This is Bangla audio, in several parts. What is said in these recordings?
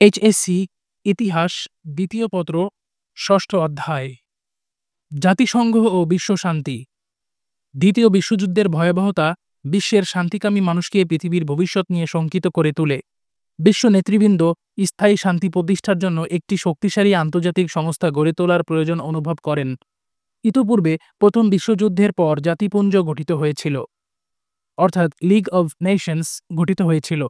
এইচএসসি ইতিহাস দ্বিতীয় পত্র ষষ্ঠ অধ্যায় জাতিসংঘ ও বিশ্ব শান্তি। দ্বিতীয় বিশ্বযুদ্ধের ভয়াবহতা বিশ্বের শান্তিকামী মানুষকে পৃথিবীর ভবিষ্যৎ নিয়ে শঙ্কিত করে তোলে। বিশ্ব নেতৃবৃন্দ স্থায়ী শান্তি প্রতিষ্ঠার জন্য একটি শক্তিশালী আন্তর্জাতিক সংস্থা গড়ে তোলার প্রয়োজন অনুভব করেন। ইতোপূর্বে প্রথম বিশ্বযুদ্ধের পর জাতিপুঞ্জ গঠিত হয়েছিল, অর্থাৎ লিগ অব নেশনস গঠিত হয়েছিল,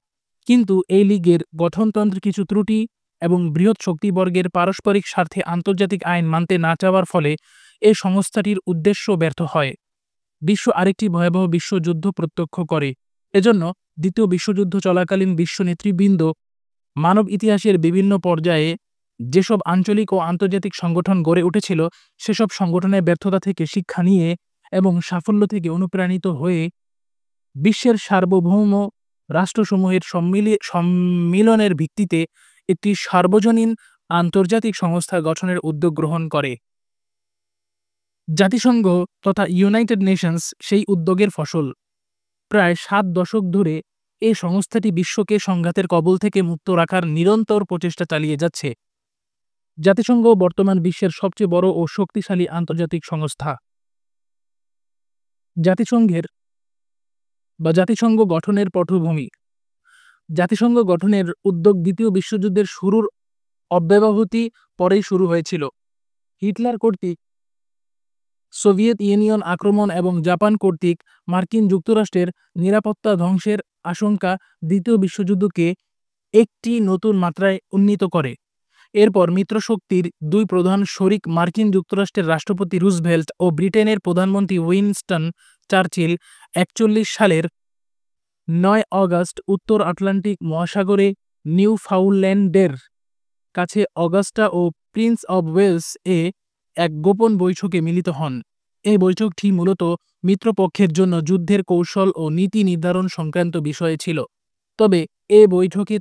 কিন্তু এই লীগের গঠনতন্ত্রে কিছু ত্রুটি এবং বৃহৎ শক্তিবর্গের পারস্পরিক স্বার্থে আন্তর্জাতিক আইন মানতে না চাওয়ার ফলে এই সংস্থাটির উদ্দেশ্য ব্যর্থ হয়। বিশ্ব আরেকটি ভয়াবহ বিশ্বযুদ্ধ প্রত্যক্ষ করে। এজন্য দ্বিতীয় বিশ্বযুদ্ধ চলাকালীন বিশ্ব নেতৃবৃন্দ মানব ইতিহাসের বিভিন্ন পর্যায়ে যেসব আঞ্চলিক ও আন্তর্জাতিক সংগঠন গড়ে উঠেছিল, সেসব সংগঠনের ব্যর্থতা থেকে শিক্ষা নিয়ে এবং সাফল্য থেকে অনুপ্রাণিত হয়ে বিশ্বের সার্বভৌম রাষ্ট্রসমূহের সম্মিলনের ভিত্তিতে একটি সার্বজনীন আন্তর্জাতিক সংস্থা গঠনের উদ্যোগ গ্রহণ করে। জাতিসংঘ তথা ইউনাইটেড নেশনস সেই উদ্যোগের ফসল। প্রায় 7 দশক ধরে এই সংস্থাটি বিশ্বকে সংঘাতের কবল থেকে মুক্ত রাখার নিরন্তর প্রচেষ্টা চালিয়ে যাচ্ছে। জাতিসংঘ বর্তমান বিশ্বের সবচেয়ে বড় ও শক্তিশালী আন্তর্জাতিক সংস্থা। জাতিসংঘ গঠনের পটভূমি। জাতিসংঘ গঠনের উদ্যোগ দ্বিতীয় বিশ্বযুদ্ধের শুরুর অব্যবহতি পরেই শুরু হয়েছিল। হিটলার কর্তৃক সোভিয়েত ইউনিয়ন আক্রমণ এবং জাপান কর্তৃক মার্কিন যুক্তরাষ্ট্রের নিরাপত্তা ধ্বংসের আশঙ্কা দ্বিতীয় বিশ্বযুদ্ধকে একটি নতুন মাত্রায় উন্নীত করে। এরপর মিত্রশক্তির দুই প্রধান শরিক মার্কিন যুক্তরাষ্ট্রের রাষ্ট্রপতি রুজভেল্ট ও ব্রিটেনের প্রধানমন্ত্রী উইনস্টন চার্চিল 1941 সালের 9 অগাস্ট উত্তর আটলান্টিক মহাসাগরে নিউফাউন্ডল্যান্ডের কাছে অগাস্টা ও প্রিন্স অব ওয়েলস এ এক গোপন বৈঠকে মিলিত হন। এই বৈঠকটি মূলত মিত্রপক্ষের জন্য যুদ্ধের কৌশল ও নীতি নির্ধারণ সংক্রান্ত বিষয়ে ছিল। তবে এ বৈঠকে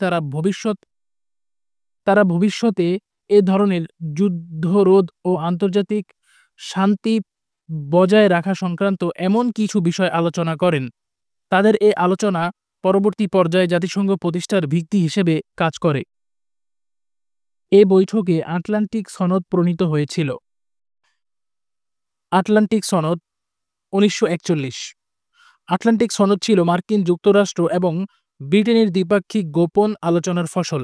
তারা ভবিষ্যতে এ ধরনের যুদ্ধরোধ ও আন্তর্জাতিক শান্তি বজায় রাখা সংক্রান্ত এমন কিছু বিষয় আলোচনা করেন। তাদের এই আলোচনা পরবর্তী পর্যায়ে জাতিসংঘ প্রতিষ্ঠার ভিত্তি হিসেবে কাজ করে। এ বৈঠকে আটলান্টিক সনদ প্রণীত হয়েছিল। আটলান্টিক সনদ 1941। আটলান্টিক সনদ ছিল মার্কিন যুক্তরাষ্ট্র এবং ব্রিটেনের দ্বিপাক্ষিক গোপন আলোচনার ফসল।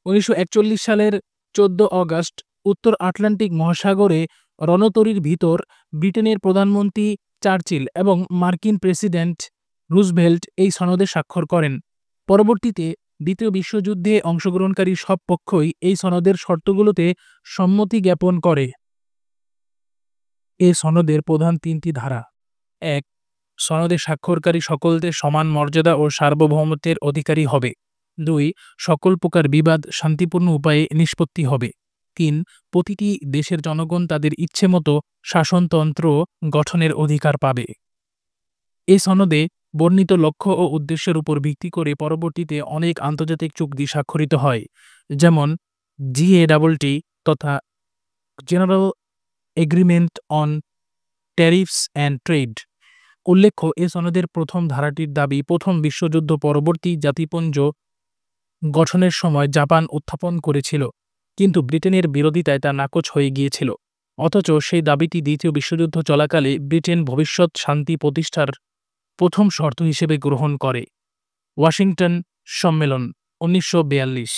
1941 সালের 14 অগাস্ট উত্তর আটলান্টিক মহাসাগরে রণতরীর ভিতর ব্রিটেনের প্রধানমন্ত্রী চার্চিল এবং মার্কিন প্রেসিডেন্ট রুজভেল্ট এই সনদে স্বাক্ষর করেন। পরবর্তীতে দ্বিতীয় বিশ্বযুদ্ধে অংশগ্রহণকারী সব পক্ষই এই সনদের শর্তগুলোতে সম্মতি জ্ঞাপন করে। এ সনদের প্রধান 3টি ধারা। 1. সনদে স্বাক্ষরকারী সকল দেশ সমান মর্যাদা ও সার্বভৌমত্বের অধিকারী হবে। 2. সকল প্রকার বিবাদ শান্তিপূর্ণ উপায়ে নিষ্পত্তি হবে। 3. প্রতিটি দেশের জনগণ তাদের ইচ্ছেমতো শাসনতন্ত্র গঠনের অধিকার পাবে। এ সনদে বর্ণিত লক্ষ্য ও উদ্দেশ্যের উপর ভিত্তি করে পরবর্তীতে অনেক আন্তর্জাতিক চুক্তি স্বাক্ষরিত হয়, যেমন GATT তথা general agreement on tariffs and trade. উল্লেখ্য, এ সনদের প্রথম ধারাটির দাবি প্রথম বিশ্বযুদ্ধ পরবর্তী জাতিপুঞ্জ গঠনের সময় জাপান উত্থাপন করেছিল, কিন্তু ব্রিটেনের বিরোধিতায় তা নাকচ হয়ে গিয়েছিল। অথচ সেই দাবিটি দ্বিতীয় বিশ্বযুদ্ধ চলাকালে ব্রিটেন ভবিষ্যৎ শান্তি প্রতিষ্ঠার প্রথম শর্ত হিসেবে গ্রহণ করে। ওয়াশিংটন সম্মেলন 1942।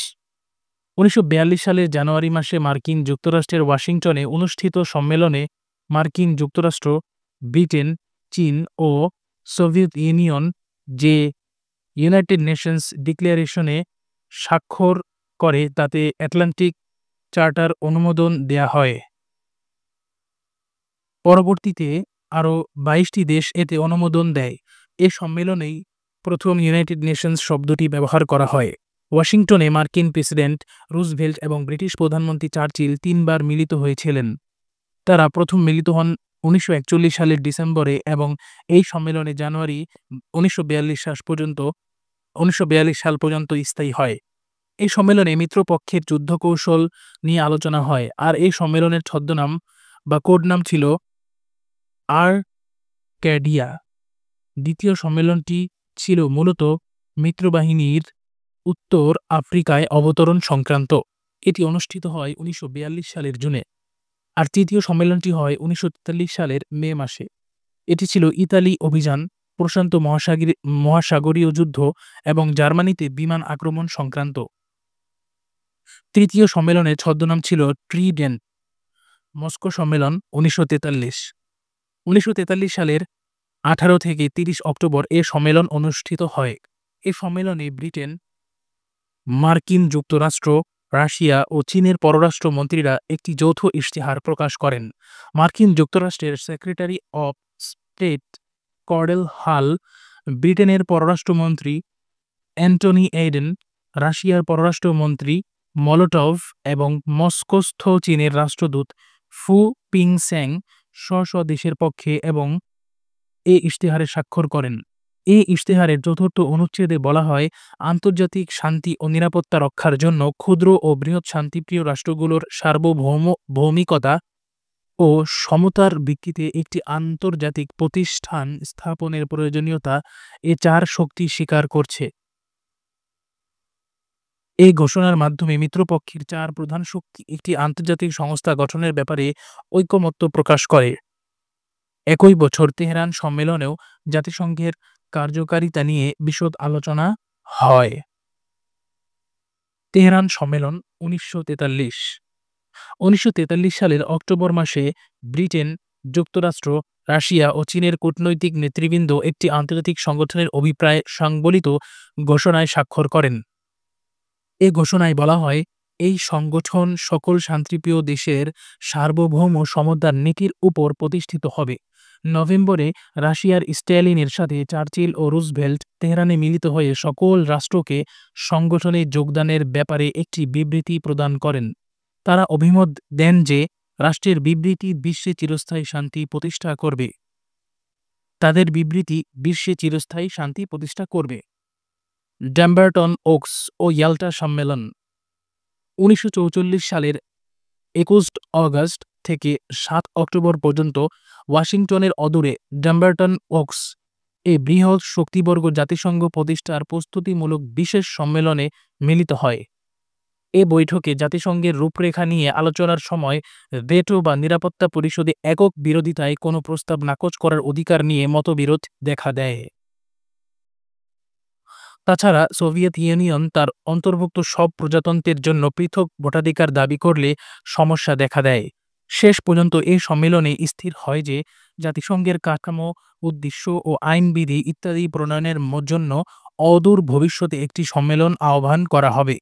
1942 সালের জানুয়ারি মাসে মার্কিন যুক্তরাষ্ট্রের ওয়াশিংটনে অনুষ্ঠিত সম্মেলনে মার্কিন যুক্তরাষ্ট্র, ব্রিটেন, চীন ও সোভিয়েত ইউনিয়ন যে ইউনাইটেড নেশনস ডিক্লারেশনে স্বাক্ষর করে তাতে আটলান্টিক চার্টার অনুমোদন দেয়া হয়। পরবর্তীতে আরও 22টি দেশ এতে অনুমোদন দেয়। এ সম্মেলনেই প্রথম ইউনাইটেড নেশনস শব্দটি ব্যবহার করা হয়। ওয়াশিংটনে মার্কিন প্রেসিডেন্ট রুজভেল্ট এবং ব্রিটিশ প্রধানমন্ত্রী চার্চিল 3 বার মিলিত হয়েছিলেন। তারা প্রথম মিলিত হন 1941 সালের ডিসেম্বরে এবং এই সম্মেলনে জানুয়ারি 1942 সাল পর্যন্ত স্থায়ী হয়। এই সম্মেলনে মিত্রপক্ষের যুদ্ধকৌশল নিয়ে আলোচনা হয়, আর এই সম্মেলনের ছদ্মনাম বা কোড নাম ছিল আর্ক্যাডিয়া। দ্বিতীয় সম্মেলনটি ছিল মূলত মিত্রবাহিনীর উত্তর আফ্রিকায় অবতরণ সংক্রান্ত। এটি অনুষ্ঠিত হয় 1942 সালের জুনে। আর তৃতীয় সম্মেলনটি হয় 1943 সালের মে মাসে। এটি ছিল ইতালি অভিযান, প্রশান্ত মহাসাগরীয় যুদ্ধ এবং জার্মানিতে বিমান আক্রমণ সংক্রান্ত। তৃতীয় সম্মেলনের ছদ্মনাম ছিল ট্রিডেন্ট। মস্কো সম্মেলন 1943। 1943 সালের 18 থেকে 30 অক্টোবর এ সম্মেলন অনুষ্ঠিত হয়। এ সম্মেলনে ব্রিটেন, মার্কিন যুক্তরাষ্ট্র, রাশিয়া ও চীনের পররাষ্ট্র মন্ত্রীরা একটি যৌথ ইশতেহার প্রকাশ করেন। মার্কিন যুক্তরাষ্ট্রের সেক্রেটারি অব স্টেট কর্ডেল হাল, ব্রিটেনের পররাষ্ট্রমন্ত্রী অ্যান্টনি এইডেন, রাশিয়ার পররাষ্ট্রমন্ত্রী মলোটভ এবং মস্কোস্থ চীনের রাষ্ট্রদূত ফু পিংস্যাং স্ব দেশের পক্ষে এবং এ ইশতেহারে স্বাক্ষর করেন। এই ইশতেহারের চতুর্থ অনুচ্ছেদে বলা হয়, আন্তর্জাতিক শান্তি ও নিরাপত্তা রক্ষার জন্য ক্ষুদ্র ও বৃহৎ শান্তিপ্রিয় রাষ্ট্রগুলোর সার্বভৌমিকতা ও সমতার ভিত্তিতে একটি আন্তর্জাতিক প্রতিষ্ঠান স্থাপনের প্রয়োজনীয়তা এ চার শক্তি স্বীকার করছে। এই ঘোষণার মাধ্যমে মিত্রপক্ষের চার প্রধান শক্তি একটি আন্তর্জাতিক সংস্থা গঠনের ব্যাপারে ঐকমত্য প্রকাশ করে। একই বছর তেহরান সম্মেলনেও জাতিসংঘের কার্যকারিতা নিয়ে বিশদ আলোচনা হয়। তেহরান সম্মেলন 1943। 1943 সালের অক্টোবর মাসে ব্রিটেন, যুক্তরাষ্ট্র, রাশিয়া ও চীনের কূটনৈতিক নেতৃবৃন্দ একটি আন্তর্জাতিক সংগঠনের অভিপ্রায় সংবলিত ঘোষণায় স্বাক্ষর করেন। এ ঘোষণায় বলা হয়, এই সংগঠন সকল শান্তিপ্রিয় দেশের সার্বভৌম সমতার নীতির উপর প্রতিষ্ঠিত হবে। নভেম্বরে রাশিয়ার স্ট্যালিনের সাথে চার্চিল ও রুজভেল্ট তেহরানে মিলিত হয়ে সকল রাষ্ট্রকে সংগঠনে যোগদানের ব্যাপারে একটি বিবৃতি প্রদান করেন। তারা অভিমত দেন যে রাষ্ট্রের বিবৃতি বিশ্বে চিরস্থায়ী শান্তি প্রতিষ্ঠা করবে। তাদের বিবৃতি বিশ্বে চিরস্থায়ী শান্তি প্রতিষ্ঠা করবে। ড্যাম্বারটন ওকস ও ইয়াল্টা সম্মেলন 1944 সালের 21 অগস্ট থেকে 7 অক্টোবর পর্যন্ত ওয়াশিংটনের অদূরে ড্যাম্বারটন ওকস এ বৃহৎ শক্তিবর্গ জাতিসংঘ প্রতিষ্ঠার প্রস্তুতিমূলক বিশেষ সম্মেলনে মিলিত হয়। এ বৈঠকে জাতিসংঘের রূপরেখা নিয়ে আলোচনার সময় ভেটো বা নিরাপত্তা পরিষদে একক বিরোধিতায় কোনো প্রস্তাব নাকচ করার অধিকার নিয়ে মতবিরোধ দেখা দেয়। তাছাড়া সোভিয়েত ইউনিয়ন তার অন্তর্ভুক্ত সব প্রজাতন্ত্রের জন্য পৃথক ভোটাধিকার দাবি করলে সমস্যা দেখা দেয়। শেষ পর্যন্ত এই সম্মেলনে স্থির হয় যে জাতিসংঘের কাঠামো, উদ্দেশ্য ও আইনবিধি ইত্যাদি প্রণয়নের জন্য অদূর ভবিষ্যতে একটি সম্মেলন আহ্বান করা হবে।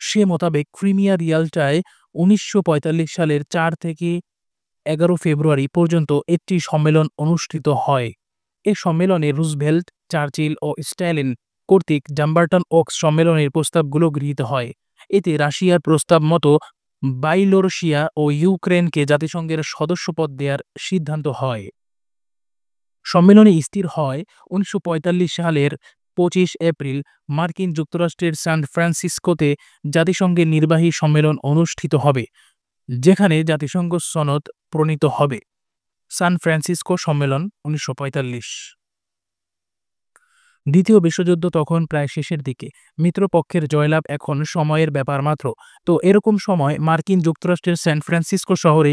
সে মোতাবেক ক্রিমিয়া রিয়াল্টায় 1945 সালের 4 থেকে 11 ফেব্রুয়ারি পর্যন্ত একটি সম্মেলন অনুষ্ঠিত হয়। এ সম্মেলনে রুজভেল্ট, চার্চিল ও স্ট্যালিন কর্তৃক ড্যাম্বারটন ওকস সম্মেলনের প্রস্তাবগুলো গৃহীত হয়। এতে রাশিয়ার প্রস্তাব মতো বাইলোরুশিয়া ও ইউক্রেনকে জাতিসংঘের সদস্যপদ দেওয়ার সিদ্ধান্ত হয়। সম্মেলনে স্থির হয় 1945 সালের 25 এপ্রিল মার্কিন যুক্তরাষ্ট্রের সান ফ্রান্সিসকোতে জাতিসংঘের নির্বাহী সম্মেলন অনুষ্ঠিত হবে, যেখানে জাতিসংঘ সনদ প্রণীত হবে। সান ফ্রান্সিসকো সম্মেলন 1945। দ্বিতীয় বিশ্বযুদ্ধ তখন প্রায় শেষের দিকে। মিত্রপক্ষের জয়লাভ এখন সময়ের ব্যাপার মাত্র। তো এরকম সময় মার্কিন যুক্তরাষ্ট্রের সান ফ্রান্সিসকো শহরে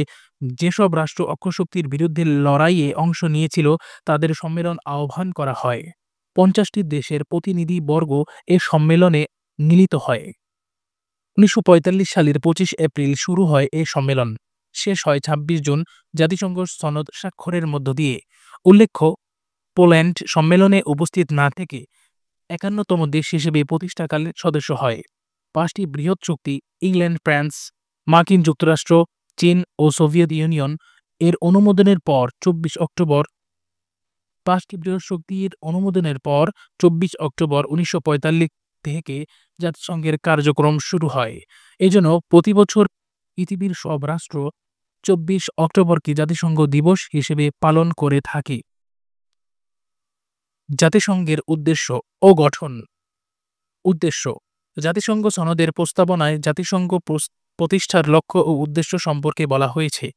যেসব রাষ্ট্র অক্ষশক্তির বিরুদ্ধে লড়াইয়ে অংশ নিয়েছিল তাদের সম্মেলন আহ্বান করা হয়। 50টি দেশের প্রতিনিধিবর্গ এ সম্মেলনে মিলিত হয়। 1945 সালের 25 এপ্রিল শুরু হয় এ সম্মেলন, শেষ হয় 26 জুন জাতিসংঘ সনদ স্বাক্ষরের মধ্য দিয়ে। উল্লেখ্য, পোল্যান্ড সম্মেলনে উপস্থিত না থেকে 51তম দেশ হিসেবে প্রতিষ্ঠাকালে সদস্য হয়। 5টি বৃহৎ শক্তি ইংল্যান্ড, ফ্রান্স, মার্কিন যুক্তরাষ্ট্র, চীন ও সোভিয়েত ইউনিয়ন এর অনুমোদনের পর 24 অক্টোবর 5টি বৃহৎ শক্তির অনুমোদনের পর 24 অক্টোবর 1945 থেকে জাতিসংঘের কার্যক্রম শুরু হয়। এজন্য প্রতি বছর পৃথিবীর সব রাষ্ট্র 24 অক্টোবরকে জাতিসংঘ দিবস হিসেবে পালন করে থাকে। জাতিসংঘের উদ্দেশ্য ও গঠন। উদ্দেশ্য: জাতিসংঘ সনদের প্রস্তাবনায় জাতিসংঘ প্রতিষ্ঠার লক্ষ্য ও উদ্দেশ্য সম্পর্কে বলা হয়েছে।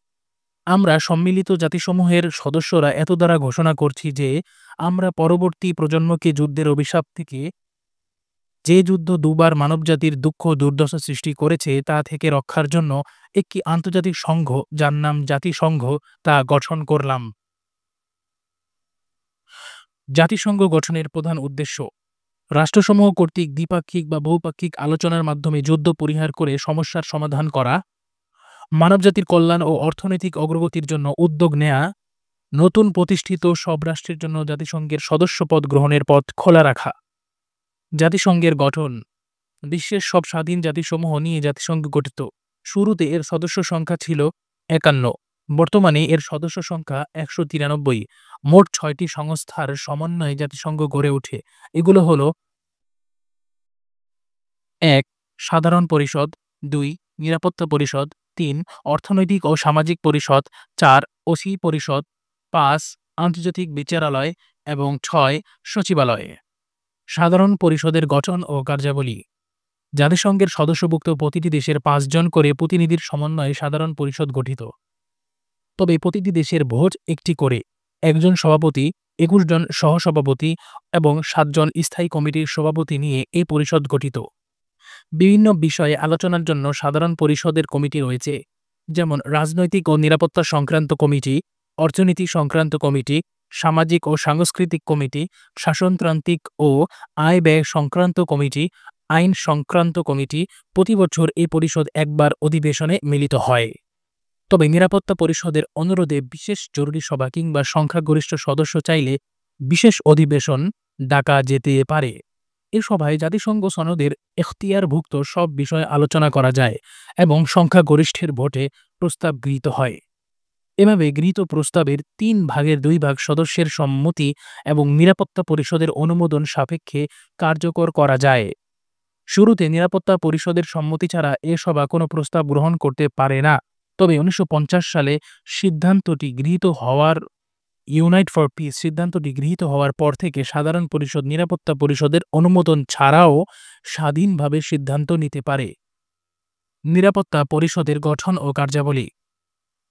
আমরা সম্মিলিত জাতিসমূহের সদস্যরা এত দ্বারা ঘোষণা করছি যে আমরা পরবর্তী প্রজন্মকে যুদ্ধের অভিশাপ থেকে যে যুদ্ধ দুবার মানবজাতির দুঃখ দুর্দশা সৃষ্টি করেছে তা থেকে রক্ষার জন্য একটি আন্তর্জাতিক সংঘ, যার নাম জাতিসংঘ, তা গঠন করলাম। জাতিসংঘ গঠনের প্রধান উদ্দেশ্য রাষ্ট্রসমূহ কর্তৃক দ্বিপাক্ষিক বা বহুপাক্ষিক আলোচনার মাধ্যমে যুদ্ধ পরিহার করে সমস্যার সমাধান করা, মানবজাতির কল্যাণ ও অর্থনৈতিক অগ্রগতির জন্য উদ্যোগ নেয়া, নতুন প্রতিষ্ঠিত সব রাষ্ট্রের জন্য জাতিসংঘের সদস্যপদ গ্রহণের পথ খোলা রাখা। জাতিসংঘের গঠন বিশ্বের সব স্বাধীন জাতিসমূহ নিয়ে জাতিসংঘ গঠিত। শুরুতে এর সদস্য সংখ্যা ছিল ৫১, বর্তমানে এর সদস্য সংখ্যা ১৯৩। মোট ৬টি সংস্থার সমন্বয়ে জাতিসংঘ গড়ে ওঠে। এগুলো হল: ১. সাধারণ পরিষদ, ২. নিরাপত্তা পরিষদ, ৩. অর্থনৈতিক ও সামাজিক পরিষদ, ৪. ওসি পরিষদ, ৫. আন্তর্জাতিক বিচারালয় এবং ৬. সচিবালয়। সাধারণ পরিষদের গঠন ও কার্যাবলী জাতিসংঘের সদস্যভুক্ত প্রতিটি দেশের ৫ জন করে প্রতিনিধির সমন্বয়ে সাধারণ পরিষদ গঠিত। তবে প্রতিটি দেশের ভোট একটি করে, একজন সভাপতি, ২১ জন সহসভাপতি এবং ৭ জন স্থায়ী কমিটির সভাপতি নিয়ে এই পরিষদ গঠিত। বিভিন্ন বিষয়ে আলোচনার জন্য সাধারণ পরিষদের কমিটি রয়েছে, যেমন রাজনৈতিক ও নিরাপত্তা সংক্রান্ত কমিটি, অর্থনীতি সংক্রান্ত কমিটি, সামাজিক ও সাংস্কৃতিক কমিটি, শাসনতান্ত্রিক ও আয় ব্যয় সংক্রান্ত কমিটি, আইন সংক্রান্ত কমিটি। প্রতি বছর এই পরিষদ একবার অধিবেশনে মিলিত হয়। তবে নিরাপত্তা পরিষদের অনুরোধে বিশেষ জরুরি সভা কিংবা সংখ্যাগরিষ্ঠ সদস্য চাইলে বিশেষ অধিবেশন ডাকা যেতে পারে। এ সভায় জাতিসংঘ সনদের এখতিয়ারভুক্ত সব বিষয়ে আলোচনা করা যায় এবং সংখ্যাগরিষ্ঠের ভোটে প্রস্তাব গৃহীত হয়। এভাবে গৃহীত প্রস্তাবের ৩ ভাগের ২ ভাগ সদস্যের সম্মতি এবং নিরাপত্তা পরিষদের অনুমোদন সাপেক্ষে কার্যকর করা যায়। শুরুতে নিরাপত্তা পরিষদের সম্মতি ছাড়া এ সভা কোনো প্রস্তাব গ্রহণ করতে পারে না। তবে ১৯৫০ সালে ইউনাইট ফর পিস সিদ্ধান্তটি গৃহীত হওয়ার পর থেকে সাধারণ পরিষদ নিরাপত্তা পরিষদের অনুমোদন ছাড়াও স্বাধীনভাবে সিদ্ধান্ত নিতে পারে। নিরাপত্তা পরিষদের গঠন ও কার্যাবলী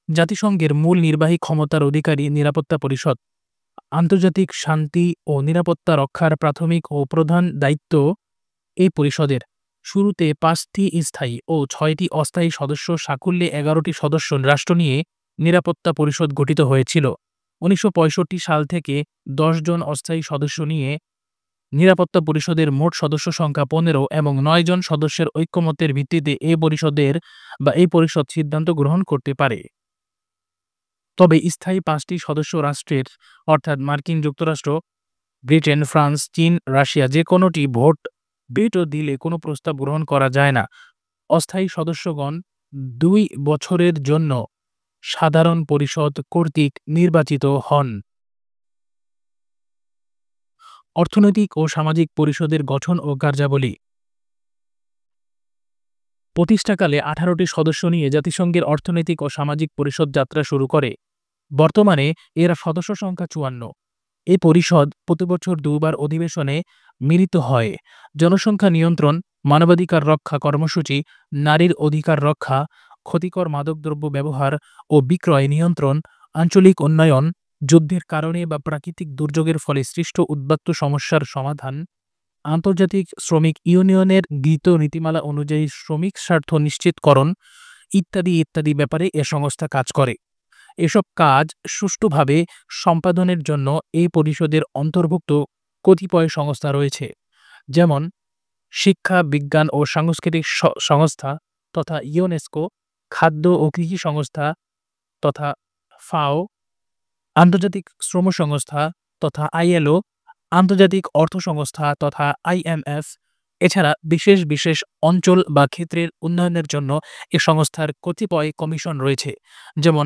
জাতিসংঘের মূল নির্বাহী ক্ষমতার অধিকারী নিরাপত্তা পরিষদ। আন্তর্জাতিক শান্তি ও নিরাপত্তা রক্ষার প্রাথমিক ও প্রধান দায়িত্ব এই পরিষদের। শুরুতে ৫টি স্থায়ী ও ৬টি অস্থায়ী সদস্য সাকুল্যে ১১টি সদস্য রাষ্ট্র নিয়ে নিরাপত্তা পরিষদ গঠিত হয়েছিল। ১৯৬৫ সাল থেকে ১০ জন অস্থায়ী সদস্য নিয়ে নিরাপত্তা পরিষদের মোট সদস্য সংখ্যা ১৫ এবং ৯ জন সদস্যের ঐকমত্যের ভিত্তিতে এই পরিষদ সিদ্ধান্ত গ্রহণ করতে পারে। তবে স্থায়ী ৫টি সদস্য রাষ্ট্রের অর্থাৎ মার্কিন যুক্তরাষ্ট্র, ব্রিটেন, ফ্রান্স, চীন, রাশিয়া যে কোনোটি ভোট ভেটো দিলে কোনো প্রস্তাব গ্রহণ করা যায় না। অস্থায়ী সদস্যগণ ২ বছরের জন্য সাধারণ পরিষদ কর্তৃক নির্বাচিত হন। অর্থনৈতিক ও সামাজিক পরিষদের গঠন ও কার্যাবলী প্রতিষ্ঠাকালে ১৮টি সদস্য নিয়ে জাতিসংঘের অর্থনৈতিক ও সামাজিক পরিষদ যাত্রা শুরু করে। বর্তমানে এর সদস্য সংখ্যা ৫৪। এই পরিষদ প্রতিবছর ২ বার অধিবেশনে মিলিত হয়। জনসংখ্যা নিয়ন্ত্রণ, মানবাধিকার রক্ষা কর্মসূচি, নারীর অধিকার রক্ষা, ক্ষতিকর মাদকদ্রব্য ব্যবহার ও বিক্রয় নিয়ন্ত্রণ, আঞ্চলিক উন্নয়ন, যুদ্ধের কারণে বা প্রাকৃতিক দুর্যোগের ফলে সৃষ্ট উদ্বাস্তু সমস্যার সমাধান, আন্তর্জাতিক শ্রমিক ইউনিয়নের গৃহীত নীতিমালা অনুযায়ী শ্রমিক স্বার্থ নিশ্চিতকরণ ইত্যাদি ইত্যাদি ব্যাপারে এ সংস্থা কাজ করে। এসব কাজ সুষ্ঠুভাবে সম্পাদনের জন্য এই পরিষদের অন্তর্ভুক্ত কতিপয় সংস্থা রয়েছে, যেমন শিক্ষা, বিজ্ঞান ও সাংস্কৃতিক সংস্থা তথা ইউনেস্কো, খাদ্য ও কৃষি সংস্থা তথা ফাও, আন্তর্জাতিক শ্রম সংস্থা তথা আইএলও, আন্তর্জাতিক অর্থ সংস্থা তথা আইএমএফ। এছাড়া বিশেষ বিশেষ অঞ্চল বা ক্ষেত্রের উন্নয়নের জন্য এ সংস্থার কতিপয় কমিশন রয়েছে, যেমন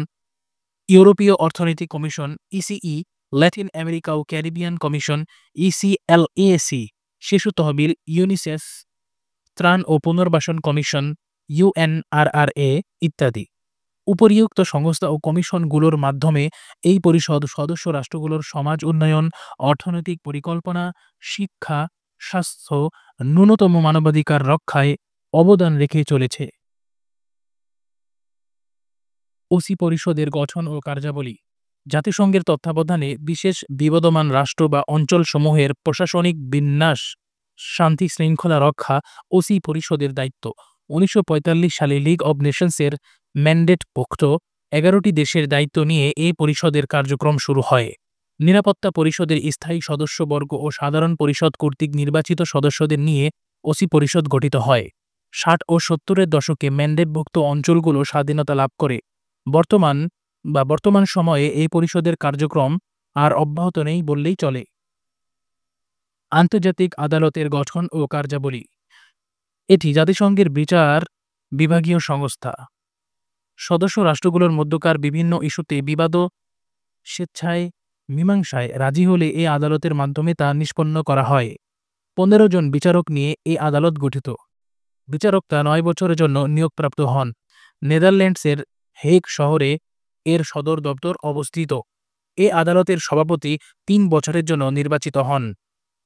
ইউরোপীয় অর্থনীতি কমিশন ইসিই, ল্যাটিন আমেরিকা ও ক্যারিবিয়ান কমিশন ইসিএলএসি, শিশু তহবিল ইউনিসেফ, ত্রাণ ও পুনর্বাসন কমিশন ইউএনআরআরএ ইত্যাদি। উপরিউক্ত সংস্থা ও কমিশনগুলোর মাধ্যমে এই পরিষদ সদস্য রাষ্ট্রগুলোর সমাজ উন্নয়ন, অর্থনৈতিক পরিকল্পনা, শিক্ষা, স্বাস্থ্য, ন্যূনতম মানবাধিকার রক্ষায় অবদান রেখে চলেছে। ওসি পরিষদের গঠন ও কার্যাবলী জাতিসংঘের তত্ত্বাবধানে বিশেষ বিবদমান রাষ্ট্র বা অঞ্চলসমূহের প্রশাসনিক বিন্যাস শান্তি শৃঙ্খলা রক্ষা ওসি পরিষদের দায়িত্ব। 1945 সালে লিগ অব নেশনসের ম্যান্ডেটভুক্ত 11টি দেশের দায়িত্ব নিয়ে এই পরিষদের কার্যক্রম শুরু হয়। নিরাপত্তা পরিষদের স্থায়ী সদস্যবর্গ ও সাধারণ পরিষদ কর্তৃক নির্বাচিত সদস্যদের নিয়ে ওসি পরিষদ গঠিত হয়। 60 ও 70-এর দশকে ম্যান্ডেটভুক্ত অঞ্চলগুলো স্বাধীনতা লাভ করে। বর্তমান সময়ে এই পরিষদের কার্যক্রম আর অব্যাহত নেই বললেই চলে। আন্তর্জাতিক আদালতের গঠন ও কার্যাবলী। এটি জাতিসংঘের বিচার বিভাগীয় সংস্থা। সদস্য রাষ্ট্রগুলোর মধ্যকার বিভিন্ন ইস্যুতে বিবাদ স্বেচ্ছায় মীমাংসায় রাজি হলে এই আদালতের মাধ্যমে তা নিষ্পন্ন করা হয়। 15 জন বিচারক নিয়ে এই আদালত গঠিত। বিচারকরা 9 বছরের জন্য নিয়োগপ্রাপ্ত হন। নেদারল্যান্ডসের হেগ শহরে এর সদর দপ্তর অবস্থিত। এ আদালতের সভাপতি 3 বছরের জন্য নির্বাচিত হন।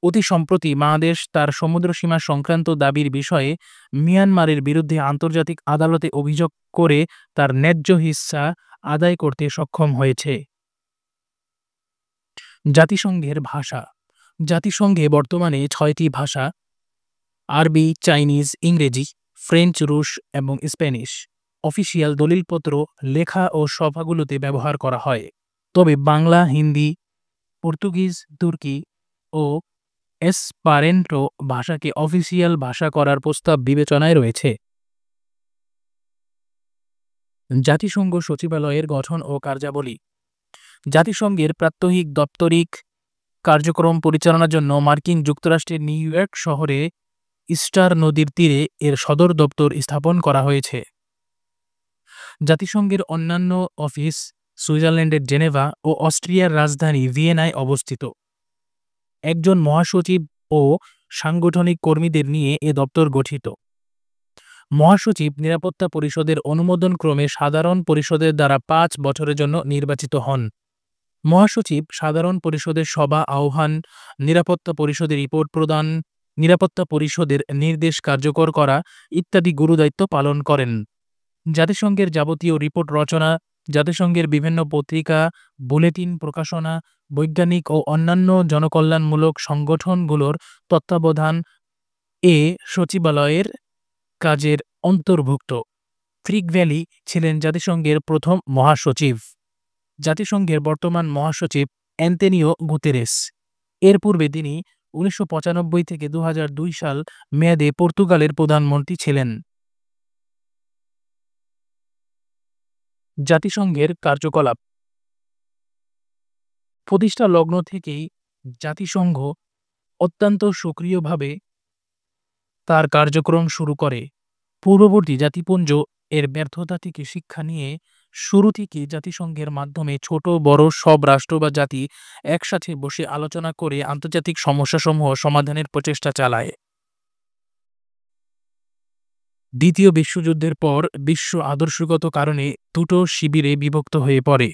অতি সম্প্রতি বাংলাদেশ তার সমুদ্রসীমা সংক্রান্ত দাবির বিষয়ে মিয়ানমারের বিরুদ্ধে আন্তর্জাতিক আদালতে অভিযোগ করে তার ন্যায্য হিস্সা আদায় করতে সক্ষম হয়েছে। জাতিসংঘের ভাষা। জাতিসংঘে বর্তমানে 6টি ভাষা: আরবি, চাইনিজ, ইংরেজি, ফ্রেঞ্চ, রুশ এবং স্প্যানিশ অফিসিয়াল দলিলপত্র, লেখা ও সভাগুলোতে ব্যবহার করা হয়। তবে বাংলা, হিন্দি, পর্তুগিজ, তুর্কি ও এসপারেন্টো ভাষাকে অফিসিয়াল ভাষা করার প্রস্তাব বিবেচনায় রয়েছে। জাতিসংঘ সচিবালয়ের গঠন ও কার্যাবলী। জাতিসংঘের প্রাত্যহিক দাপ্তরিক কার্যক্রম পরিচালনার জন্য মার্কিন যুক্তরাষ্ট্রের নিউ ইয়র্ক শহরে ইস্টার নদীর তীরে এর সদর দপ্তর স্থাপন করা হয়েছে। জাতিসংঘের অন্যান্য অফিস সুইজারল্যান্ডের জেনেভা ও অস্ট্রিয়ার রাজধানী ভিয়েনায় অবস্থিত। একজন মহাসচিব ও সাংগঠনিক কর্মীদের নিয়ে এ দপ্তর গঠিত। মহাসচিব নিরাপত্তা পরিষদের অনুমোদন ক্রমে সাধারণ পরিষদের দ্বারা 5 বছরের জন্য নির্বাচিত হন। মহাসচিব সাধারণ পরিষদের সভা আহ্বান, নিরাপত্তা পরিষদের রিপোর্ট প্রদান, নিরাপত্তা পরিষদের নির্দেশ কার্যকর করা ইত্যাদি গুরুদায়িত্ব পালন করেন। জাতিসংঘের যাবতীয় রিপোর্ট রচনা, জাতিসংঘের বিভিন্ন পত্রিকা, বুলেটিন প্রকাশনা, বৈজ্ঞানিক ও অন্যান্য জনকল্যাণমূলক সংগঠনগুলোর তত্ত্বাবধান এ সচিবালয়ের কাজের অন্তর্ভুক্ত। ফ্রিক ভ্যালি ছিলেন জাতিসংঘের প্রথম মহাসচিব। জাতিসংঘের বর্তমান মহাসচিব অ্যান্তোনিও গুতেরেস। এর পূর্বে তিনি 1995 থেকে 2002 সাল মেয়াদে পর্তুগালের প্রধানমন্ত্রী ছিলেন। জাতিসংঘের কার্যকলাপ। প্রতিষ্ঠা লগ্ন থেকেই জাতিসংঘ অত্যন্ত সক্রিয়ভাবে তার কার্যক্রম শুরু করে। পূর্ববর্তী জাতিপুঞ্জ এর ব্যর্থতা থেকে শিক্ষা নিয়ে শুরু থেকে জাতিসংঘের মাধ্যমে ছোট বড় সব রাষ্ট্র বা জাতি একসাথে বসে আলোচনা করে আন্তর্জাতিক সমস্যাসমূহ সমাধানের প্রচেষ্টা চালায়। দ্বিতীয় বিশ্বযুদ্ধের পর বিশ্ব আদর্শগত কারণে দুটো শিবিরে বিভক্ত হয়ে পড়ে।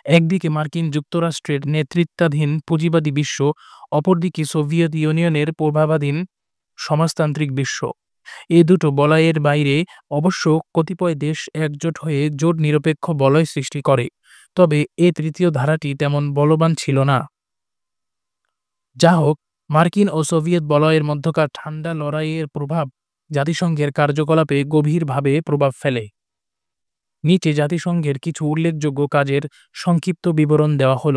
একদিকে মার্কিন যুক্তরাষ্ট্রের নেতৃত্বাধীন পুঁজিবাদী বিশ্ব, অপরদিকে সোভিয়েত ইউনিয়নের প্রভাবাধীন সমাজতান্ত্রিক বিশ্ব। এ দুটো বলয়ের বাইরে অবশ্য কতিপয় দেশ একজোট হয়ে জোট নিরপেক্ষ বলয় সৃষ্টি করে, তবে এ তৃতীয় ধারাটি তেমন বলবান ছিল না। যা হোক, মার্কিন ও সোভিয়েত বলয়ের মধ্যকার ঠান্ডা লড়াইয়ের প্রভাব জাতিসংঘের কার্যকলাপে গভীরভাবে প্রভাব ফেলে। নিচে জাতিসংঘের কিছু উল্লেখযোগ্য কাজের সংক্ষিপ্ত বিবরণ দেওয়া হল।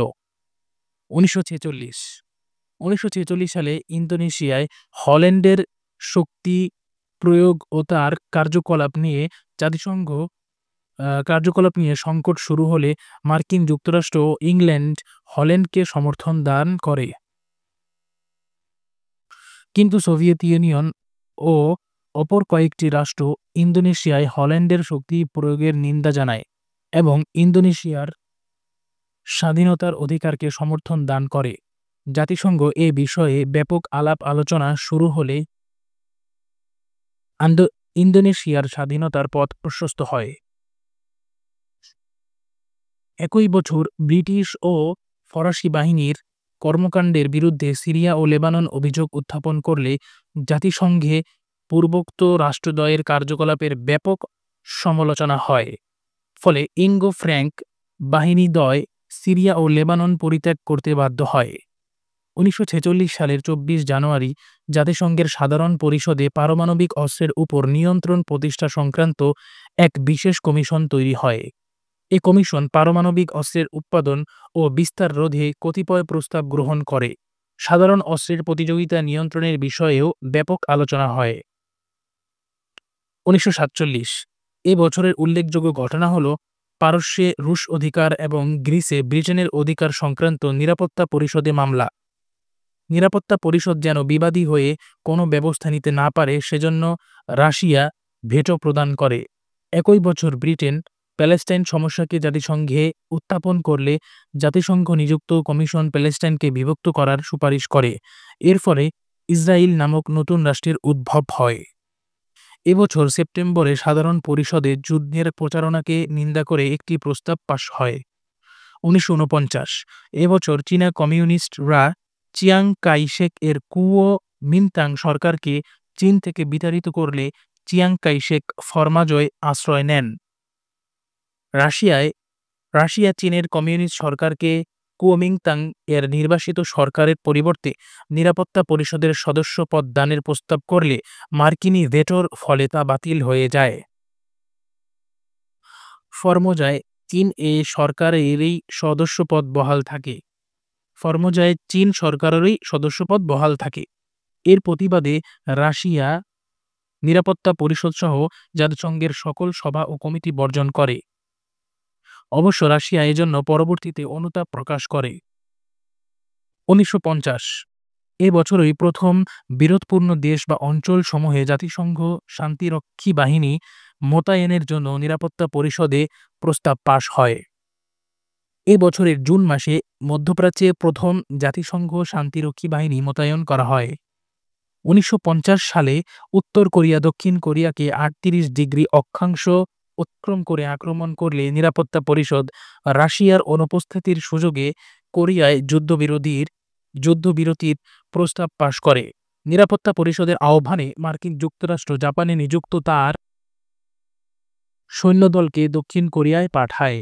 1946 সালে ইন্দোনেশিয়ায় হল্যান্ডের শক্তি প্রয়োগ ও তার কার্যকলাপ নিয়ে সংকট শুরু হলে মার্কিন যুক্তরাষ্ট্র ও ইংল্যান্ড হল্যান্ডকে সমর্থন দান করে। কিন্তু সোভিয়েত ইউনিয়ন ও অপর কয়েকটি রাষ্ট্র ইন্দোনেশিয়ায় হল্যান্ডের শক্তি প্রয়োগের নিন্দা জানায় এবং ইন্দোনেশিয়ার স্বাধীনতার অধিকারকে সমর্থন দান করে। জাতিসংঘ এ বিষয়ে ব্যাপক আলাপ আলোচনা শুরু হলে ইন্দোনেশিয়ার স্বাধীনতার পথ প্রশস্ত হয়। একই বছর ব্রিটিশ ও ফরাসি বাহিনীর কর্মকাণ্ডের বিরুদ্ধে সিরিয়া ও লেবানন অভিযোগ উত্থাপন করলে জাতিসংঘে পূর্বোক্ত রাষ্ট্রদ্বয়ের কার্যকলাপের ব্যাপক সমালোচনা হয়। ফলে ইঙ্গো-ফ্র্যাঙ্ক বাহিনীদ্বয় সিরিয়া ও লেবানন পরিত্যাগ করতে বাধ্য হয়। 1946 সালের 24 জানুয়ারি জাতিসংঘের সাধারণ পরিষদে পারমাণবিক অস্ত্রের উপর নিয়ন্ত্রণ প্রতিষ্ঠা সংক্রান্ত এক বিশেষ কমিশন তৈরি হয়। এ কমিশন পারমাণবিক অস্ত্রের উৎপাদন ও বিস্তার রোধে কতিপয় প্রস্তাব গ্রহণ করে। সাধারণ অস্ত্রের প্রতিযোগিতা নিয়ন্ত্রণের বিষয়েও ব্যাপক আলোচনা হয়। 1947 এ বছরের উল্লেখযোগ্য ঘটনা হল পারস্যে রুশ অধিকার এবং গ্রিসে ব্রিটেনের অধিকার সংক্রান্ত নিরাপত্তা পরিষদে মামলা। নিরাপত্তা পরিষদ যেন বিবাদী হয়ে কোনো ব্যবস্থা নিতে না পারে সেজন্য রাশিয়া ভেটো প্রদান করে। একই বছর ব্রিটেন প্যালেস্টাইন সমস্যাকে জাতিসংঘে উত্থাপন করলে জাতিসংঘ নিযুক্ত কমিশন প্যালেস্টাইনকে বিভক্ত করার সুপারিশ করে। এর ফলে ইসরায়েল নামক নতুন রাষ্ট্রের উদ্ভব হয়। এবছর সেপ্টেম্বরে সাধারণ পরিষদে যুদ্ধের প্রচারণাকে নিন্দা করে একটি প্রস্তাব পাস হয়। 1949 এবছর চীনা কমিউনিস্টরা চিয়াং কাই শেক এর কুওমিন্টাং সরকারকে চীন থেকে বিতাড়িত করলে চিয়াং কাই শেক ফরমাজয় আশ্রয় নেন। রাশিয়া চীনের কমিউনিস্ট সরকারকে কুওমিন্টাং এর নির্বাসিত সরকারের পরিবর্তে নিরাপত্তা পরিষদের সদস্য পদ দানের প্রস্তাব করলে মার্কিনী ভেটোর ফলে তা বাতিল হয়ে যায়। ফরমোজায় চীন সরকারেরই সদস্যপদ বহাল থাকে। এর প্রতিবাদে রাশিয়া নিরাপত্তা পরিষদ সহ জাতিসংঘের সকল সভা ও কমিটি বর্জন করে। অবশ্য রাশিয়া এজন্য পরবর্তীতে অনুতাপ প্রকাশ করে। 1950 এ বছরই প্রথম বিরোধপূর্ণ দেশ বা অঞ্চল সমূহে জাতিসংঘ শান্তিরক্ষী বাহিনী মোতায়েনের জন্য নিরাপত্তা পরিষদে প্রস্তাব পাস হয়। এ বছরের জুন মাসে মধ্যপ্রাচ্যে প্রথম জাতিসংঘ শান্তিরক্ষী বাহিনী মোতায়েন করা হয়। 1950 সালে উত্তর কোরিয়া দক্ষিণ কোরিয়াকে 38 ডিগ্রি অক্ষাংশ অতিক্রম করে আক্রমণ করলে নিরাপত্তা পরিষদ রাশিয়ার অনুপস্থিতির সুযোগে কোরিয়ায় যুদ্ধবিরতির প্রস্তাব পাস করে। নিরাপত্তা পরিষদের আহ্বানে মার্কিন যুক্তরাষ্ট্র জাপানে নিযুক্ত তার সৈন্যদলকে দক্ষিণ কোরিয়ায় পাঠায়।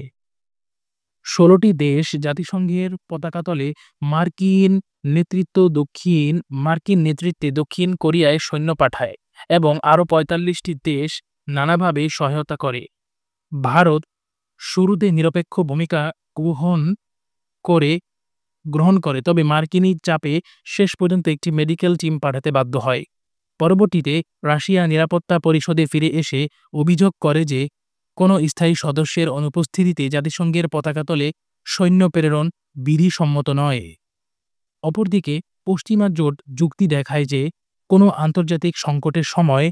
16টি দেশ জাতিসংঘের পতাকাতলে মার্কিন নেতৃত্বে দক্ষিণ কোরিয়ায় সৈন্য পাঠায় এবং আরও 45টি দেশ নানাভাবে সহায়তা করে। ভারত শুরুতে নিরপেক্ষ ভূমিকা গ্রহণ করে, তবে মার্কিনী চাপে শেষ পর্যন্ত একটি মেডিকেল টিম পাঠাতে বাধ্য হয়। পরবর্তীতে রাশিয়া নিরাপত্তা পরিষদে ফিরে এসে অভিযোগ করে যে কোনো স্থায়ী সদস্যের অনুপস্থিতিতে জাতিসংঘের পতাকাতলে সৈন্য প্রেরণ বিধিসম্মত নয়। অপরদিকে পশ্চিমা জোট যুক্তি দেখায় যে কোনো আন্তর্জাতিক সংকটের সময়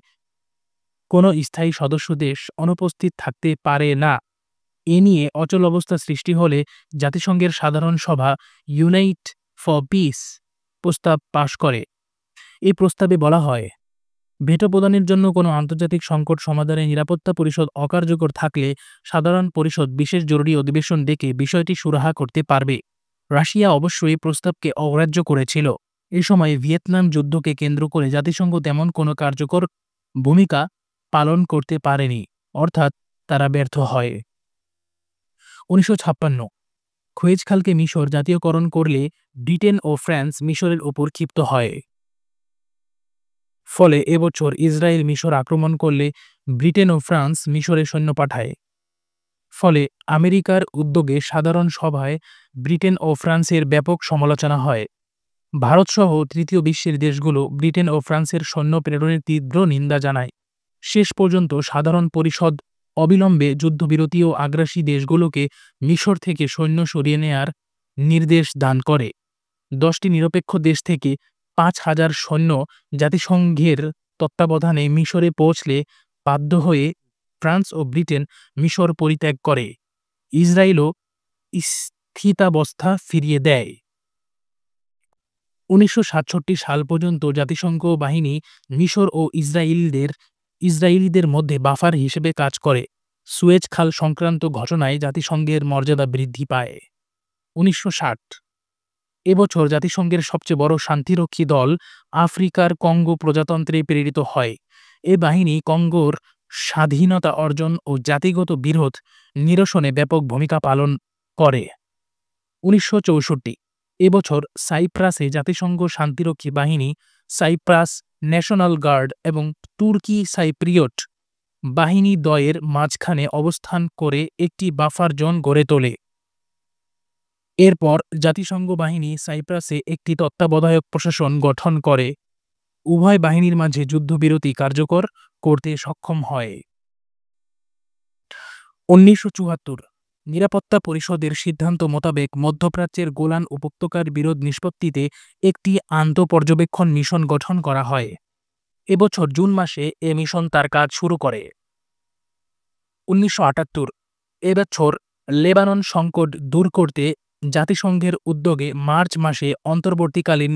কোনো স্থায়ী সদস্য দেশ অনুপস্থিত থাকতে পারে না। এ নিয়ে অচল অবস্থা সৃষ্টি হলে জাতিসংঘের সাধারণ সভা ইউনাইট ফর পিস প্রস্তাব পাস করে। এই প্রস্তাবে বলা হয়, ভেটো প্রদানের জন্য কোনো আন্তর্জাতিক সংকট সমাধানে নিরাপত্তা পরিষদ অকার্যকর থাকলে সাধারণ পরিষদ বিশেষ জরুরি অধিবেশন ডেকে বিষয়টি সুরাহা করতে পারবে। রাশিয়া অবশ্যই এই প্রস্তাবকে অগ্রাহ্য করেছিল। এ সময় ভিয়েতনাম যুদ্ধকে কেন্দ্র করে জাতিসংঘ তেমন কোনো কার্যকর ভূমিকা পালন করতে পারেনি, অর্থাৎ তারা ব্যর্থ হয়। 1956 সুয়েজ খালকে মিশর জাতীয়করণ করলে ব্রিটেন ও ফ্রান্স মিশরের উপর ক্ষিপ্ত হয়। ফলে এবছর ইসরায়েল মিশর আক্রমণ করলে ব্রিটেন ও ফ্রান্স মিশরে সৈন্য পাঠায়। ফলে আমেরিকার উদ্যোগে সাধারণ সভায় ব্রিটেন ও ফ্রান্সের ব্যাপক সমালোচনা হয়। ভারতসহ তৃতীয় বিশ্বের দেশগুলো ব্রিটেন ও ফ্রান্সের সৈন্য প্রেরণের তীব্র নিন্দা জানায়। শেষ পর্যন্ত সাধারণ পরিষদ অবিলম্বে যুদ্ধবিরতি ও আগ্রাসী দেশগুলোকে মিশর থেকে সৈন্য সরিয়ে নেয়ার নির্দেশ দান করে। 10টি নিরপেক্ষ দেশ থেকে 5,000 সৈন্য জাতিসংঘের তত্ত্বাবধানে মিশরে পৌঁছলে বাধ্য হয়ে ফ্রান্স ও ব্রিটেন মিশর পরিত্যাগ করে। ইসরায়েলও স্থিতাবস্থা ফিরিয়ে দেয়। 1967 সাল পর্যন্ত জাতিসংঘ বাহিনী মিশর ও ইসরায়েলিদের মধ্যে বাফার হিসেবে কাজ করে। সুয়েজ খাল সংক্রান্ত ঘটনায় জাতিসংঘের মর্যাদা বৃদ্ধি পায়। 1960 এবছর জাতিসংঘের সবচেয়ে বড় শান্তিরক্ষী দল আফ্রিকার কঙ্গো প্রজাতন্ত্রে প্রেরিত হয়। এ বাহিনী কঙ্গোর স্বাধীনতা অর্জন ও জাতিগত বিরোধ নিরসনে ব্যাপক ভূমিকা পালন করে। 1964 এবছর সাইপ্রাসে জাতিসংঘ শান্তিরক্ষী বাহিনী, সাইপ্রাস ন্যাশনাল গার্ড এবং তুর্কি সাইপ্রিয়ট বাহিনী দ্বয়ের মাঝখানে অবস্থান করে একটি বাফার জোন গড়ে তোলে। এরপর জাতিসংঘ বাহিনী সাইপ্রাসে একটি তত্ত্বাবধায়ক প্রশাসন গঠন করে উভয় বাহিনীর মাঝে যুদ্ধবিরতি কার্যকর করতে সক্ষম হয়। 1974 নিরাপত্তা পরিষদের সিদ্ধান্ত মোতাবেক মধ্যপ্রাচ্যের গোলান উপত্যকার বিরোধ নিষ্পত্তিতে একটি আন্তঃপর্যবেক্ষণ মিশন গঠন করা হয়। এবছর জুন মাসে এ মিশন তার কাজ শুরু করে। 1978 এবছর লেবানন সংকট দূর করতে জাতিসংঘের উদ্যোগে মার্চ মাসে অন্তর্বর্তীকালীন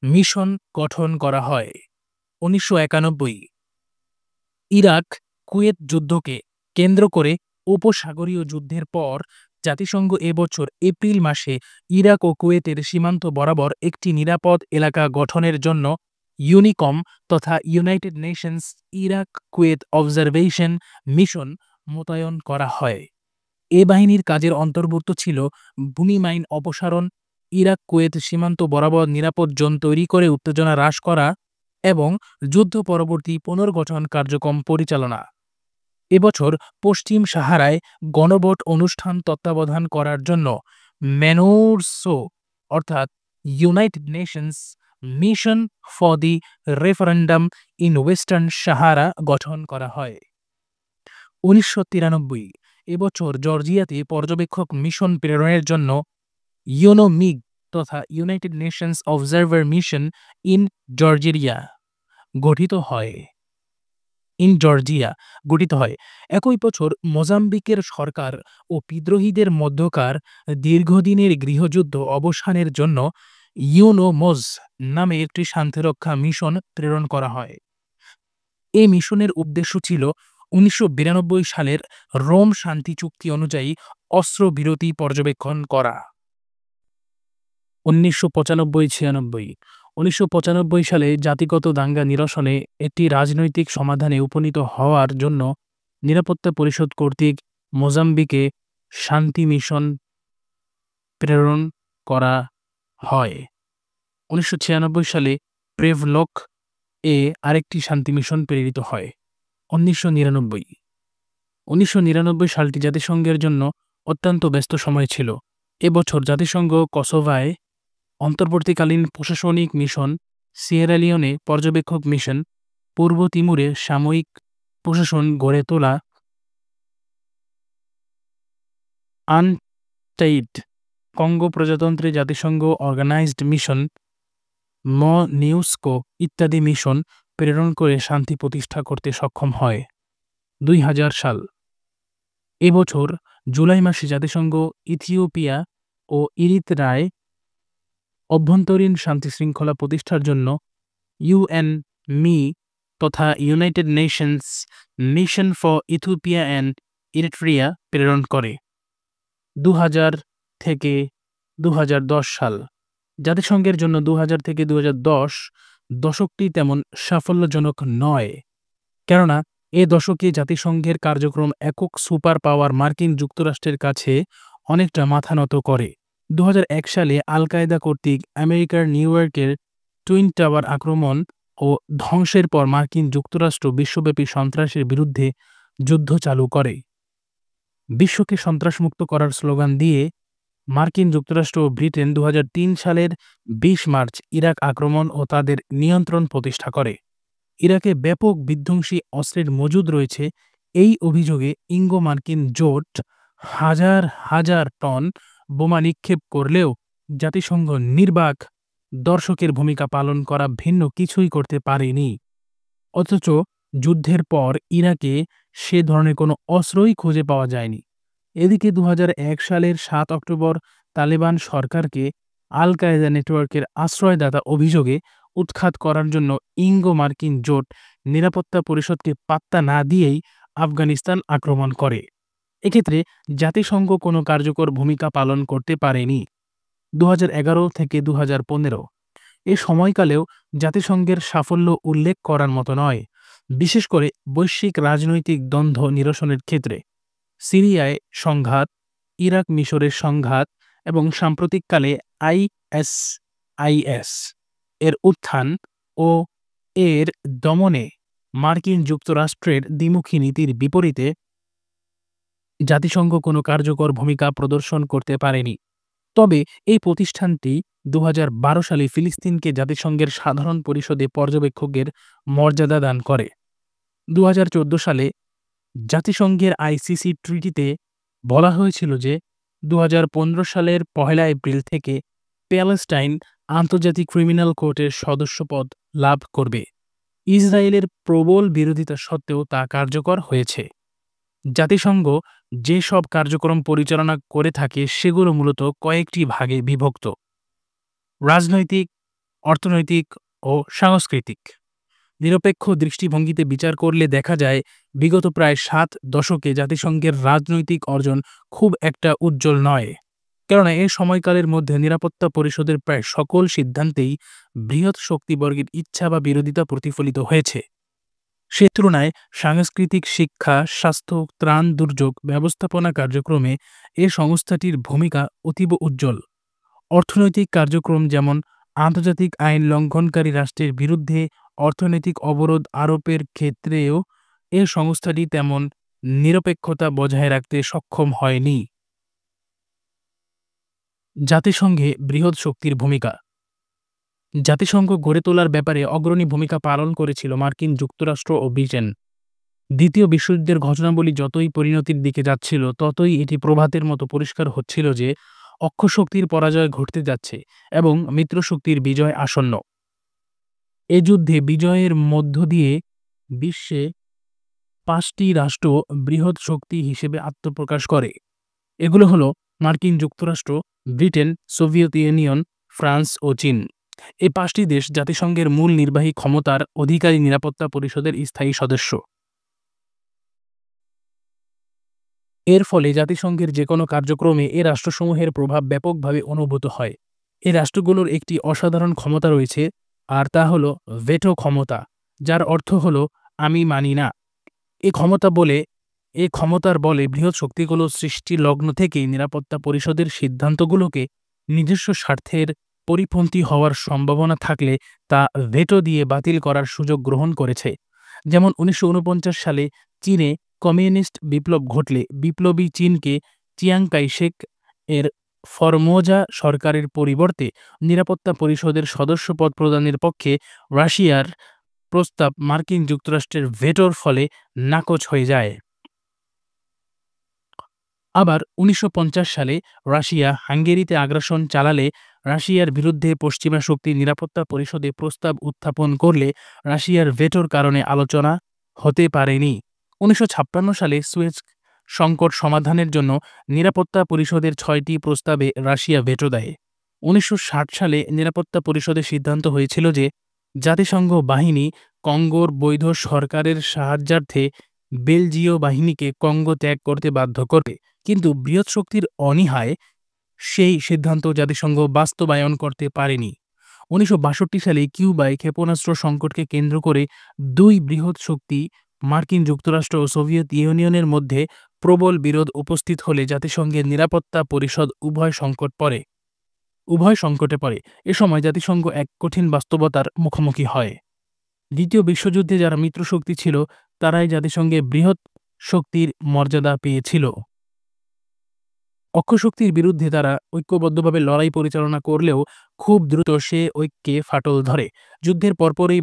মিশন গঠন করা হয়। 1991 ইরাক কুয়েত যুদ্ধকে কেন্দ্র করে উপসাগরীয় যুদ্ধের পর জাতিসংঘ এবছর এপ্রিল মাসে ইরাক ও কুয়েতের সীমান্ত বরাবর একটি নিরাপদ এলাকা গঠনের জন্য ইউনিকম তথা United Nations Iraq Kuwait observation mission মোতায়েন করা হয়। এ বাহিনীর কাজের অন্তর্ভুক্ত ছিল ভূমি মাইন অপসারণ, ইরাক কুয়েত সীমান্ত বরাবর নিরাপদ জোন তৈরি করে উত্তেজনা হ্রাস করা এবং যুদ্ধ পরবর্তী পুনর্গঠন কার্যক্রম পরিচালনা। এবছর পশ্চিম সাহারায় গণভোট অনুষ্ঠান তত্ত্বাবধান করার জন্য মেনুরসো অর্থাৎ United Nations Mission for the referendum in western Sahara গঠন করা হয়। 1993 এবছর জর্জিয়াতে পর্যবেক্ষক মিশন প্রেরণের জন্য ইউনোমিগ তথা United Nations observer mission in Georgia গঠিত হয়। একই বছর মোজাম্বিকের সরকার ও বিদ্রোহীদের মধ্যকার দীর্ঘদিনের গৃহযুদ্ধ অবসানের জন্য ইউনোমোজ নামে একটি শান্তিরক্ষা মিশন প্রেরণ করা হয়। এই মিশনের উদ্দেশ্য ছিল 1992 সালের রোম শান্তি চুক্তি অনুযায়ী অস্ত্রবিরতি পর্যবেক্ষণ করা। 1995-96 সালে জাতিগত দাঙ্গা নিরসনে একটি রাজনৈতিক সমাধানে উপনীত হওয়ার জন্য নিরাপত্তা পরিষদ কর্তৃক মোজাম্বিকে শান্তি মিশন প্রেরণ করা হয়। 1996 সালে প্রেভলক এ আরেকটি শান্তি মিশন প্রেরিত হয়। 1999 সালটি জাতিসংঘের জন্য অত্যন্ত ব্যস্ত সময় ছিল। এবছর জাতিসংঘ কসোভোয় অন্তর্বর্তীকালীন প্রশাসনিক মিশন, সিয়েরা লিওনে পর্যবেক্ষক মিশন, পূর্ব তিমুরে সাময়িক প্রশাসন গড়ে তোলা, আনটাইড কঙ্গো প্রজাতন্ত্রে জাতিসংঘ অর্গানাইজড মিশন, মনিউস্কো ইত্যাদি মিশন প্রেরণ করে শান্তি প্রতিষ্ঠা করতে সক্ষম হয়। 2000 সাল এবছর জুলাই মাসে জাতিসংঘ ইথিওপিয়া ও ইরিত্রিয়ায় অভ্যন্তরীণ শান্তিশৃঙ্খলা প্রতিষ্ঠার জন্য ইউএনমি তথা United Nations Mission for Ethiopia and Eritrea প্রেরণ করে। 2000 থেকে 2010 সাল জাতিসংঘের জন্য 2000 থেকে 2010 দশকটি তেমন সাফল্যজনক নয়, কেননা এ দশকে জাতিসংঘের কার্যক্রম একক সুপার পাওয়ার মার্কিন যুক্তরাষ্ট্রের কাছে অনেকটা মাথা নত করে। 2001 সালে আল কায়দা কর্তৃক আমেরিকার নিউ ইয়র্কের টুইন টাওয়ার আক্রমণ ও ধ্বংসের পর মার্কিন যুক্তরাষ্ট্র বিশ্বব্যাপী সন্ত্রাসের বিরুদ্ধে যুদ্ধ চালু করে। বিশ্বকে সন্ত্রাসমুক্ত করার স্লোগান দিয়ে মার্কিন যুক্তরাষ্ট্র ও ব্রিটেন 2003 সালের 20 মার্চ ইরাক আক্রমণ ও তাদের নিয়ন্ত্রণ প্রতিষ্ঠা করে। ইরাকে ব্যাপক বিধ্বংসী অস্ত্রের মজুদ রয়েছে এই অভিযোগে ইঙ্গো মার্কিন জোট হাজার হাজার টন বোমা নিক্ষেপ করলেও জাতিসংঘ নির্বাক দর্শকের ভূমিকা পালন করা ভিন্ন কিছুই করতে পারেনি। অথচ যুদ্ধের পর ইরাকে সে ধরনের কোনো অস্ত্রই খুঁজে পাওয়া যায়নি। এদিকে 2001 সালের 7 অক্টোবর তালেবান সরকারকে আল কায়দা নেটওয়ার্কের আশ্রয়দাতা অভিযোগে উৎখাত করার জন্য ইঙ্গো মার্কিন জোট নিরাপত্তা পরিষদকে পাত্তা না দিয়েই আফগানিস্তান আক্রমণ করে। এক্ষেত্রে জাতিসংঘ কোনো কার্যকর ভূমিকা পালন করতে পারেনি। 2011 থেকে 2015 এ সময়কালেও জাতিসংঘের সাফল্য উল্লেখ করার মতো নয়, বিশেষ করে বৈশ্বিক রাজনৈতিক দ্বন্দ্ব নিরসনের ক্ষেত্রে। সিরিয়ায় সংঘাত, ইরাক মিশরের সংঘাত এবং সাম্প্রতিককালে আইএসআইএস এর উত্থান ও এর দমনে মার্কিন যুক্তরাষ্ট্রের দ্বিমুখী নীতির বিপরীতে জাতিসংঘ কোনো কার্যকর ভূমিকা প্রদর্শন করতে পারেনি। তবে এই প্রতিষ্ঠানটি ২০১২ সালে ফিলিস্তিনকে জাতিসংঘের সাধারণ পরিষদে পর্যবেক্ষকের মর্যাদা দান করে। ২০১৪ সালে জাতিসংঘের আইসিসি ট্রিটিতে বলা হয়েছিল যে ২০১৫ সালের ১ এপ্রিল থেকে প্যালেস্টাইন আন্তর্জাতিক ক্রিমিনাল কোর্টের সদস্যপদ লাভ করবে। ইসরায়েলের প্রবল বিরোধিতা সত্ত্বেও তা কার্যকর হয়েছে। জাতিসংঘ যে সব কার্যক্রম পরিচালনা করে থাকে সেগুলো মূলত কয়েকটি ভাগে বিভক্ত: রাজনৈতিক, অর্থনৈতিক ও সাংস্কৃতিক। নিরপেক্ষ দৃষ্টিভঙ্গিতে বিচার করলে দেখা যায় বিগত প্রায় ৭ দশকে জাতিসংঘের রাজনৈতিক অর্জন খুব একটা উজ্জ্বল নয়, কেননা এ সময়কালের মধ্যে নিরাপত্তা পরিষদের প্রায় সকল সিদ্ধান্তেই বৃহৎ শক্তিবর্গের ইচ্ছা বা বিরোধিতা প্রতিফলিত হয়েছে। সে তুলনায় সাংস্কৃতিক, শিক্ষা, স্বাস্থ্য, ত্রাণ, দুর্যোগ ব্যবস্থাপনা কার্যক্রমে এ সংস্থাটির ভূমিকা অতীব উজ্জ্বল। অর্থনৈতিক কার্যক্রম, যেমন আন্তর্জাতিক আইন লঙ্ঘনকারী রাষ্ট্রের বিরুদ্ধে অর্থনৈতিক অবরোধ আরোপের ক্ষেত্রেও এ সংস্থাটি তেমন নিরপেক্ষতা বজায় রাখতে সক্ষম হয়নি। জাতিসংঘে বৃহৎ শক্তির ভূমিকা। জাতিসংঘ গড়ে তোলার ব্যাপারে অগ্রণী ভূমিকা পালন করেছিল মার্কিন যুক্তরাষ্ট্র ও ব্রিটেন। দ্বিতীয় বিশ্বযুদ্ধের ঘটনাবলী যতই পরিণতির দিকে যাচ্ছিল, ততই এটি প্রভাতের মতো পরিষ্কার হচ্ছিল যে অক্ষশক্তির পরাজয় ঘটতে যাচ্ছে এবং মিত্রশক্তির বিজয় আসন্ন। এ যুদ্ধে বিজয়ের মধ্য দিয়ে বিশ্বে ৫টি রাষ্ট্র বৃহৎ শক্তি হিসেবে আত্মপ্রকাশ করে। এগুলো হলো মার্কিন যুক্তরাষ্ট্র, ব্রিটেন, সোভিয়েত ইউনিয়ন, ফ্রান্স ও চীন। এই ৫টি দেশ জাতিসংঘের মূল নির্বাহী ক্ষমতার অধিকারী নিরাপত্তা পরিষদের স্থায়ী সদস্য। এর ফলে জাতিসংঘের যে কোনো কার্যক্রমে এ রাষ্ট্রসমূহের প্রভাব ব্যাপকভাবে অনুভূত হয়। এই রাষ্ট্রগুলোর একটি অসাধারণ ক্ষমতা রয়েছে, আর তা হল ভেটো ক্ষমতা, যার অর্থ হল আমি মানি না। এ ক্ষমতার বলে বৃহৎ শক্তিগুলো সৃষ্টি লগ্ন থেকেই নিরাপত্তা পরিষদের সিদ্ধান্তগুলোকে নিজস্ব স্বার্থের পরিপন্থী হওয়ার সম্ভাবনা থাকলে তা ভেটো দিয়ে বাতিল করার সুযোগ গ্রহণ করেছে। যেমন ১৯৪৯ সালে চীনে কমিউনিস্ট বিপ্লব ঘটলে বিপ্লবী চীনকে চিয়াং কাই শেক এর ফরমোজা সরকারের পরিবর্তে নিরাপত্তা পরিষদের সদস্যপদ প্রদানের পক্ষে রাশিয়ার প্রস্তাব মার্কিন যুক্তরাষ্ট্রের ভেটোর ফলে নাকচ হয়ে যায়। আবার ১৯৫০ সালে রাশিয়া হাঙ্গেরিতে আগ্রাসন চালালে রাশিয়ার বিরুদ্ধে পশ্চিমা শক্তি নিরাপত্তা পরিষদে প্রস্তাব উত্থাপন করলে রাশিয়ার ভেটোর কারণে আলোচনা হতে পারেনি। ১৯৫৬ সালে সুয়েজ সংকট সমাধানের জন্য নিরাপত্তা পরিষদের ৬টি প্রস্তাবে রাশিয়া ভেটো দেয়। ১৯৬০ সালে নিরাপত্তা পরিষদের সিদ্ধান্ত হয়েছিল যে জাতিসংঘ বাহিনী কঙ্গোর বৈধ সরকারের সাহায্যার্থে বেলজীয় বাহিনীকে কঙ্গো ত্যাগ করতে বাধ্য করবে, কিন্তু বৃহৎ শক্তির অনীহায় সেই সিদ্ধান্ত জাতিসংঘ বাস্তবায়ন করতে পারেনি। ১৯৬২ সালে কিউবায় ক্ষেপণাস্ত্র সংকটকে কেন্দ্র করে দুই বৃহৎ শক্তি মার্কিন যুক্তরাষ্ট্র ও সোভিয়েত ইউনিয়নের মধ্যে প্রবল বিরোধ উপস্থিত হলে জাতিসংঘের নিরাপত্তা পরিষদ উভয় সংকটে পড়ে। এ সময় জাতিসংঘ এক কঠিন বাস্তবতার মুখোমুখি হয়। দ্বিতীয় বিশ্বযুদ্ধে যারা মিত্রশক্তি ছিল তারাই জাতিসংঘে বৃহৎ শক্তির মর্যাদা পেয়েছিল। অক্ষশক্তির বিরুদ্ধে তারা ঐক্যবদ্ধভাবে লড়াই পরিচালনা করলেও খুব দ্রুত সে ঐক্যে ফাটল ধরে। যুদ্ধের পরপরই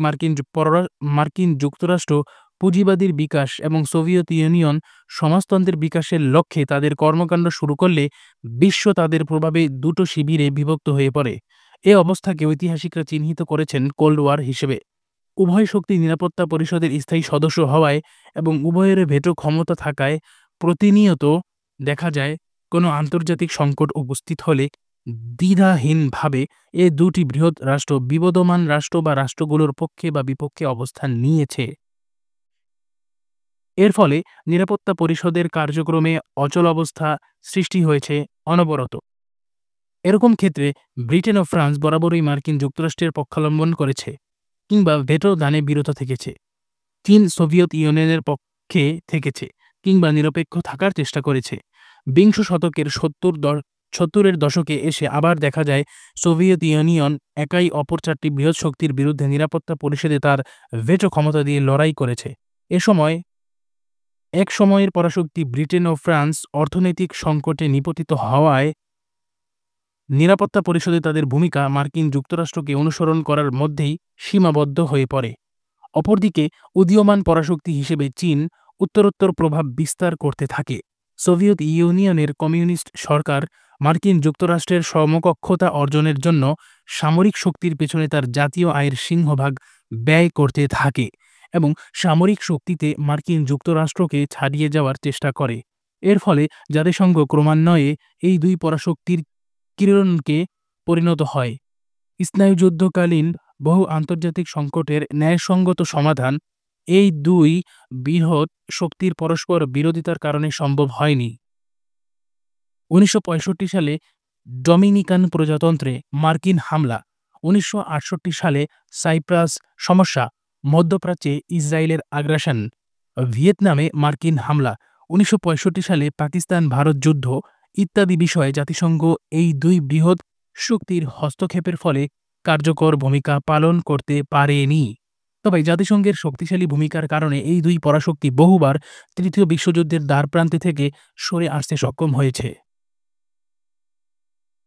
মার্কিন যুক্তরাষ্ট্র পুঁজিবাদীর বিকাশ এবং সোভিয়েত ইউনিয়ন সমাজতন্ত্রের বিকাশের লক্ষ্যে তাদের কর্মকাণ্ড শুরু করলে বিশ্ব তাদের প্রভাবে দুটো শিবিরে বিভক্ত হয়ে পড়ে। এ অবস্থাকে ঐতিহাসিকরা চিহ্নিত করেছেন কোল্ড ওয়ার হিসেবে। উভয় শক্তি নিরাপত্তা পরিষদের স্থায়ী সদস্য হওয়ায় এবং উভয়ের ভেটো ক্ষমতা থাকায় প্রতিনিয়ত দেখা যায় কোনো আন্তর্জাতিক সংকট উপস্থিত হলে দ্বিধাহীনভাবে এ দুটি বৃহৎ রাষ্ট্র বিবদমান রাষ্ট্র বা রাষ্ট্রগুলোর পক্ষে বা বিপক্ষে অবস্থান নিয়েছে। এর ফলে নিরাপত্তা পরিষদের কার্যক্রমে অচলাবস্থা সৃষ্টি হয়েছে অনবরত। এরকম ক্ষেত্রে ব্রিটেন ও ফ্রান্স বরাবরই মার্কিন যুক্তরাষ্ট্রের পক্ষাবলম্বন করেছে কিংবা ভেটো দানে বিরত থেকেছে। চীন সোভিয়েত ইউনিয়নের পক্ষে থেকেছে কিংবা নিরপেক্ষ থাকার চেষ্টা করেছে। বিংশ শতকের ৭০ 1970-এর দশকে এসে আবার দেখা যায় সোভিয়েত ইউনিয়ন একাই অপর 4টি বৃহৎ শক্তির বিরুদ্ধে নিরাপত্তা পরিষদে তার ভেটো ক্ষমতা দিয়ে লড়াই করেছে। এক সময়ের পরাশক্তি ব্রিটেন ও ফ্রান্স অর্থনৈতিক সংকটে নিপতিত হওয়ায় নিরাপত্তা পরিষদে তাদের ভূমিকা মার্কিন যুক্তরাষ্ট্রকে অনুসরণ করার মধ্যেই সীমাবদ্ধ হয়ে পড়ে। অপরদিকে উদীয়মান পরাশক্তি হিসেবে চীন উত্তরোত্তর প্রভাব বিস্তার করতে থাকে। সোভিয়েত ইউনিয়নের কমিউনিস্ট সরকার মার্কিন যুক্তরাষ্ট্রের সমকক্ষতা অর্জনের জন্য সামরিক শক্তির পেছনে তার জাতীয় আয়ের সিংহভাগ ব্যয় করতে থাকে এবং সামরিক শক্তিতে মার্কিন যুক্তরাষ্ট্রকে ছাড়িয়ে যাওয়ার চেষ্টা করে। এর ফলে জাতিসংঘ ক্রমান্বয়ে এই দুই পরাশক্তির কিরণকে পরিণত হয়। স্নায়ুযুদ্ধকালীন বহু আন্তর্জাতিক সংকটের ন্যায়সঙ্গত সমাধান এই দুই বৃহৎ শক্তির পরস্পর বিরোধিতার কারণে সম্ভব হয়নি। 1965 সালে ডমিনিকান প্রজাতন্ত্রে মার্কিন হামলা, 1968 সালে সাইপ্রাস সমস্যা, মধ্যপ্রাচ্যে ইসরায়েলের আগ্রাসন, ভিয়েতনামে মার্কিন হামলা, 1965 সালে পাকিস্তান ভারত যুদ্ধ ইত্যাদি বিষয়ে জাতিসংঘ এই দুই বৃহৎ শক্তির হস্তক্ষেপের ফলে কার্যকর ভূমিকা পালন করতে পারেনি। তবে জাতিসংঘের শক্তিশালী ভূমিকার কারণে এই দুই পরাশক্তি বহুবার তৃতীয় বিশ্বযুদ্ধের দ্বারপ্রান্তে থেকে সরে আসতে সক্ষম হয়েছে।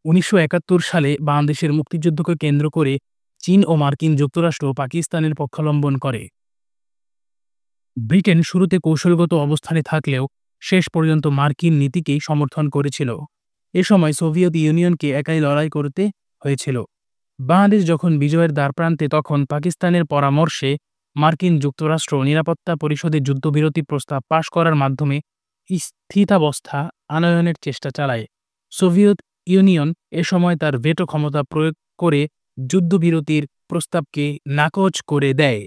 1971 সালে বাংলাদেশের মুক্তিযুদ্ধকে কেন্দ্র করে চীন ও মার্কিন যুক্তরাষ্ট্র পাকিস্তানের পক্ষাবলম্বন করে। ব্রিটেন শুরুতে কৌশলগত অবস্থানে থাকলেও শেষ পর্যন্ত মার্কিন নীতিকেই সমর্থন করেছিল। এ সময় সোভিয়েত ইউনিয়নকে একাই লড়াই করতে হয়েছিল। বাংলাদেশ যখন বিজয়ের দ্বারপ্রান্তে, তখন পাকিস্তানের পরামর্শে মার্কিন যুক্তরাষ্ট্র নিরাপত্তা পরিষদে যুদ্ধবিরতি প্রস্তাব পাশ করার মাধ্যমে স্থিতাবস্থা আনয়নের চেষ্টা চালায়। সোভিয়েত ইউনিয়ন এ সময় তার ভেটো ক্ষমতা প্রয়োগ করে যুদ্ধবিরতির প্রস্তাবকে নাকচ করে দেয়।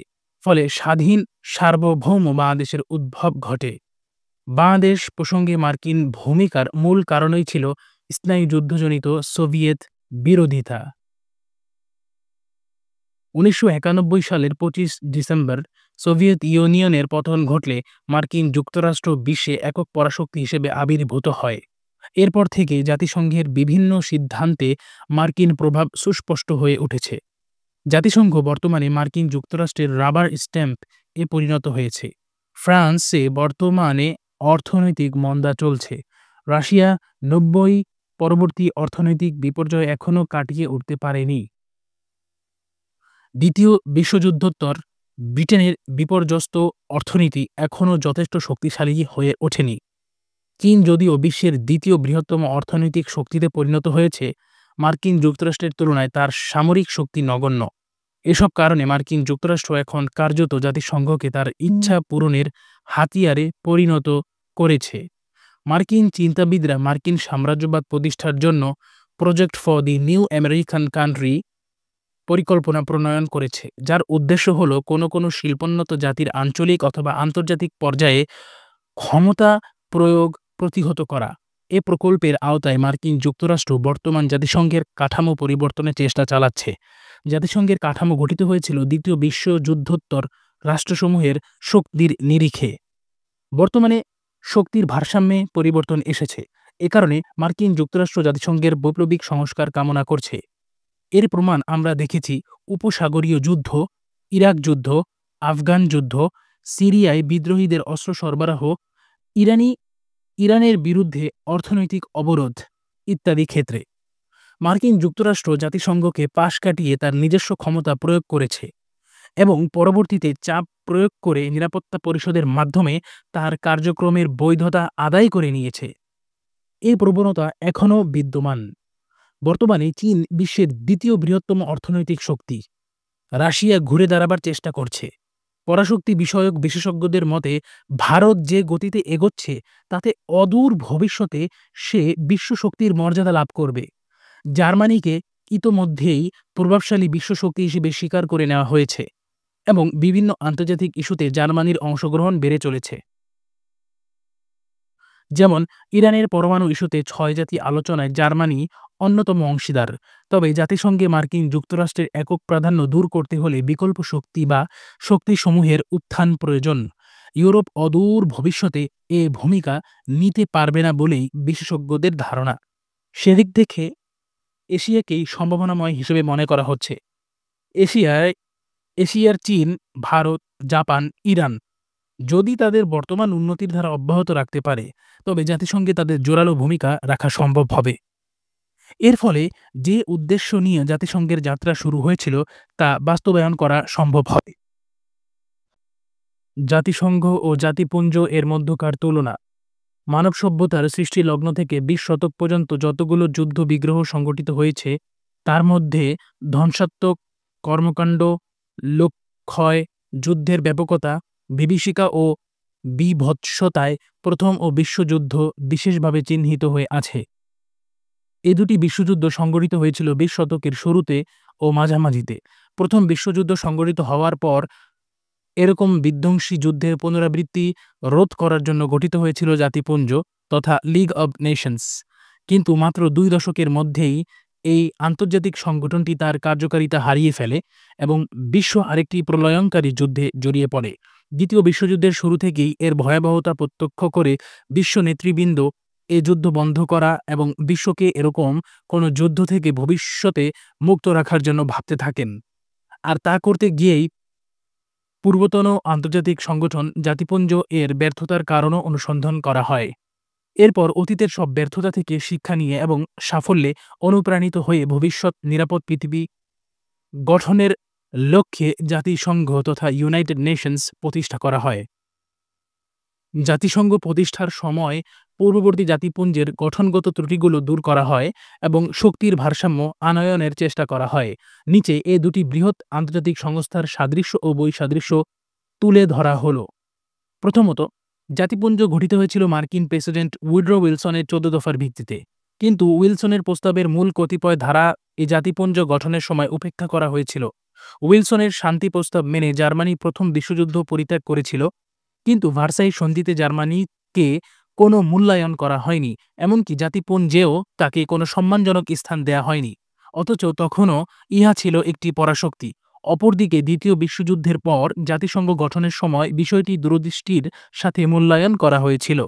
ফলে স্বাধীন সার্বভৌম বাংলাদেশের উদ্ভব ঘটে। বাংলাদেশ প্রসঙ্গে মার্কিন ভূমিকার মূল কারণই ছিল স্নায়ুযুদ্ধজনিত সোভিয়েত বিরোধিতা। 1991 সালের 25 ডিসেম্বর সোভিয়েত ইউনিয়নের পতন ঘটলে মার্কিন যুক্তরাষ্ট্র বিশ্বে একক পরাশক্তি হিসেবে আবির্ভূত হয়। এরপর থেকে জাতিসংঘের বিভিন্ন সিদ্ধান্তে মার্কিন প্রভাব সুস্পষ্ট হয়ে উঠেছে। জাতিসংঘ বর্তমানে মার্কিন যুক্তরাষ্ট্রের রাবার স্ট্যাম্প এ পরিণত হয়েছে। ফ্রান্সে বর্তমানে অর্থনৈতিক মন্দা চলছে। রাশিয়া 90 পরবর্তী অর্থনৈতিক বিপর্যয় এখনও কাটিয়ে উঠতে পারেনি। দ্বিতীয় বিশ্বযুদ্ধোত্তর ব্রিটেনের বিপর্যস্ত অর্থনীতি এখনও যথেষ্ট শক্তিশালী হয়ে ওঠেনি। চীন যদিও বিশ্বের দ্বিতীয় বৃহত্তম অর্থনৈতিক শক্তিতে পরিণত হয়েছে, মার্কিন যুক্তরাষ্ট্রের তুলনায় তার সামরিক শক্তি নগণ্য। এসব কারণে মার্কিন যুক্তরাষ্ট্র এখন কার্যত জাতিসংঘকে তার ইচ্ছা পূরণের হাতিয়ারে পরিণত করেছে। মার্কিন চিন্তাবিদরা মার্কিন সাম্রাজ্যবাদ প্রতিষ্ঠার জন্য project for the new American country পরিকল্পনা প্রণয়ন করেছে, যার উদ্দেশ্য হল কোনো শিল্পোন্নত জাতির আঞ্চলিক অথবা আন্তর্জাতিক পর্যায়ে ক্ষমতা প্রয়োগ প্রতিহত করা। এ প্রকল্পের আওতায় মার্কিন যুক্তরাষ্ট্র বর্তমান জাতিসংঘের কাঠামো পরিবর্তনের চেষ্টা চালাচ্ছে। জাতিসংঘের কাঠামো গঠিত হয়েছিল দ্বিতীয় বিশ্বযুদ্ধোত্তর রাষ্ট্রসমূহের শক্তির নিরিখে। বর্তমানে শক্তির ভারসাম্যে পরিবর্তন এসেছে। এ কারণে মার্কিন যুক্তরাষ্ট্র জাতিসংঘের বৈপ্লবিক সংস্কার কামনা করছে। এর প্রমাণ আমরা দেখেছি উপসাগরীয় যুদ্ধ, ইরাক যুদ্ধ, আফগান যুদ্ধ, সিরিয়ায় বিদ্রোহীদের অস্ত্র সরবরাহ, ইরানের বিরুদ্ধে অর্থনৈতিক অবরোধ ইত্যাদি ক্ষেত্রে। মার্কিন যুক্তরাষ্ট্র জাতিসংঘকে পাশ কাটিয়ে তার নিজস্ব ক্ষমতা প্রয়োগ করেছে এবং পরবর্তীতে চাপ প্রয়োগ করে নিরাপত্তা পরিষদের মাধ্যমে তার কার্যক্রমের বৈধতা আদায় করে নিয়েছে। এই প্রবণতা এখনও বিদ্যমান। বর্তমানে চীন বিশ্বের দ্বিতীয় বৃহত্তম অর্থনৈতিক শক্তি। রাশিয়া ঘুরে দাঁড়াবার চেষ্টা করছে। পরাশক্তি বিষয়ক বিশেষজ্ঞদের মতে ভারত যে গতিতে এগোচ্ছে তাতে অদূর ভবিষ্যতে সে বিশ্বশক্তির মর্যাদা লাভ করবে। জার্মানিকে ইতোমধ্যেই প্রভাবশালী বিশ্বশক্তি হিসেবে স্বীকার করে নেওয়া হয়েছে এবং বিভিন্ন আন্তর্জাতিক ইস্যুতে জার্মানির অংশগ্রহণ বেড়ে চলেছে। যেমন ইরানের পরমাণু ইস্যুতে 6 জাতি আলোচনায় জার্মানি অন্যতম অংশীদার। তবে জাতিসংঘে মার্কিন যুক্তরাষ্ট্রের একক প্রাধান্য দূর করতে হলে বিকল্প শক্তি বা শক্তিসমূহের উত্থান প্রয়োজন। ইউরোপ অদূর ভবিষ্যতে এ ভূমিকা নিতে পারবে না বলেই বিশেষজ্ঞদের ধারণা। সেদিক দেখে এশিয়াকেই সম্ভাবনাময় হিসেবে মনে করা হচ্ছে। এশিয়ায় এশিয়ার চীন, ভারত, জাপান, ইরান যদি তাদের বর্তমান উন্নতির ধারা অব্যাহত রাখতে পারে, তবে জাতিসংঘে তাদের জোরালো ভূমিকা রাখা সম্ভব হবে। এর ফলে যে উদ্দেশ্য নিয়ে জাতিসংঘের যাত্রা শুরু হয়েছিল তা বাস্তবায়ন করা সম্ভব হবে। জাতিসংঘ ও জাতিপুঞ্জ এর মধ্যকার তুলনা। মানব সভ্যতার সৃষ্টি লগ্ন থেকে ২০ শতক পর্যন্ত যতগুলো যুদ্ধ বিগ্রহ সংঘটিত হয়েছে, তার মধ্যে ধ্বংসাত্মক কর্মকাণ্ড, লোকক্ষয়, যুদ্ধের ব্যাপকতা, বিভীষিকা ও বীভৎসতায় প্রথম ও বিশ্বযুদ্ধ বিশেষভাবে চিহ্নিত হয়ে আছে। এ দুটি বিশ্বযুদ্ধ সংঘটিত হয়েছিল ২০ শতকের শুরুতে ও মাঝামাঝিতে। প্রথম বিশ্বযুদ্ধ সংঘটিত হওয়ার পর এরকম বিধ্বংসী যুদ্ধের পুনরাবৃত্তি রোধ করার জন্য গঠিত হয়েছিল জাতিপুঞ্জ তথা লিগ অব নেশনস। কিন্তু মাত্র ২ দশকের মধ্যেই এই আন্তর্জাতিক সংগঠনটি তার কার্যকারিতা হারিয়ে ফেলে এবং বিশ্ব আরেকটি প্রলয়ঙ্কারী যুদ্ধে জড়িয়ে পড়ে। দ্বিতীয় বিশ্বযুদ্ধের শুরু থেকেই এর ভয়াবহতা প্রত্যক্ষ করে বিশ্ব নেতৃবৃন্দ এ যুদ্ধ বন্ধ করা এবং বিশ্বকে এরকম কোনো যুদ্ধ থেকে ভবিষ্যতে মুক্ত রাখার জন্য ভাবতে থাকেন। আর তা করতে গিয়েই পূর্বতন আন্তর্জাতিক সংগঠন জাতিপুঞ্জ এর ব্যর্থতার কারণও অনুসন্ধান করা হয়। এরপর অতীতের সব ব্যর্থতা থেকে শিক্ষা নিয়ে এবং সাফল্যে অনুপ্রাণিত হয়ে ভবিষ্যৎ নিরাপদ পৃথিবী গঠনের লক্ষ্যে জাতিসংঘ তথা ইউনাইটেড নেশনস প্রতিষ্ঠা করা হয়। জাতিসংঘ প্রতিষ্ঠার সময় পূর্ববর্তী জাতিপুঞ্জের গঠনগত ত্রুটিগুলো দূর করা হয় এবং শক্তির ভারসাম্য আনয়নের চেষ্টা করা হয়। নিচে এ দুটি বৃহৎ আন্তর্জাতিক সংস্থার সাদৃশ্য ও বৈসাদৃশ্য তুলে ধরা হল। প্রথমত, জাতিপুঞ্জ গঠিত হয়েছিল মার্কিন প্রেসিডেন্ট উইড্রো উইলসনের ১৪ দফার ভিত্তিতে। কিন্তু উইলসনের প্রস্তাবের মূল কতিপয় ধারা এই জাতিপুঞ্জ গঠনের সময় উপেক্ষা করা হয়েছিল। উইলসনের শান্তি প্রস্তাব মেনে জার্মানি প্রথম বিশ্বযুদ্ধ পরিত্যাগ করেছিল, কিন্তু ভার্সাই সন্ধিতে জার্মানিকে কোনো মূল্যায়ন করা হয়নি, এমনকি জাতিপুঞ্জেও তাকে কোনো সম্মানজনক স্থান দেয়া হয়নি। অথচ তখনও ইহা ছিল একটি পরাশক্তি। অপরদিকে দ্বিতীয় বিশ্বযুদ্ধের পর জাতিসংঘ গঠনের সময় বিষয়টি দূরদৃষ্টির সাথে মূল্যায়ন করা হয়েছিল।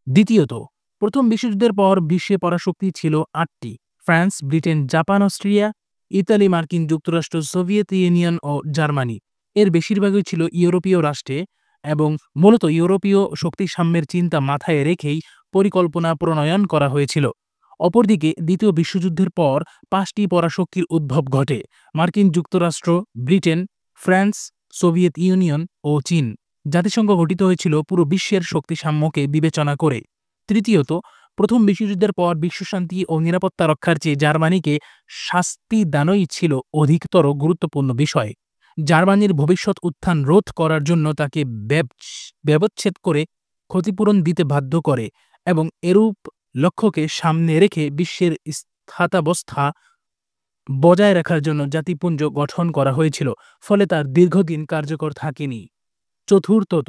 দ্বিতীয়ত, প্রথম বিশ্বযুদ্ধের পর বিশ্বে পরাশক্তি ছিল ৮টি: France, Britain, Japan, Austria, Italy, মার্কিন যুক্তরাষ্ট্র, সোভিয়েত ইউনিয়ন ও জার্মানি। এর বেশিরভাগই ছিল ইউরোপীয় রাষ্ট্রে এবং মূলত ইউরোপীয় শক্তিসাম্যের চিন্তা মাথায় রেখেই পরিকল্পনা প্রণয়ন করা হয়েছিল। অপরদিকে দ্বিতীয় বিশ্বযুদ্ধের পর ৫টি পরাশক্তির উদ্ভব ঘটে: মার্কিন যুক্তরাষ্ট্র, ব্রিটেন, ফ্রান্স, সোভিয়েত ইউনিয়ন ও চীন। জাতিসংঘ গঠিত হয়েছিল পুরো বিশ্বের শক্তিসাম্যকে বিবেচনা করে। তৃতীয়ত, প্রথম বিশ্বযুদ্ধের পর বিশ্বশান্তি ও নিরাপত্তা রক্ষার চেয়ে জার্মানিকে শাস্তি দানই ছিল অধিকতর গুরুত্বপূর্ণ বিষয়। জার্মানির ভবিষ্যৎ উত্থান রোধ করার জন্য তাকে ব্যবচ্ছেদ করে ক্ষতিপূরণ দিতে বাধ্য করে এবং এরূপ লক্ষ্যকে সামনে রেখে বিশ্বের স্থিতাবস্থা বজায় রাখার জন্য জাতিপুঞ্জ গঠন করা হয়েছিল, ফলে তার দীর্ঘদিন কার্যকর থাকেনি। চতুর্থত,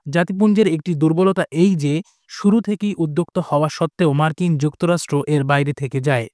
জাতিপুঞ্জের একটি দুর্বলতা এই যে শুরু থেকেই উদ্যোক্ত হওয়া সত্ত্বেও মার্কিন যুক্তরাষ্ট্র এর বাইরে থেকে যায়।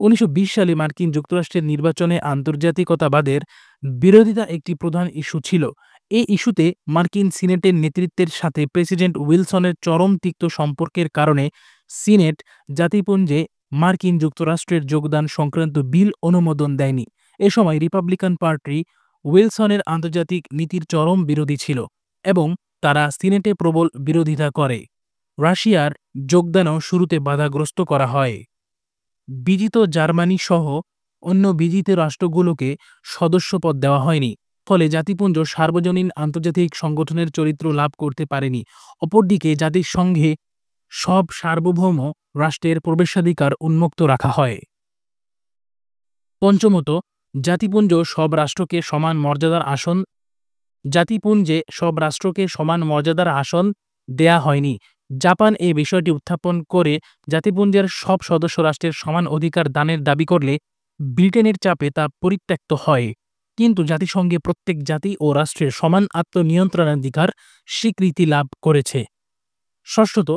১৯২০ সালে মার্কিন যুক্তরাষ্ট্রের নির্বাচনে আন্তর্জাতিকতাবাদের বিরোধিতা একটি প্রধান ইস্যু ছিল। এই ইস্যুতে মার্কিন সিনেটের নেতৃত্বের সাথে প্রেসিডেন্ট উইলসনের চরম তিক্ত সম্পর্কের কারণে সিনেট জাতিপুঞ্জে মার্কিন যুক্তরাষ্ট্রের যোগদান সংক্রান্ত বিল অনুমোদন দেয়নি। এ সময় রিপাবলিকান পার্টি উইলসনের আন্তর্জাতিক নীতির চরম বিরোধী ছিল এবং তারা সিনেটে প্রবল বিরোধিতা করে। রাশিয়ার যোগদানও শুরুতে বাধাগ্রস্ত করা হয়। বিজিত জার্মানি সহ অন্য বিজিত রাষ্ট্রগুলোকে সদস্যপদ দেওয়া হয়নি, ফলে জাতিপুঞ্জ সার্বজনীন আন্তর্জাতিক সংগঠনের চরিত্র লাভ করতে পারেনি। অপরদিকে জাতিসংঘে সব সার্বভৌম রাষ্ট্রের প্রবেশাধিকার উন্মুক্ত রাখা হয়। পঞ্চমত, জাতিপুঞ্জে সব রাষ্ট্রকে সমান মর্যাদার আসন দেয়া হয়নি। জাপান এই বিষয়টি উত্থাপন করে জাতিপুঞ্জের সব সদস্য রাষ্ট্রের সমান অধিকার দানের দাবি করলে ব্রিটেনের চাপে তা পরিত্যক্ত হয়। কিন্তু জাতিসংঘে প্রত্যেক জাতি ও রাষ্ট্রের সমান আত্মনিয়ন্ত্রণাধিকার স্বীকৃতি লাভ করেছে। ষষ্ঠত,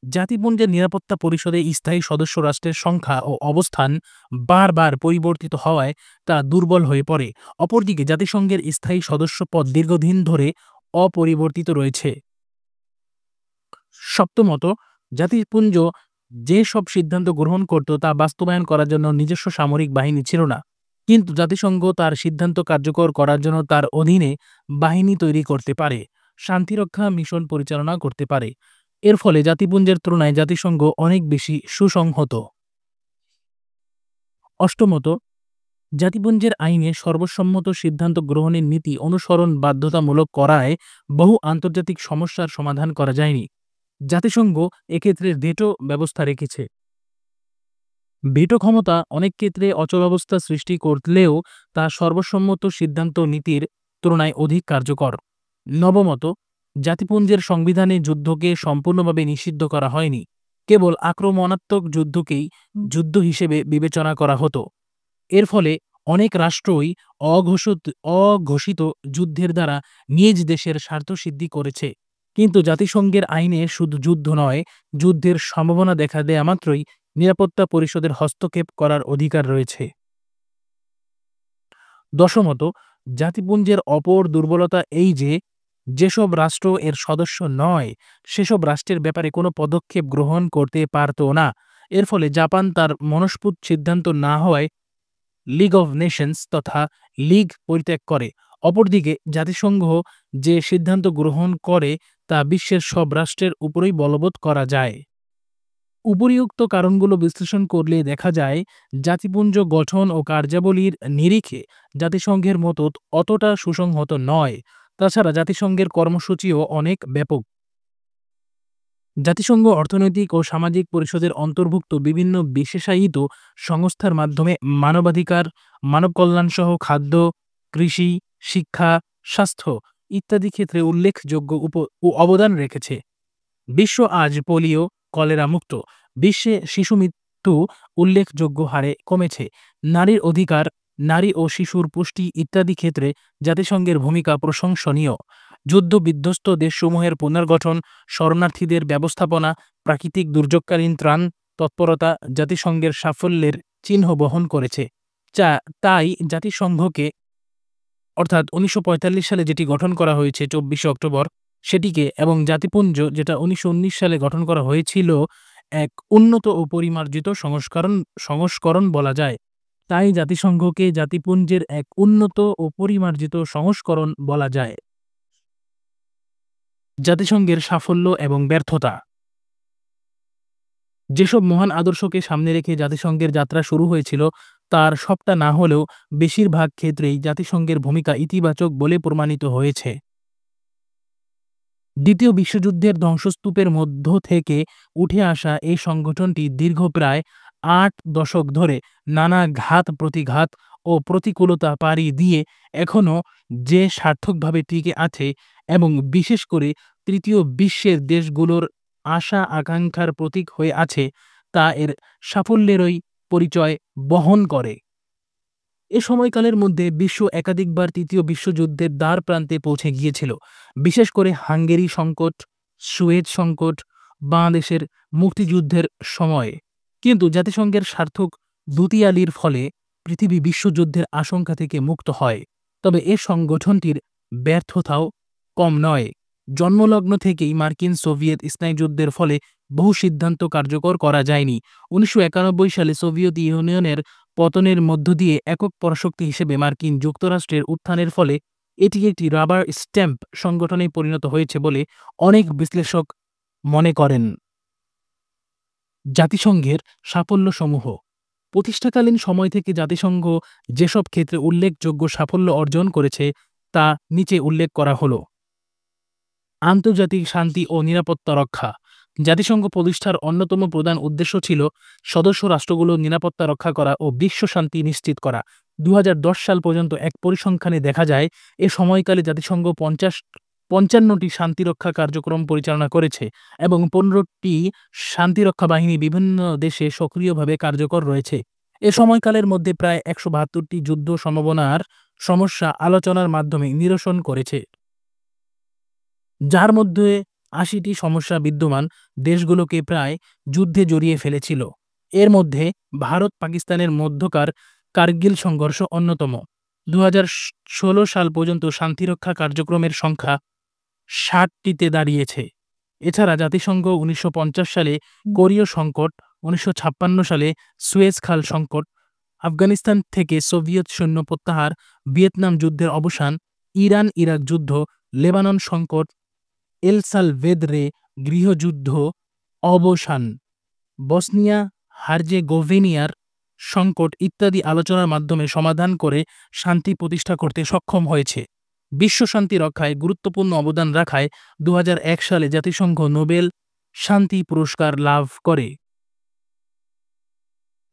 জাতিপুঞ্জের নিরাপত্তা পরিষদে স্থায়ী সদস্য রাষ্ট্রের সংখ্যা ও অবস্থান বারবার পরিবর্তিত হওয়ায় তা দুর্বল হয়ে পড়ে। অপরদিকে জাতিসংঘের স্থায়ী সদস্যপদ দীর্ঘদিন ধরে অপরিবর্তিত রয়েছে। সপ্তমত, জাতিপুঞ্জ যে সব সিদ্ধান্ত গ্রহণ করত তা বাস্তবায়ন করার জন্য নিজস্ব সামরিক বাহিনী ছিল না, কিন্তু জাতিসংঘ তার সিদ্ধান্ত কার্যকর করার জন্য তার অধীনে বাহিনী তৈরি করতে পারে, শান্তিরক্ষা মিশন পরিচালনা করতে পারে। এর ফলে জাতিপুঞ্জের তুলনায় জাতিসংঘ অনেক বেশি সুসংহত। অষ্টমত, জাতিপুঞ্জের আইনে সর্বসম্মত সিদ্ধান্ত গ্রহণের নীতি অনুসরণ বাধ্যতামূলক করায় বহু আন্তর্জাতিক সমস্যার সমাধান করা যায়নি। জাতিসংঘ এক্ষেত্রে ভেটো ব্যবস্থা রেখেছে। ভেটো ক্ষমতা অনেক ক্ষেত্রে অচলাবস্থা সৃষ্টি করলেও তা সর্বসম্মত সিদ্ধান্ত নীতির তুলনায় অধিক কার্যকর। নবমত, জাতিপুঞ্জের সংবিধানে যুদ্ধকে সম্পূর্ণভাবে নিষিদ্ধ করা হয়নি, কেবল আক্রমণাত্মক যুদ্ধকেই যুদ্ধ হিসেবে বিবেচনা করা হতো। এর ফলে অনেক রাষ্ট্রই অঘোষিত যুদ্ধের দ্বারা নিজ দেশের স্বার্থসিদ্ধি করেছে। কিন্তু জাতিসংঘের আইনে শুধু যুদ্ধ নয়, যুদ্ধের সম্ভাবনা দেখা দেয়া মাত্রই নিরাপত্তা পরিষদের হস্তক্ষেপ করার অধিকার রয়েছে। দশমত, জাতিপুঞ্জের অপর দুর্বলতা এই যে যেসব রাষ্ট্র এর সদস্য নয় সেসব রাষ্ট্রের ব্যাপারে কোনো পদক্ষেপ গ্রহণ করতে পারত না। এর ফলে জাপান তার মনস্পুত সিদ্ধান্ত না হওয়ায় লিগ অব নেশনস তথা লীগ পরিত্যাগ করে। অপরদিকে জাতিসংঘ যে সিদ্ধান্ত গ্রহণ করে তা বিশ্বের সব রাষ্ট্রের উপরই বলবৎ করা যায়। উপরিউক্ত কারণগুলো বিশ্লেষণ করলে দেখা যায় জাতিপুঞ্জ গঠন ও কার্যাবলীর নিরিখে জাতিসংঘের মতো অতটা সুসংহত নয়। তাছাড়া জাতিসংঘের কর্মসূচিও অনেক ব্যাপক। জাতিসংঘ অর্থনৈতিক ও সামাজিক পরিষদের অন্তর্ভুক্ত বিভিন্ন বিশেষায়িত সংস্থার মাধ্যমে মানবাধিকার, মানব কল্যাণসহ খাদ্য, কৃষি, শিক্ষা, স্বাস্থ্য ইত্যাদি ক্ষেত্রে উল্লেখযোগ্য অবদান রেখেছে। বিশ্ব আজ পোলিও, কলেরা মুক্ত। বিশ্বে শিশু মৃত্যু উল্লেখযোগ্য হারে কমেছে। নারীর অধিকার, নারী ও শিশুর পুষ্টি ইত্যাদি ক্ষেত্রে জাতিসংঘের ভূমিকা প্রশংসনীয়। যুদ্ধ বিধ্বস্ত দেশসমূহের পুনর্গঠন, শরণার্থীদের ব্যবস্থাপনা, প্রাকৃতিক দুর্যোগকালীন ত্রাণ তৎপরতা জাতিসংঘের সাফল্যের চিহ্ন বহন করেছে। তাই জাতিসংঘকে অর্থাৎ 1945 সালে যেটি গঠন করা হয়েছে 24শে অক্টোবর সেটিকে এবং জাতিপুঞ্জ যেটা 1919 সালে গঠন করা হয়েছিল এক উন্নত ও পরিমার্জিত সংস্করণ বলা যায়। তাই জাতিসংঘকে জাতিপুঞ্জের এক উন্নত ও পরিমার্জিত সংস্করণ বলা যায়। জাতিসংঘের সাফল্য এবং ব্যর্থতা। যেসব মহান আদর্শকে সামনে রেখে জাতিসংঘের যাত্রা শুরু হয়েছিল তার সবটা না হলেও বেশিরভাগ ক্ষেত্রেই জাতিসংঘের ভূমিকা ইতিবাচক বলে প্রমাণিত হয়েছে। দ্বিতীয় বিশ্বযুদ্ধের ধ্বংসস্তূপের মধ্য থেকে উঠে আসা এই সংগঠনটি দীর্ঘ প্রায় 8 দশক ধরে নানা ঘাত প্রতিঘাত ও প্রতিকূলতা পাড়ি দিয়ে এখনও যে সার্থকভাবে টিকে আছে এবং বিশেষ করে তৃতীয় বিশ্বের দেশগুলোর আশা আকাঙ্ক্ষার প্রতীক হয়ে আছে তা এর সাফল্যেরই পরিচয় বহন করে। এ সময়কালের মধ্যে বিশ্ব একাধিকবার তৃতীয় বিশ্বযুদ্ধের দ্বার প্রান্তে পৌঁছে গিয়েছিল, বিশেষ করে হাঙ্গেরি সংকট, সুয়েজ সংকট, বাংলাদেশের মুক্তিযুদ্ধের সময়ে। কিন্তু জাতিসংঘের সার্থক দুতিয়ালির ফলে পৃথিবী বিশ্বযুদ্ধের আশঙ্কা থেকে মুক্ত হয়। তবে এ সংগঠনটির ব্যর্থতাও কম নয়। জন্মলগ্ন থেকেই মার্কিন সোভিয়েত স্নায়ুযুদ্ধের ফলে বহু সিদ্ধান্ত কার্যকর করা যায়নি। 1991 সালে সোভিয়েত ইউনিয়নের পতনের মধ্য দিয়ে একক পরাশক্তি হিসেবে মার্কিন যুক্তরাষ্ট্রের উত্থানের ফলে এটি একটি রাবার স্ট্যাম্প সংগঠনে পরিণত হয়েছে বলে অনেক বিশ্লেষক মনে করেন। জাতিসংঘের সাফল্যসমূহ। প্রতিষ্ঠাকালীন সময় থেকে জাতিসংঘ যেসব ক্ষেত্রে উল্লেখযোগ্য সাফল্য অর্জন করেছে তা নিচে উল্লেখ করা হলো। আন্তর্জাতিক শান্তি ও নিরাপত্তা রক্ষা। জাতিসংঘ প্রতিষ্ঠার অন্যতম প্রধান উদ্দেশ্য ছিল সদস্য রাষ্ট্রগুলোর নিরাপত্তা রক্ষা করা ও বিশ্ব শান্তি নিশ্চিত করা। 2010 সাল পর্যন্ত এক পরিসংখ্যানে দেখা যায় এ সময়কালে জাতিসংঘ 55টি শান্তিরক্ষা কার্যক্রম পরিচালনা করেছে এবং 15টি শান্তিরক্ষা বাহিনী বিভিন্ন দেশে সক্রিয়ভাবে কার্যকর রয়েছে। এ সময়কালের মধ্যে প্রায় 172টি যুদ্ধ সম্ভাবনার সমস্যা আলোচনার মাধ্যমে নিরসন করেছে, যার মধ্যে 80টি সমস্যা বিদ্যমান দেশগুলোকে প্রায় যুদ্ধে জড়িয়ে ফেলেছিল। এর মধ্যে ভারত পাকিস্তানের মধ্যকার কার্গিল সংঘর্ষ অন্যতম। 2016 সাল পর্যন্ত শান্তিরক্ষা কার্যক্রমের সংখ্যা 60টিতে দাঁড়িয়েছে। এছাড়া জাতিসংঘ ১৯৫০ সালে কোরীয় সংকট, ১৯৫৬ সালে সুয়েজ খাল সংকট, আফগানিস্তান থেকে সোভিয়েত সৈন্য প্রত্যাহার, ভিয়েতনাম যুদ্ধের অবসান, ইরান ইরাক যুদ্ধ, লেবানন সংকট, এল সালভেদরে গৃহযুদ্ধ অবসান, বসনিয়া হার্জেগোভিনিয়ার সংকট ইত্যাদি আলোচনার মাধ্যমে সমাধান করে শান্তি প্রতিষ্ঠা করতে সক্ষম হয়েছে। বিশ্ব শান্তি রক্ষায় গুরুত্বপূর্ণ অবদান রাখায় ২০০১ সালে জাতিসংঘ নোবেল শান্তি পুরস্কার লাভ করে।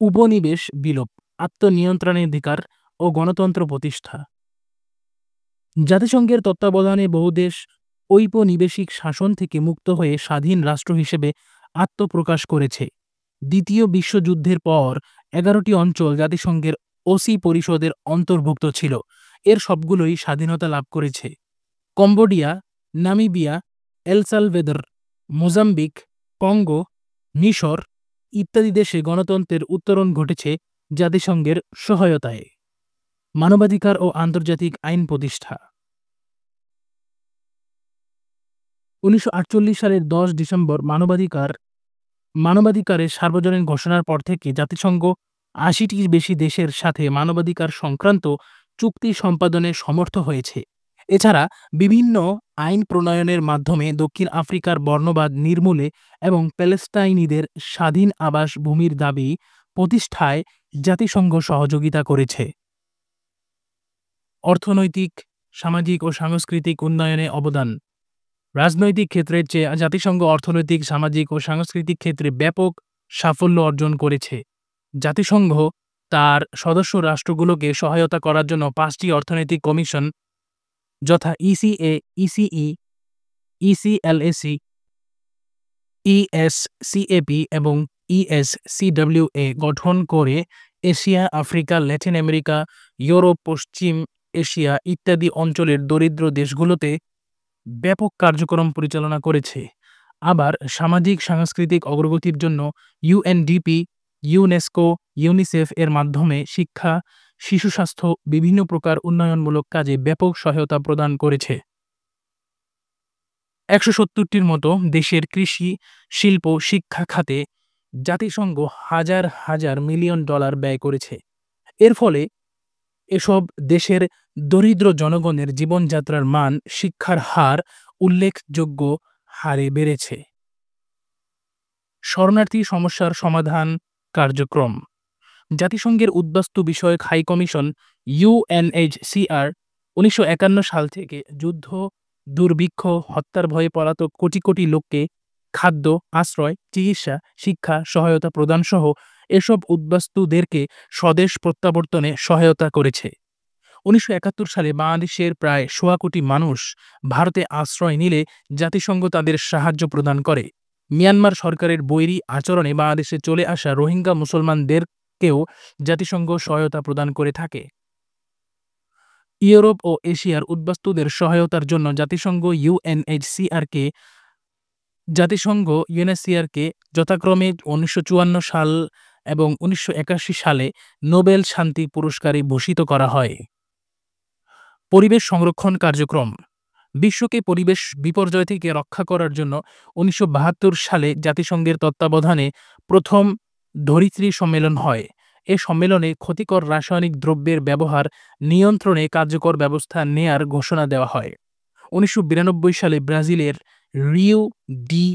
উপনিবেশ বিলোপ, আত্মনিয়ন্ত্রণাধিকার ও গণতন্ত্র প্রতিষ্ঠা। জাতিসংঘের তত্ত্বাবধানে বহু দেশ ঔপনিবেশিক শাসন থেকে মুক্ত হয়ে স্বাধীন রাষ্ট্র হিসেবে আত্মপ্রকাশ করেছে। দ্বিতীয় বিশ্বযুদ্ধের পর ১১টি অঞ্চল জাতিসংঘের ওসি পরিষদের অন্তর্ভুক্ত ছিল। এর সবগুলোই স্বাধীনতা লাভ করেছে। কম্বোডিয়া, নামিবিয়া, এল সালভেদর, মোজাম্বিক, কঙ্গো, মিশর ইত্যাদি দেশে গণতন্ত্রের উত্তরণ ঘটেছে জাতিসংঘের সহায়তায়। মানবাধিকার ও আন্তর্জাতিক আইন প্রতিষ্ঠা। ১৯৪৮ সালের ১০ ডিসেম্বর মানবাধিকারের সার্বজনীন ঘোষণার পর থেকে জাতিসংঘ ৮০টির বেশি দেশের সাথে মানবাধিকার সংক্রান্ত চুক্তি সম্পাদনে সমর্থ হয়েছে। এছাড়া বিভিন্ন আইন প্রণয়নের মাধ্যমে দক্ষিণ আফ্রিকার বর্ণবাদ নির্মূলে এবং প্যালেস্টাইনিদের স্বাধীন আবাস ভূমির দাবি প্রতিষ্ঠায় জাতিসংঘ সহযোগিতা করেছে। অর্থনৈতিক, সামাজিক ও সাংস্কৃতিক উন্নয়নে অবদান। রাজনৈতিক ক্ষেত্রের চেয়ে জাতিসংঘ অর্থনৈতিক, সামাজিক ও সাংস্কৃতিক ক্ষেত্রে ব্যাপক সাফল্য অর্জন করেছে। জাতিসংঘ তার সদস্য রাষ্ট্রগুলোকে সহায়তা করার জন্য ৫টি অর্থনৈতিক কমিশন যথা ইসিএ, ইসিই, ইসিএলএসি, ইএসসিএপি এবং ইএসসিডব্লিউএ গঠন করে Asia, Africa, Latin America, Europe, পশ্চিম এশিয়া ইত্যাদি অঞ্চলের দরিদ্র দেশগুলোতে ব্যাপক কার্যক্রম পরিচালনা করেছে। আবার সামাজিক সাংস্কৃতিক অগ্রগতির জন্য ইউএনডিপি, ইউনেস্কো, ইউনিসেফ এর মাধ্যমে শিক্ষা, শিশু স্বাস্থ্য, বিভিন্ন প্রকার উন্নয়নমূলক কাজে ব্যাপক সহায়তা প্রদান করেছে। ১৭০টির মতো দেশের কৃষি, শিল্প, শিক্ষা খাতে জাতিসংঘ হাজার হাজার মিলিয়ন ডলার ব্যয় করেছে। এর ফলে এসব দেশের দরিদ্র জনগণের জীবনযাত্রার মান, শিক্ষার হার উল্লেখযোগ্য হারে বেড়েছে। শরণার্থী সমস্যার সমাধান কার্যক্রম। জাতিসংঘের উদ্বাস্তু বিষয়ক হাই কমিশন ইউএনএইচসিআর ১৯৫১ সাল থেকে যুদ্ধ, দুর্ভিক্ষ, হত্যার ভয়ে পলাতক কোটি কোটি লোককে খাদ্য, আশ্রয়, চিকিৎসা, শিক্ষা, সহায়তা প্রদানসহ এসব উদ্বাস্তুদেরকে স্বদেশ প্রত্যাবর্তনে সহায়তা করেছে। ১৯৭১ সালে বাংলাদেশের প্রায় ১৬ কোটি মানুষ ভারতে আশ্রয় নিলে জাতিসংঘ তাদের সাহায্য প্রদান করে। মিয়ানমার সরকারের বৈরী আচরণে বাংলাদেশে চলে আসা রোহিঙ্গা মুসলমানদেরকেও জাতিসংঘ সহায়তা প্রদান করে থাকে। ইউরোপ ও এশিয়ার উদ্বাস্তুদের সহায়তার জন্য জাতিসংঘ ইউএনএইচসিআরকে যথাক্রমে ১৯৫৪ সাল এবং ১৯৮১ সালে নোবেল শান্তি পুরস্কারে ভূষিত করা হয়। পরিবেশ সংরক্ষণ কার্যক্রম। বিশ্বকে পরিবেশ বিপর্যয় থেকে রক্ষা করার জন্য ১৯৭২ সালে জাতিসংঘের তত্ত্বাবধানে প্রথম ধরিত্রী সম্মেলন হয়। এ সম্মেলনে ক্ষতিকর রাসায়নিক দ্রব্যের ব্যবহার নিয়ন্ত্রণে কার্যকর ব্যবস্থা নেয়ার ঘোষণা দেওয়া হয়। ১৯৯২ সালে ব্রাজিলের রিও ডি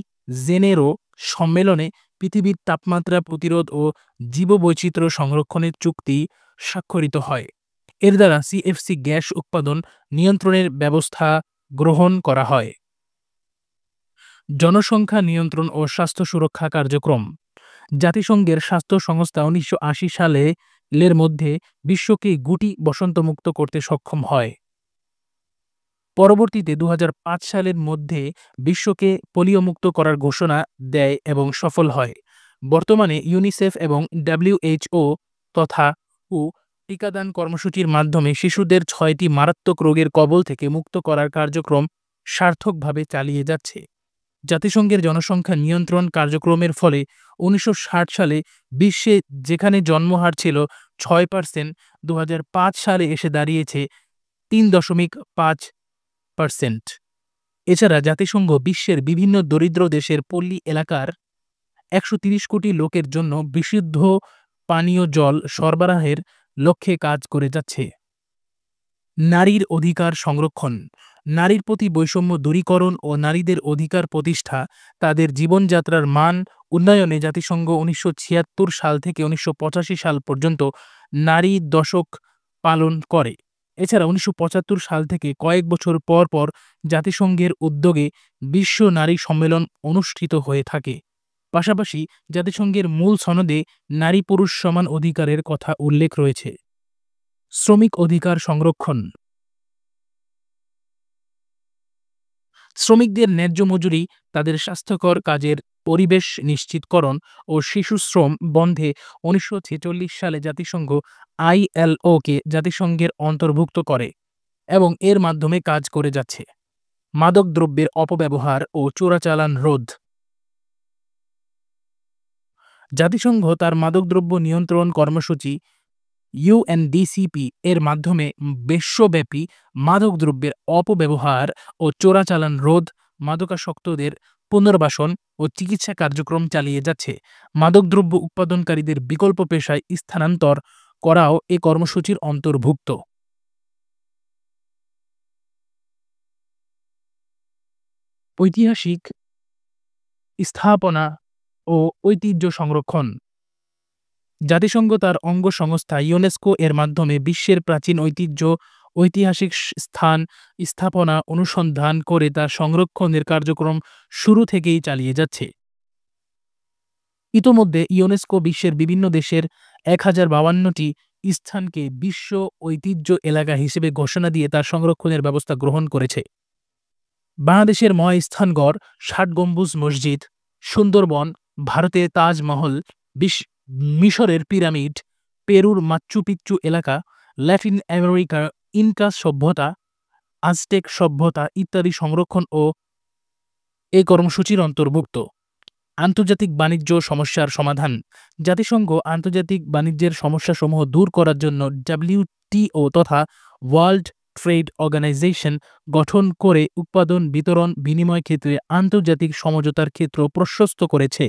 জেনেরো সম্মেলনে পৃথিবীর তাপমাত্রা প্রতিরোধ ও জীববৈচিত্র্য সংরক্ষণের চুক্তি স্বাক্ষরিত হয়। এর দ্বারা সিএফসি গ্যাস উৎপাদন নিয়ন্ত্রণের ব্যবস্থা গ্রহণ করা হয়। জনসংখ্যা নিয়ন্ত্রণ ও স্বাস্থ্য সুরক্ষা কার্যক্রম। জাতিসংঘের স্বাস্থ্য সংস্থা ১৯৮০ সালের মধ্যে বিশ্বকে গুটি বসন্তমুক্ত করতে সক্ষম হয়। পরবর্তীতে ২০০৫ সালের মধ্যে বিশ্বকে পোলিওমুক্ত করার ঘোষণা দেয় এবং সফল হয়। বর্তমানে ইউনিসেফ এবং ডব্লিউএইচও তথা টিকাদান কর্মসূচির মাধ্যমে শিশুদের ৬টি মারাত্মক রোগের কবল থেকে মুক্ত করার কার্যক্রম সার্থকভাবে চালিয়ে যাচ্ছে। জাতিসংঘের জনসংখ্যা নিয়ন্ত্রণ কার্যক্রমের ফলে ১৯৬০ সালে বিশ্বে যেখানে জন্মহার ছিল ৬%, ২০০৫ সালে এসে দাঁড়িয়েছে ৩.৫%। এছাড়া জাতিসংঘ বিশ্বের বিভিন্ন দরিদ্র দেশের পল্লী এলাকার ১৩০ কোটি লোকের জন্য বিশুদ্ধ পানীয় জল সরবরাহের লক্ষ্যে কাজ করে যাচ্ছে। নারীর অধিকার সংরক্ষণ, নারীর প্রতি বৈষম্য দূরীকরণ ও নারীদের অধিকার প্রতিষ্ঠা, তাদের জীবনযাত্রার মান উন্নয়নে জাতিসংঘ ১৯৭৬ সাল থেকে ১৯৮৫ সাল পর্যন্ত নারী দশক পালন করে। এছাড়া ১৯৭৫ সাল থেকে কয়েক বছর পর পর জাতিসংঘের উদ্যোগে বিশ্ব নারী সম্মেলন অনুষ্ঠিত হয়ে থাকে। পাশাপাশি জাতিসংঘের মূল সনদে নারী পুরুষ সমান অধিকারের কথা উল্লেখ রয়েছে। শ্রমিক অধিকার সংরক্ষণ, শ্রমিকদের ন্যায্য মজুরি, তাদের স্বাস্থ্যকর কাজের পরিবেশ নিশ্চিতকরণ ও শিশু শ্রম বন্ধে ১৯৪৬ সালে জাতিসংঘ ILO-কে জাতিসংঘের অন্তর্ভুক্ত করে এবং এর মাধ্যমে কাজ করে যাচ্ছে। মাদকদ্রব্যের অপব্যবহার ও চোরাচালান রোধ, জাতিসংঘ তার মাদকদ্রব্য নিয়ন্ত্রণ কর্মসূচি UNDCP এর মাধ্যমে বিশ্বব্যাপী মাদকদ্রব্যের অপব্যবহার ও চোরাচালান রোধ, মাদকাসক্তদের পুনর্বাসন ও চিকিৎসা কার্যক্রম চালিয়ে যাচ্ছে। মাদকদ্রব্য উৎপাদনকারীদের বিকল্প পেশায় স্থানান্তর করাও এ কর্মসূচির অন্তর্ভুক্ত। ঐতিহাসিক স্থাপনা ও ঐতিহ্য সংরক্ষণ, জাতিসংঘ তার অঙ্গ সংস্থা ইউনেস্কো এর মাধ্যমে বিশ্বের প্রাচীন ঐতিহ্য, ঐতিহাসিক স্থান, স্থাপনা অনুসন্ধান করে তার সংরক্ষণের কার্যক্রম শুরু থেকেই চালিয়ে যাচ্ছে। ইতোমধ্যে ইউনেস্কো বিশ্বের বিভিন্ন দেশের ১,০৫২টি স্থানকে বিশ্ব ঐতিহ্য এলাকা হিসেবে ঘোষণা দিয়ে তার সংরক্ষণের ব্যবস্থা গ্রহণ করেছে। বাংলাদেশের মহাস্থানগড়, ৬০ গম্বুজ মসজিদ, সুন্দরবন, ভারতের তাজমহল, মিশরের পিরামিড, পেরুর মাচ্চু পিচ্চু এলাকা, ল্যাটিন আমেরিকার ইনকা সভ্যতা, আজটেক সভ্যতা ইত্যাদি সংরক্ষণ ও এই কর্মসূচির অন্তর্ভুক্ত। আন্তর্জাতিক বাণিজ্য সমস্যার সমাধান, জাতিসংঘ আন্তর্জাতিক বাণিজ্যের সমস্যাসমূহ দূর করার জন্য WTO তথা ওয়ার্ল্ড ট্রেড অর্গানাইজেশন গঠন করে উৎপাদন, বিতরণ, বিনিময় ক্ষেত্রে আন্তর্জাতিক সমঝোতার ক্ষেত্র প্রশস্ত করেছে।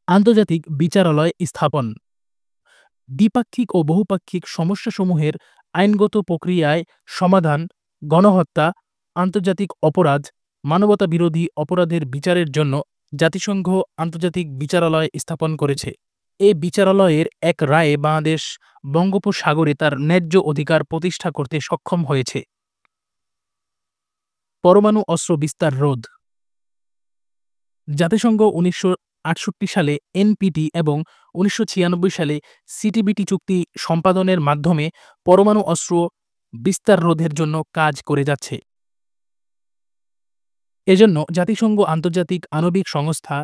আন্তর্জাতিক বিচারালয় স্থাপন, দ্বিপাক্ষিক ও বহুপাক্ষিক সমস্যাসমূহের আইনগত প্রক্রিয়ায় সমাধান, গণহত্যা, আন্তর্জাতিক অপরাধ, মানবতা বিরোধী অপরাধের বিচারের জন্য জাতিসংঘ আন্তর্জাতিক বিচারালয় স্থাপন করেছে। এ বিচারালয়ের এক রায়ে বাংলাদেশ বঙ্গোপসাগরে তার ন্যায্য অধিকার প্রতিষ্ঠা করতে সক্ষম হয়েছে। পরমাণু অস্ত্র বিস্তার রোধ, জাতিসংঘ ১৯৬৮ সালে NPT এবং ১৯৯৬ সালে CTBT চুক্তি সম্পাদনের মাধ্যমে পরমাণু অস্ত্র বিস্তার রোধের জন্য কাজ করে যাচ্ছে। এজন্য জাতিসংঘ আন্তর্জাতিক আণবিক সংস্থা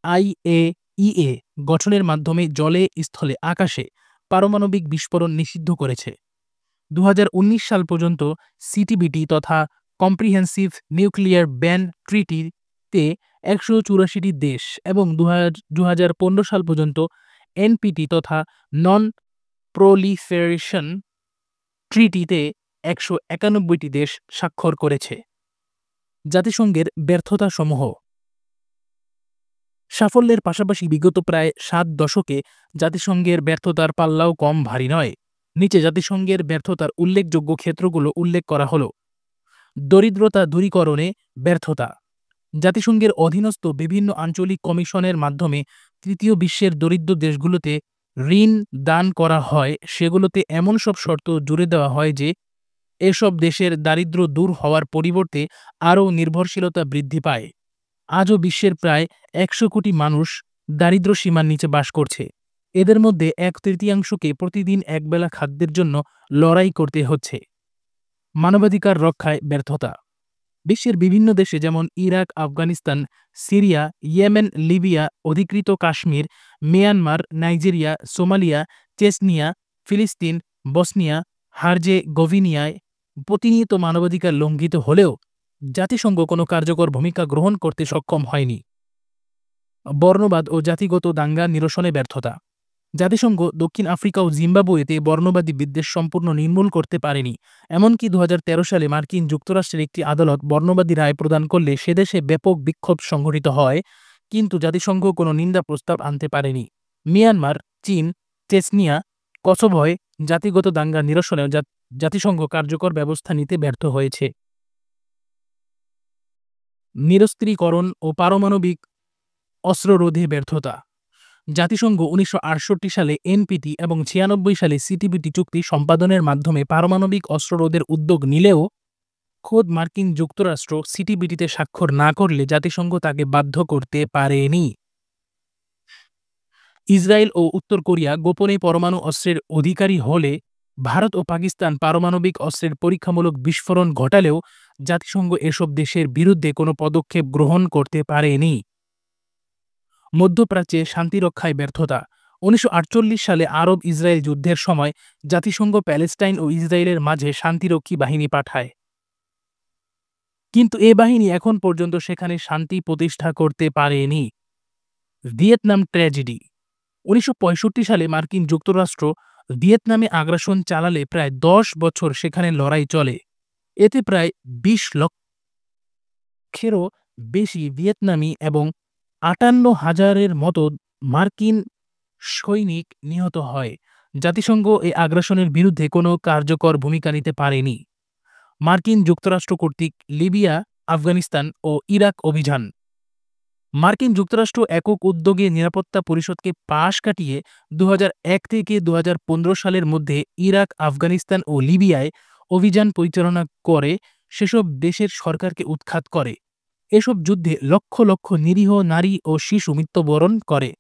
IAEA গঠনের মাধ্যমে জলে, স্থলে, আকাশে পারমাণবিক বিস্ফোরণ নিষিদ্ধ করেছে। ২০১৯ সাল পর্যন্ত CTBT তথা কম্প্রিহেন্সিভ নিউক্লিয়ার ব্যান ট্রিটিতে ১৮৪টি দেশ এবং ২০১৫ সাল পর্যন্ত NPT তথা নন প্রলিফেরেশন ট্রিটিতে ১৯১টি দেশ স্বাক্ষর করেছে। জাতিসংঘের ব্যর্থতাসমূহ, সাফল্যের পাশাপাশি বিগত প্রায় ৭ দশকে জাতিসংঘের ব্যর্থতার পাল্লাও কম ভারী নয়। নিচে জাতিসংঘের ব্যর্থতার উল্লেখযোগ্য ক্ষেত্রগুলো উল্লেখ করা হলো। দরিদ্রতা দূরীকরণে ব্যর্থতা, জাতিসংঘের অধীনস্থ বিভিন্ন আঞ্চলিক কমিশনের মাধ্যমে তৃতীয় বিশ্বের দরিদ্র দেশগুলোতে ঋণ দান করা হয়, সেগুলোতে এমন সব শর্ত জুড়ে দেওয়া হয় যে এসব দেশের দারিদ্র্য দূর হওয়ার পরিবর্তে আরও নির্ভরশীলতা বৃদ্ধি পায়। আজও বিশ্বের প্রায় ১০০ কোটি মানুষ দারিদ্র্য সীমার নিচে বাস করছে। এদের মধ্যে ১/৩ প্রতিদিন একবেলা খাদ্যের জন্য লড়াই করতে হচ্ছে। মানবাধিকার রক্ষায় ব্যর্থতা, বিশ্বের বিভিন্ন দেশে যেমন Iraq, Afghanistan, Syria, Yemen, Libya, অধিকৃত Kashmir, Myanmar, Nigeria, Somalia, Chechnya, ফিলিস্তিন, বসনিয়া, হার্জেগোভিনিয়ায় প্রতিনিয়ত মানবাধিকার লঙ্ঘিত হলেও জাতিসংঘ কোনো কার্যকর ভূমিকা গ্রহণ করতে সক্ষম হয়নি। বর্ণবাদ ও জাতিগত দাঙ্গা নিরসনে ব্যর্থতা, জাতিসংঘ দক্ষিণ আফ্রিকা ও জিম্বাবুয়েতে বর্ণবাদী বিদ্বেষ সম্পূর্ণ নির্মূল করতে পারেনি। এমনকি ২০১৩ সালে মার্কিন যুক্তরাষ্ট্রের একটি আদালত বর্ণবাদী রায় প্রদান করলে সেদেশে ব্যাপক বিক্ষোভ সংঘটিত হয়, কিন্তু জাতিসংঘ কোনো নিন্দা প্রস্তাব আনতে পারেনি। মিয়ানমার, চীন, চেচনিয়া, কসোভোয় জাতিগত দাঙ্গা নিরসনে জাতিসংঘ কার্যকর ব্যবস্থা নিতে ব্যর্থ হয়েছে। নিরস্ত্রীকরণ ও পারমাণবিক অস্ত্ররোধে ব্যর্থতা। জাতিসংঘ ১৯৬৮ সালে এনপিটি এবং ৯৬ সালে সিটিবিটি চুক্তি সম্পাদনের মাধ্যমে পারমাণবিক অস্ত্ররোধের উদ্যোগ নিলেও খোদ মার্কিন যুক্তরাষ্ট্র সিটিবিটিতে স্বাক্ষর না করলে জাতিসংঘ তাকে বাধ্য করতে পারেনি। ইসরায়েল ও উত্তর কোরিয়া গোপনে পরমাণু অস্ত্রের অধিকারী হলে ভারত ও পাকিস্তান পারমাণবিক অস্ত্রের পরীক্ষামূলক বিস্ফোরণ ঘটালেও জাতিসংঘ এসব দেশের বিরুদ্ধে কোনো পদক্ষেপ গ্রহণ করতে পারেনি। মধ্যপ্রাচ্যে শান্তিরক্ষায় ব্যর্থতা। ১৯৪৮ সালে আরব ইসরায়েল যুদ্ধের সময় জাতিসংঘ প্যালেস্টাইন ও ইসরায়েলের মাঝে শান্তিরক্ষী বাহিনী পাঠায়, কিন্তু এ বাহিনী এখন পর্যন্ত সেখানে শান্তি প্রতিষ্ঠা করতে পারেনি। Vietnam tragedy. ১৯৬৫ সালে মার্কিন যুক্তরাষ্ট্র ভিয়েতনামে আগ্রাসন চালালে প্রায় ১০ বছর সেখানে লড়াই চলে। এতে প্রায় ২০ লক্ষেরও বেশি ভিয়েতনামি এবং ৫৮,০০০-এর মতো মার্কিন সৈনিক নিহত হয়। জাতিসংঘ এই আগ্রাসনের বিরুদ্ধে কোনো কার্যকর ভূমিকা নিতে পারেনি। মার্কিন যুক্তরাষ্ট্র কর্তৃক লিবিয়া, আফগানিস্তান ও ইরাক অভিযান। মার্কিন যুক্তরাষ্ট্র একক উদ্যোগে নিরাপত্তা পরিষদকে পাশ কাটিয়ে ২০০১ থেকে ২০১৫ সালের মধ্যে ইরাক, আফগানিস্তান ও লিবিয়ায় অভিযান পরিচালনা করে সেসব দেশের সরকারকে উৎখাত করে। এসব যুদ্ধে লক্ষ লক্ষ নিরীহ নারী ও শিশু মৃত্যুবরণ করে।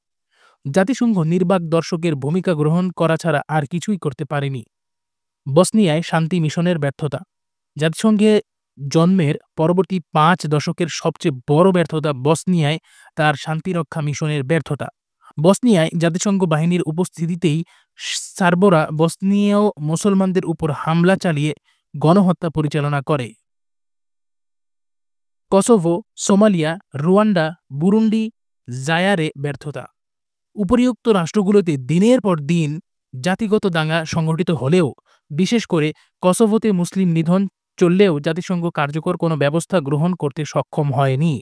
জাতিসংঘ নির্বাক দর্শকের ভূমিকা গ্রহণ করা ছাড়া আর কিছুই করতে পারেনি। বসনিয়ায় শান্তি মিশনের ব্যর্থতা। জাতিসংঘে জন্মের পরবর্তী ৫ দশকের সবচেয়ে বড় ব্যর্থতা বসনিয়ায় তার শান্তিরক্ষা মিশনের ব্যর্থতা। বসনিয়ায় জাতিসংঘ বাহিনীর উপস্থিতিতেই সার্বরা বসনিয়ায় মুসলমানদের উপর হামলা চালিয়ে গণহত্যা পরিচালনা করে। কসোভো, সোমালিয়া, রুয়ান্ডা, বুরুন্ডি, জায়ারে ব্যর্থতা। উপরিউক্ত রাষ্ট্রগুলোতে দিনের পর দিন জাতিগত দাঙ্গা সংঘটিত হলেও, বিশেষ করে কসোভোতে মুসলিম নিধন চললেও জাতিসংঘ কার্যকর কোনো ব্যবস্থা গ্রহণ করতে সক্ষম হয়নি।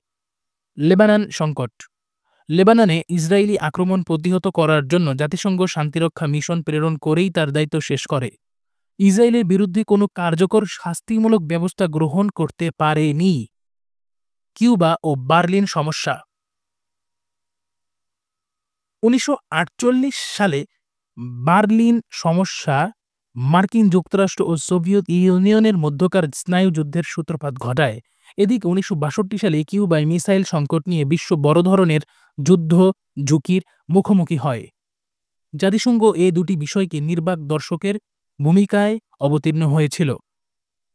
লেবানন সংকট। লেবাননে ইসরায়েলি আক্রমণ প্রতিহত করার জন্য জাতিসংঘ শান্তিরক্ষা মিশন প্রেরণ করেই তার দায়িত্ব শেষ করে। ইসরায়েলের বিরুদ্ধে কোনো কার্যকর শাস্তিমূলক ব্যবস্থা গ্রহণ করতে পারেনি। কিউবা ও বার্লিন সমস্যা। ১৯৪৮ সালে বার্লিন সমস্যা মার্কিন যুক্তরাষ্ট্র ও সোভিয়েত ইউনিয়নের মধ্যকার স্নায়ুযুদ্ধের সূত্রপাত ঘটায়। এদিকে ১৯৬২ সালে কিউবায় মিসাইল সংকট নিয়ে বিশ্ব বড় ধরনের যুদ্ধ ঝুঁকির মুখোমুখি হয়। জাতিসংঘ এ দুটি বিষয়কে নির্বাক দর্শকের ভূমিকায় অবতীর্ণ হয়েছিল।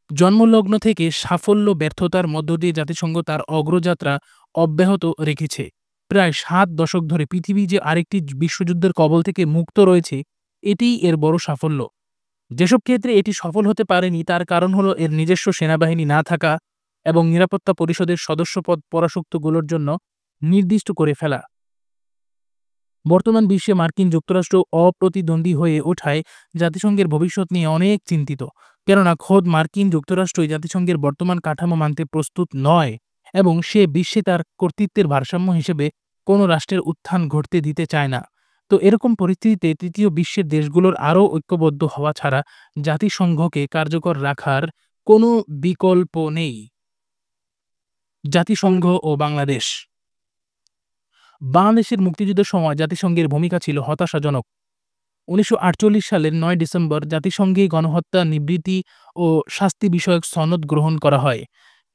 জন্মলগ্ন থেকে সাফল্য ব্যর্থতার মধ্য দিয়ে জাতিসংঘ তার অগ্রযাত্রা অব্যাহত রেখেছে। প্রায় ৭ দশক ধরে পৃথিবী যে আরেকটি বিশ্বযুদ্ধের কবল থেকে মুক্ত রয়েছে, এটিই এর বড় সাফল্য। যেসব ক্ষেত্রে এটি সফল হতে পারেনি তার কারণ হলো এর নিজস্ব সেনাবাহিনী না থাকা এবং নিরাপত্তা পরিষদের সদস্যপদ পরাশক্তগুলোর জন্য নির্দিষ্ট করে ফেলা। বর্তমান বিশ্বে মার্কিন যুক্তরাষ্ট্র অপ্রতিদ্বন্দ্বী হয়ে ওঠায় জাতিসংঘের ভবিষ্যৎ নিয়ে অনেক চিন্তিত, কেননা খোদ মার্কিন যুক্তরাষ্ট্রই জাতিসংঘের বর্তমান কাঠামো মানতে প্রস্তুত নয় এবং সে বিশ্বে তার কর্তৃত্বের ভারসাম্য হিসেবে কোনো রাষ্ট্রের উত্থান ঘটতে দিতে চায় না। তো এরকম পরিস্থিতিতে তৃতীয় বিশ্বের দেশগুলোর আরও ঐক্যবদ্ধ হওয়া ছাড়া জাতিসংঘকে কার্যকর রাখার কোনো বিকল্প নেই। জাতিসংঘ ও বাংলাদেশ। বাংলাদেশের মুক্তিযুদ্ধের সময় জাতিসংঘের ভূমিকা ছিল হতাশাজনক। ১৯৪৮ সালের ৯ ডিসেম্বর জাতিসংঘে গণহত্যা নিবৃত্তি ও শাস্তি বিষয়ক সনদ গ্রহণ করা হয়,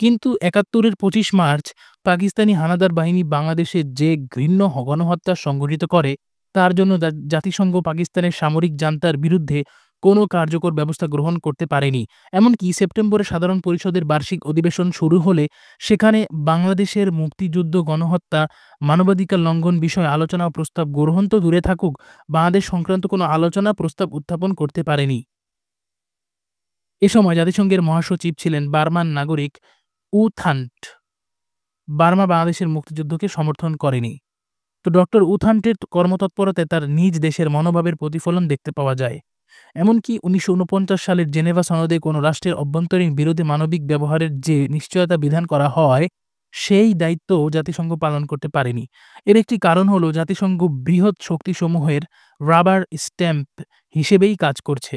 কিন্তু ৭১-এর ২৫ মার্চ পাকিস্তানি হানাদার বাহিনী বাংলাদেশে যে ঘৃণ্য গণহত্যা সংঘটিত করে তার জন্য জাতিসংঘ পাকিস্তানের সামরিক জান্তার বিরুদ্ধে কোনো কার্যকর ব্যবস্থা গ্রহণ করতে পারেনি। এমনকি সেপ্টেম্বরে সাধারণ পরিষদের বার্ষিক অধিবেশন শুরু হলে সেখানে বাংলাদেশের মুক্তিযুদ্ধ, গণহত্যা, মানবাধিকার লঙ্ঘন বিষয়ে আলোচনা প্রস্তাব গ্রহণ তো দূরে থাকুক, বাংলাদেশ সংক্রান্ত কোনো আলোচনা প্রস্তাব উত্থাপন করতে পারেনি। এ সময় জাতিসংঘের মহাসচিব ছিলেন বার্মান নাগরিক উ থান্ট। বার্মা বাংলাদেশের মুক্তিযুদ্ধকে সমর্থন করেনি। তো ডক্টর উথান্টের কর্মতৎপরতায় তার নিজ দেশের মনোভাবের প্রতিফলন দেখতে পাওয়া যায়। এমনকি ১৯৪৯ সালের জেনেভা সনদে কোনো রাষ্ট্রের অভ্যন্তরীণ বিরোধী মানবিক ব্যবহারের যে নিশ্চয়তা বিধান করা হয়, সেই দায়িত্বও জাতিসংঘ পালন করতে পারেনি। এর একটি কারণ হলো জাতিসংঘ বৃহৎ শক্তিসমূহের রাবার স্ট্যাম্প হিসেবেই কাজ করছে।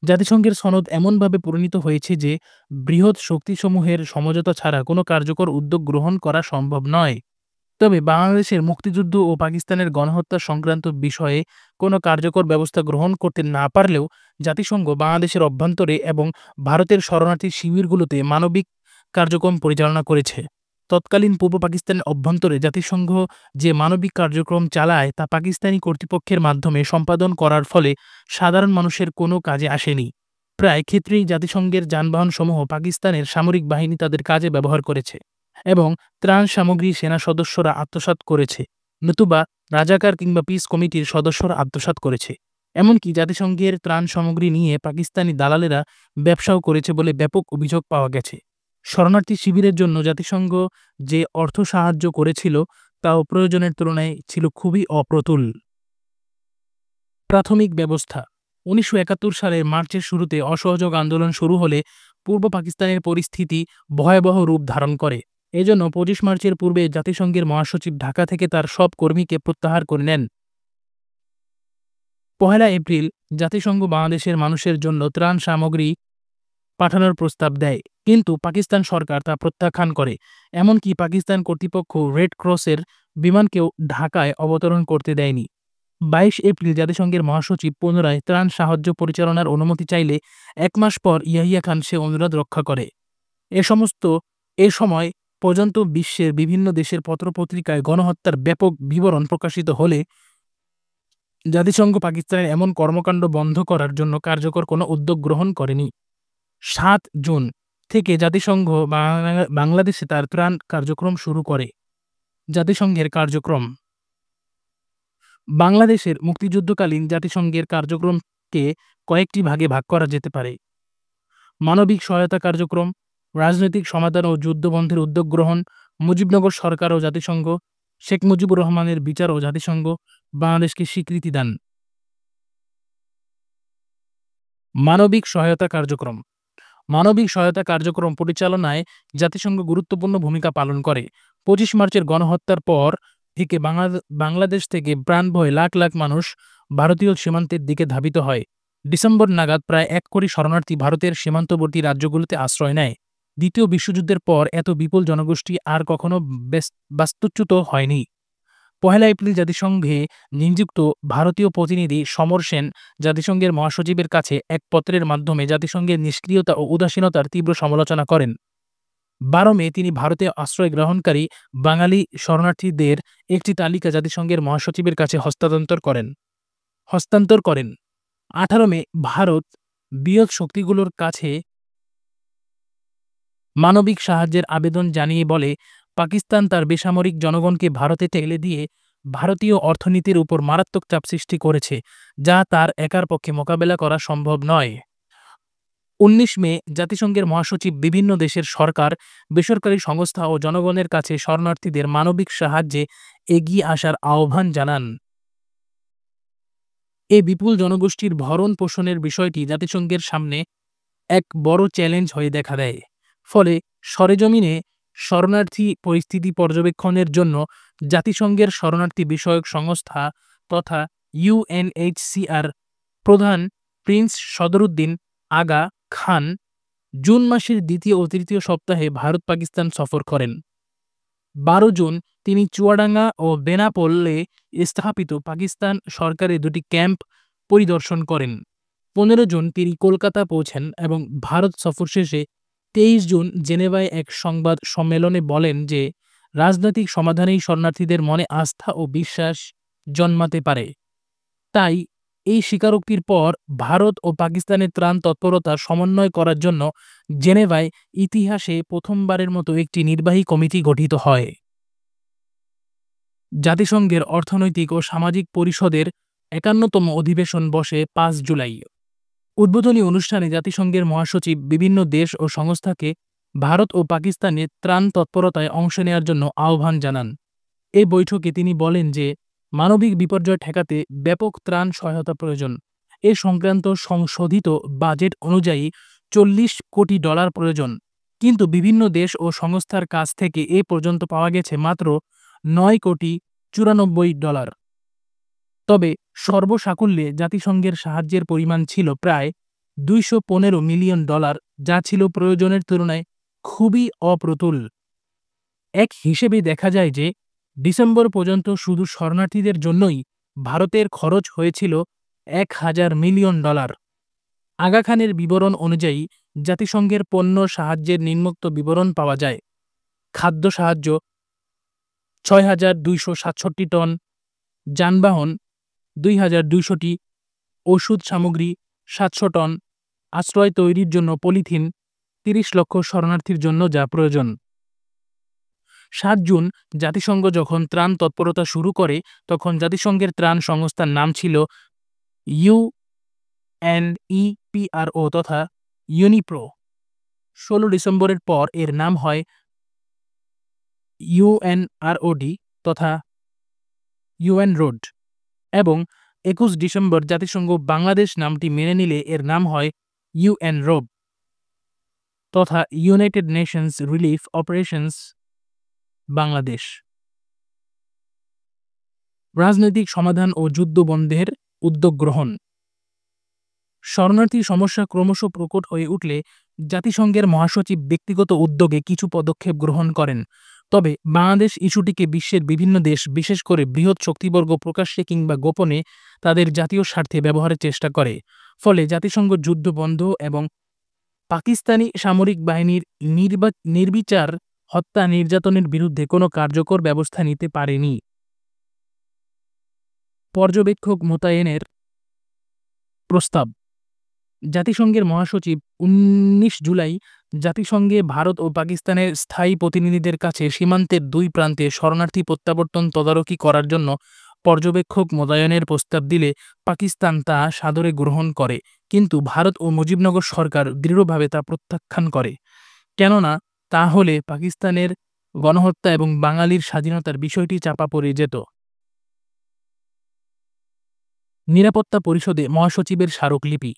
জাতিসংঘের সনদ এমনভাবে প্রণীত হয়েছে যে বৃহৎ শক্তিসমূহের সমঝোতা ছাড়া কোনো কার্যকর উদ্যোগ গ্রহণ করা সম্ভব নয়। তবে বাংলাদেশের মুক্তিযুদ্ধ ও পাকিস্তানের গণহত্যা সংক্রান্ত বিষয়ে কোনো কার্যকর ব্যবস্থা গ্রহণ করতে না পারলেও জাতিসংঘ বাংলাদেশের অভ্যন্তরে এবং ভারতের শরণার্থী শিবিরগুলোতে মানবিক কার্যক্রম পরিচালনা করেছে। তৎকালীন পূর্ব পাকিস্তানের অভ্যন্তরে জাতিসংঘ যে মানবিক কার্যক্রম চালায় তা পাকিস্তানি কর্তৃপক্ষের মাধ্যমে সম্পাদন করার ফলে সাধারণ মানুষের কোনো কাজে আসেনি। প্রায় ক্ষেত্রেই জাতিসংঘের যানবাহনসমূহ পাকিস্তানের সামরিক বাহিনী তাদের কাজে ব্যবহার করেছে এবং ত্রাণ সামগ্রী সেনা সদস্যরা আত্মসাৎ করেছে, নতুবা রাজাকার কিংবা পিস কমিটির সদস্যরা আত্মসাৎ করেছে। এমনকি জাতিসংঘের ত্রাণ সামগ্রী নিয়ে পাকিস্তানি দালালেরা ব্যবসাও করেছে বলে ব্যাপক অভিযোগ পাওয়া গেছে। শরণার্থী শিবিরের জন্য জাতিসংঘ যে অর্থ সাহায্য করেছিল তাও প্রয়োজনের তুলনায় ছিল খুবই অপ্রতুল। প্রাথমিক ব্যবস্থা ১৯৭১ সালের মার্চের শুরুতে অসহযোগ আন্দোলন শুরু হলে পূর্ব পাকিস্তানের পরিস্থিতি ভয়াবহ রূপ ধারণ করে। এজন্য ২৫ মার্চের পূর্বে জাতিসংঘের মহাসচিব ঢাকা থেকে তার সব কর্মীকে প্রত্যাহার করে নেন। ১ এপ্রিল জাতিসংঘ বাংলাদেশের মানুষের জন্য ত্রাণ সামগ্রী পাঠানোর প্রস্তাব দেয়, কিন্তু পাকিস্তান সরকার তা প্রত্যাখ্যান করে। এমনকি পাকিস্তান কর্তৃপক্ষ রেড ক্রসের বিমানকেও ঢাকায় অবতরণ করতে দেয়নি। ২২ এপ্রিল জাতিসংঘের মহাসচিব পুনরায় ত্রাণ সাহায্য পরিচালনার অনুমতি চাইলে ১ মাস পর ইয়াহিয়া খান সে অনুরোধ রক্ষা করে। এ সময় পর্যন্ত বিশ্বের বিভিন্ন দেশের পত্রপত্রিকায় গণহত্যার ব্যাপক বিবরণ প্রকাশিত হলে জাতিসংঘ পাকিস্তানের এমন কর্মকাণ্ড বন্ধ করার জন্য কার্যকর কোনো উদ্যোগ গ্রহণ করেনি। ৭ জুন থেকে জাতিসংঘ বাংলাদেশে তার ত্রাণ কার্যক্রম শুরু করে। জাতিসংঘের কার্যক্রম বাংলাদেশের মুক্তিযুদ্ধকালীন জাতিসংঘের কার্যক্রমকে কয়েকটি ভাগে ভাগ করা যেতে পারে। মানবিক সহায়তা কার্যক্রম, রাজনৈতিক সমাধান ও যুদ্ধবন্ধের উদ্যোগ গ্রহণ, মুজিবনগর সরকার ও জাতিসংঘ, শেখ মুজিবুর রহমানের বিচার ও জাতিসংঘ, বাংলাদেশকে স্বীকৃতি দান। মানবিক সহায়তা কার্যক্রম মানবিক সহায়তা কার্যক্রম পরিচালনায় জাতিসংঘ গুরুত্বপূর্ণ ভূমিকা পালন করে। ২৫ মার্চের গণহত্যার পর থেকে বাংলাদেশ থেকে প্রাণভয়ে লাখ লাখ মানুষ ভারতীয় সীমান্তের দিকে ধাবিত হয়। ডিসেম্বর নাগাদ প্রায় ১ কোটি শরণার্থী ভারতের সীমান্তবর্তী রাজ্যগুলোতে আশ্রয় নেয়। দ্বিতীয় বিশ্বযুদ্ধের পর এত বিপুল জনগোষ্ঠী আর কখনো বাস্তুচ্যুত হয়নি। ১ এপ্রিল জাতিসংঘে নিযুক্ত ভারতীয় প্রতিনিধি সমর সেন জাতিসংঘের মহাসচিবের কাছে এক পত্রের মাধ্যমে জাতিসংঘের নিষ্ক্রিয়তা ও উদাসীনতার তীব্র সমালোচনা করেন। ১২ মে তিনি ভারতে আশ্রয় গ্রহণকারী বাঙালি শরণার্থীদের একটি তালিকা জাতিসংঘের মহাসচিবের কাছে হস্তান্তর করেন। ১৮ মে ভারত বৃহৎ শক্তিগুলোর কাছে মানবিক সাহায্যের আবেদন জানিয়ে বলে, পাকিস্তান তার বেসামরিক জনগণকে ভারতে ঠেলে দিয়ে ভারতীয় অর্থনীতির উপর মারাত্মক চাপ সৃষ্টি করেছে, যা তার একার পক্ষে মোকাবেলা করা সম্ভব নয়। ১৯ মে জাতিসংঘের মহাসচিব বিভিন্ন দেশের সরকার, বেসরকারি সংস্থা ও জনগণের কাছে শরণার্থীদের মানবিক সাহায্যে এগিয়ে আসার আহ্বান জানান। এ বিপুল জনগোষ্ঠীর ভরণ পোষণের বিষয়টি জাতিসংঘের সামনে এক বড় চ্যালেঞ্জ হয়ে দেখা দেয়। ফলে সরেজমিনে শরণার্থী পরিস্থিতি পর্যবেক্ষণের জন্য জাতিসংঘের শরণার্থী বিষয়ক সংস্থা তথা ইউএনএইচসিআর প্রধান প্রিন্স সদরুদ্দিন আগা খান জুন মাসের দ্বিতীয় ও তৃতীয় সপ্তাহে ভারত পাকিস্তান সফর করেন। ১২ জুন তিনি চুয়াডাঙ্গা ও বেনাপোলে স্থাপিত পাকিস্তান সরকারের ২টি ক্যাম্প পরিদর্শন করেন। ১৫ জুন তিনি কলকাতা পৌঁছেন এবং ভারত সফর শেষে ২৩ জুন জেনেভায় এক সংবাদ সম্মেলনে বলেন যে রাজনৈতিক সমাধানেই শরণার্থীদের মনে আস্থা ও বিশ্বাস জন্মাতে পারে। তাই এই স্বীকারোক্তির পর ভারত ও পাকিস্তানের ত্রাণ তৎপরতা সমন্বয় করার জন্য জেনেভায় ইতিহাসে প্রথমবারের মতো একটি নির্বাহী কমিটি গঠিত হয়। জাতিসংঘের অর্থনৈতিক ও সামাজিক পরিষদের ৫১তম অধিবেশন বসে ৫ জুলাই। উদ্বোধনী অনুষ্ঠানে জাতিসংঘের মহাসচিব বিভিন্ন দেশ ও সংস্থাকে ভারত ও পাকিস্তানের ত্রাণ তৎপরতায় অংশ নেওয়ার জন্য আহ্বান জানান। এই বৈঠকে তিনি বলেন যে মানবিক বিপর্যয় ঠেকাতে ব্যাপক ত্রাণ সহায়তা প্রয়োজন। এ সংক্রান্ত সংশোধিত বাজেট অনুযায়ী $40 কোটি প্রয়োজন, কিন্তু বিভিন্ন দেশ ও সংস্থার কাছ থেকে এ পর্যন্ত পাওয়া গেছে মাত্র $9 কোটি 94 লাখ। তবে সর্বসাকুল্যে জাতিসংঘের সাহায্যের পরিমাণ ছিল প্রায় $215 মিলিয়ন, যা ছিল প্রয়োজনের তুলনায় খুবই অপ্রতুল। এক হিসেবে দেখা যায় যে ডিসেম্বর পর্যন্ত শুধু শরণার্থীদের জন্যই ভারতের খরচ হয়েছিল $1000 মিলিয়ন। আগা খানের বিবরণ অনুযায়ী জাতিসংঘের পণ্য সাহায্যের নিম্নোক্ত বিবরণ পাওয়া যায়: খাদ্য সাহায্য 6267 টন, যানবাহন 2200টি, ওষুধ সামগ্রী 700 টন, আশ্রয় তৈরির জন্য পলিথিন 30 লক্ষ শরণার্থীর জন্য যা প্রয়োজন। 7 জুন জাতিসংঘ যখন ত্রাণ তৎপরতা শুরু করে তখন জাতিসংঘের ত্রাণ সংস্থার নাম ছিল UNEPRO তথা ইউনিপ্রো। 16 ডিসেম্বরের পর এর নাম হয় UNROD তথা UNROD এবং 21 ডিসেম্বর জাতিসংঘ বাংলাদেশ নামটি মেনে নিলে এর নাম হয় UNROB তথা United Nations relief operations Bangladesh. রাজনৈতিক সমাধান ও যুদ্ধ বন্ধের উদ্যোগ গ্রহণ। শরণার্থী সমস্যা ক্রমশ প্রকট হয়ে উঠলে জাতিসংঘের মহাসচিব ব্যক্তিগত উদ্যোগে কিছু পদক্ষেপ গ্রহণ করেন। তবে বাংলাদেশ ইস্যুটিকে বিশ্বের বিভিন্ন দেশ, বিশেষ করে বৃহৎ শক্তিবর্গ প্রকাশ্যে কিংবা গোপনে তাদের জাতীয় স্বার্থে ব্যবহারের চেষ্টা করে। ফলে জাতিসংঘ যুদ্ধ বন্ধ এবং পাকিস্তানি সামরিক বাহিনীর নির্বিচার হত্যা নির্যাতনের বিরুদ্ধে কোনো কার্যকর ব্যবস্থা নিতে পারেনি। পর্যবেক্ষক মোতায়েনের প্রস্তাব। জাতিসংঘের মহাসচিব 19 জুলাই জাতিসংঘে ভারত ও পাকিস্তানের স্থায়ী প্রতিনিধিদের কাছে সীমান্তের দুই প্রান্তে শরণার্থী প্রত্যাবর্তন তদারকি করার জন্য পর্যবেক্ষক মোতায়েনের প্রস্তাব দিলে পাকিস্তান তা সাদরে গ্রহণ করে, কিন্তু ভারত ও মুজিবনগর সরকার দৃঢ়ভাবে তা প্রত্যাখ্যান করে, কেননা তা হলে পাকিস্তানের গণহত্যা এবং বাঙালির স্বাধীনতার বিষয়টি চাপা পড়ে যেত। নিরাপত্তা পরিষদে মহাসচিবের স্মারকলিপি।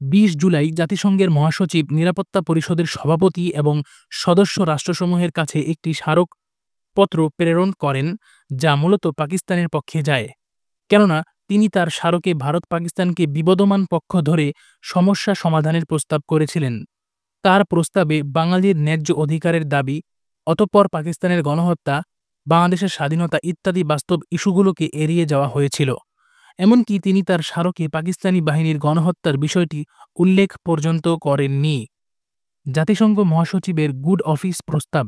20 জুলাই জাতিসংঘের মহাসচিব নিরাপত্তা পরিষদের সভাপতি এবং সদস্য রাষ্ট্রসমূহের কাছে একটি স্মারকপত্র প্রেরণ করেন, যা মূলত পাকিস্তানের পক্ষে যায়, কেননা তিনি তার স্মারকে ভারত পাকিস্তানকে বিবদমান পক্ষ ধরে সমস্যা সমাধানের প্রস্তাব করেছিলেন। তার প্রস্তাবে বাঙালির ন্যায্য অধিকারের দাবি, অতঃপর পাকিস্তানের গণহত্যা, বাংলাদেশের স্বাধীনতা ইত্যাদি বাস্তব ইস্যুগুলোকে এড়িয়ে যাওয়া হয়েছিল। এমনকি তিনি তার স্মারকে পাকিস্তানি বাহিনীর গণহত্যার বিষয়টি উল্লেখ পর্যন্ত করেননি। জাতিসংঘ মহাসচিবের গুড অফিস প্রস্তাব।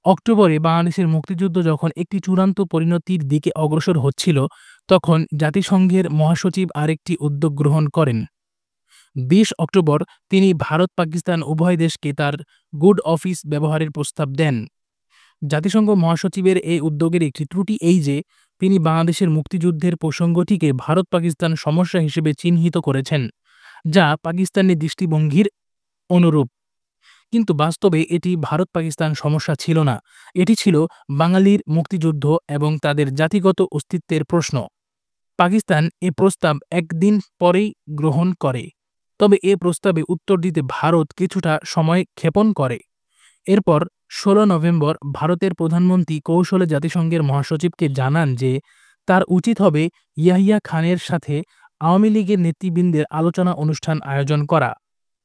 অক্টোবরে বাংলাদেশের মুক্তিযুদ্ধ যখন একটি চূড়ান্ত পরিণতির দিকে অগ্রসর হচ্ছিল, তখন জাতিসংঘের মহাসচিব আরেকটি উদ্যোগ গ্রহণ করেন। 20 অক্টোবর তিনি ভারত পাকিস্তান উভয় দেশকে তার গুড অফিস ব্যবহারের প্রস্তাব দেন। জাতিসংঘ মহাসচিবের এই উদ্যোগের একটি ত্রুটি এই যে তিনি বাংলাদেশের মুক্তিযুদ্ধের প্রসঙ্গটিকে ভারত পাকিস্তান সমস্যা হিসেবে চিহ্নিত করেছেন, যা পাকিস্তানি দৃষ্টিভঙ্গির অনুরূপ, কিন্তু বাস্তবে এটি ভারত পাকিস্তান সমস্যা ছিল না, এটি ছিল বাঙালির মুক্তিযুদ্ধ এবং তাদের জাতিগত অস্তিত্বের প্রশ্ন। পাকিস্তান এ প্রস্তাব একদিন পরেই গ্রহণ করে, তবে এ প্রস্তাবে উত্তর দিতে ভারত কিছুটা সময় ক্ষেপণ করে। এরপর 16 নভেম্বর ভারতের প্রধানমন্ত্রী কৌশলে জাতিসংঘের মহাসচিবকে জানান যে তার উচিত হবে ইয়াহিয়া খানের সাথে আওয়ামী লীগের নেতৃবৃন্দের আলোচনা অনুষ্ঠান আয়োজন করা।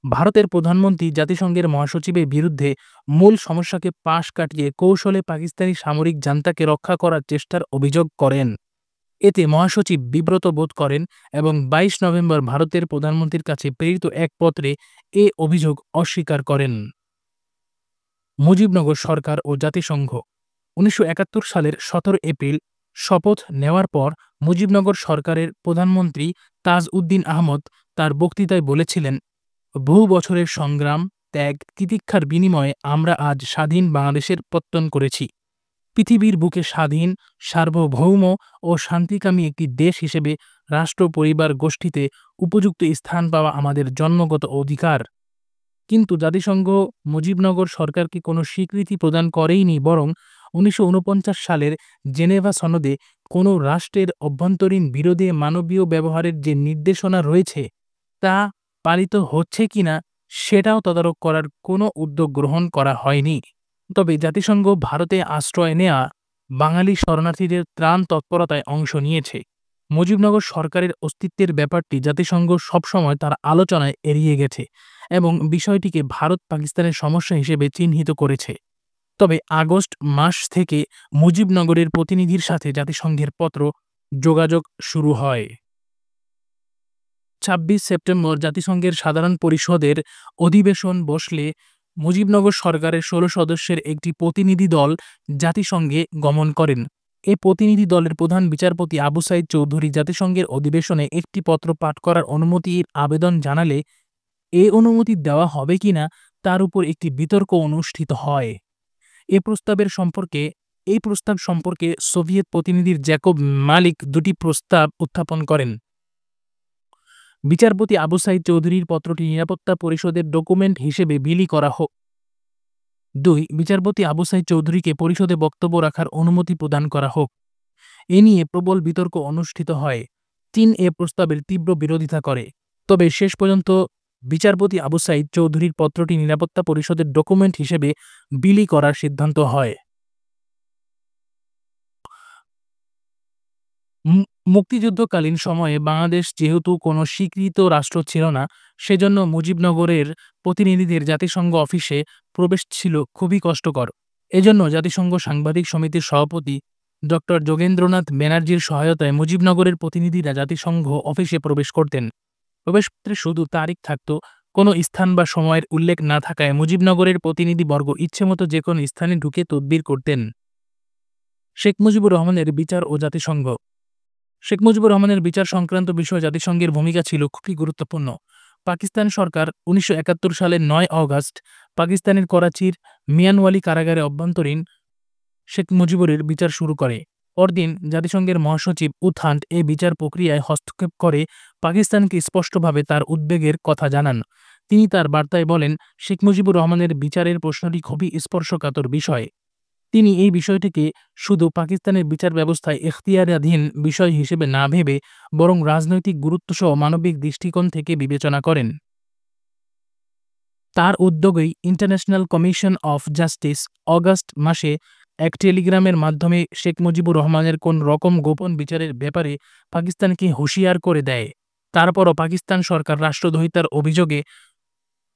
ভারতের প্রধানমন্ত্রী জাতিসংঘের মহাসচিবের বিরুদ্ধে মূল সমস্যাকে পাশ কাটিয়ে কৌশলে পাকিস্তানি সামরিক জান্তাকে রক্ষা করার চেষ্টার অভিযোগ করেন। এতে মহাসচিব বিব্রত বোধ করেন এবং 22 নভেম্বর ভারতের প্রধানমন্ত্রীর কাছে প্রেরিত এক পত্রে এ অভিযোগ অস্বীকার করেন। মুজিবনগর সরকার ও জাতিসংঘ। 1971 সালের 17 এপ্রিল শপথ নেওয়ার পর মুজিবনগর সরকারের প্রধানমন্ত্রী তাজ উদ্দিন আহমদ তার বক্তৃতায় বলেছিলেন, বহু বছরের সংগ্রাম, ত্যাগ, তিতিক্ষার বিনিময়ে আমরা আজ স্বাধীন বাংলাদেশের পত্তন করেছি। পৃথিবীর বুকে স্বাধীন, সার্বভৌম ও শান্তিকামী একটি দেশ হিসেবে রাষ্ট্র পরিবার গোষ্ঠীতে উপযুক্ত স্থান পাওয়া আমাদের জন্মগত অধিকার। কিন্তু জাতিসংঘ মুজিবনগর সরকারকে কোনো স্বীকৃতি প্রদান করেইনি, বরং 1949 সালের জেনেভা সনদে কোনো রাষ্ট্রের অভ্যন্তরীণ বিরোধে মানবীয় ব্যবহারের যে নির্দেশনা রয়েছে তা পালিত হচ্ছে কিনা সেটাও তদারক করার কোনো উদ্যোগ গ্রহণ করা হয়নি। তবে জাতিসংঘ ভারতে আশ্রয় নেয়া বাঙালি শরণার্থীদের ত্রাণ তৎপরতায় অংশ নিয়েছে। মুজিবনগর সরকারের অস্তিত্বের ব্যাপারটি জাতিসংঘ সবসময় তার আলোচনায় এড়িয়ে গেছে এবং বিষয়টিকে ভারত পাকিস্তানের সমস্যা হিসেবে চিহ্নিত করেছে। তবে আগস্ট মাস থেকে মুজিবনগরের প্রতিনিধির সাথে জাতিসংঘের পত্র যোগাযোগ শুরু হয়। ২৬ সেপ্টেম্বর জাতিসংঘের সাধারণ পরিষদের অধিবেশন বসলে মুজিবনগর সরকারের ১৬ সদস্যের একটি প্রতিনিধি দল জাতিসংঘে গমন করেন। এ প্রতিনিধি দলের প্রধান বিচারপতি আবু সাইদ চৌধুরী জাতিসংঘের অধিবেশনে একটি পত্র পাঠ করার অনুমতির আবেদন জানালে এ অনুমতি দেওয়া হবে কিনা তার উপর একটি বিতর্ক অনুষ্ঠিত হয়। এই প্রস্তাব সম্পর্কে সোভিয়েত প্রতিনিধির জ্যাকব মালিক দুটি প্রস্তাব উত্থাপন করেন। বিচারপতি আবু সাইদ চৌধুরীর পত্রটি নিরাপত্তা পরিষদের ডকুমেন্ট হিসেবে বিলি করা হোক। ২. বিচারপতি আবু সাইদ চৌধুরীকে পরিষদে বক্তব্য রাখার অনুমতি প্রদান করা হোক। এ নিয়ে প্রবল বিতর্ক অনুষ্ঠিত হয়। ৩. এ প্রস্তাবের তীব্র বিরোধিতা করে। তবে শেষ পর্যন্ত বিচারপতি আবু সাইদ চৌধুরীর পত্রটি নিরাপত্তা পরিষদের ডকুমেন্ট হিসেবে বিলি করার সিদ্ধান্ত হয়। মুক্তিযুদ্ধকালীন সময়ে বাংলাদেশ যেহেতু কোনো স্বীকৃত রাষ্ট্র ছিল না, সেজন্য মুজিবনগরের প্রতিনিধিদের জাতিসংঘ অফিসে প্রবেশ ছিল খুবই কষ্টকর। এজন্য জাতিসংঘ সাংবাদিক সমিতির সভাপতি ড যোগেন্দ্রনাথ ব্যানার্জির সহায়তায় মুজিবনগরের প্রতিনিধিরা জাতিসংঘ অফিসে প্রবেশ করতেন। প্রবেশপত্রে শুধু তারিখ থাকত, কোনো স্থান বা সময়ের উল্লেখ না থাকায় মুজিবনগরের প্রতিনিধিবর্গ ইচ্ছেমতো যে কোনো স্থানে ঢুকে তদবির করতেন। শেখ মুজিবুর রহমানের বিচার ও জাতিসংঘ। শেখ মুজিবুর রহমানের বিচার সংক্রান্ত বিষয়ে জাতিসংঘের ভূমিকা ছিল খুবই গুরুত্বপূর্ণ। পাকিস্তান সরকার ১৯৭১ সালের ৯ অগাস্ট পাকিস্তানের করাচির মিয়ানওয়ালি কারাগারে অভ্যন্তরীণ শেখ মুজিবুরের বিচার শুরু করে। পরদিন জাতিসংঘের মহাসচিব উথান্ট এ বিচার প্রক্রিয়ায় হস্তক্ষেপ করে পাকিস্তানকে স্পষ্টভাবে তার উদ্বেগের কথা জানান। তিনি তার বার্তায় বলেন, শেখ মুজিবুর রহমানের বিচারের প্রশ্নটি খুবই স্পর্শকাতর বিষয়। তিনি এই বিষয়টিকে শুধু পাকিস্তানের বিচার ব্যবস্থায় এখতিয়ারাধীন বিষয় হিসেবে না ভেবে বরং রাজনৈতিক গুরুত্বসহ মানবিক দৃষ্টিকোণ থেকে বিবেচনা করেন। তার উদ্যোগেই international commission of justice August মাসে এক টেলিগ্রামের মাধ্যমে শেখ মুজিবুর রহমানের কোন রকম গোপন বিচারের ব্যাপারে পাকিস্তানকে হুঁশিয়ার করে দেয়। তারপরও পাকিস্তান সরকার রাষ্ট্রদ্রোহিতার অভিযোগে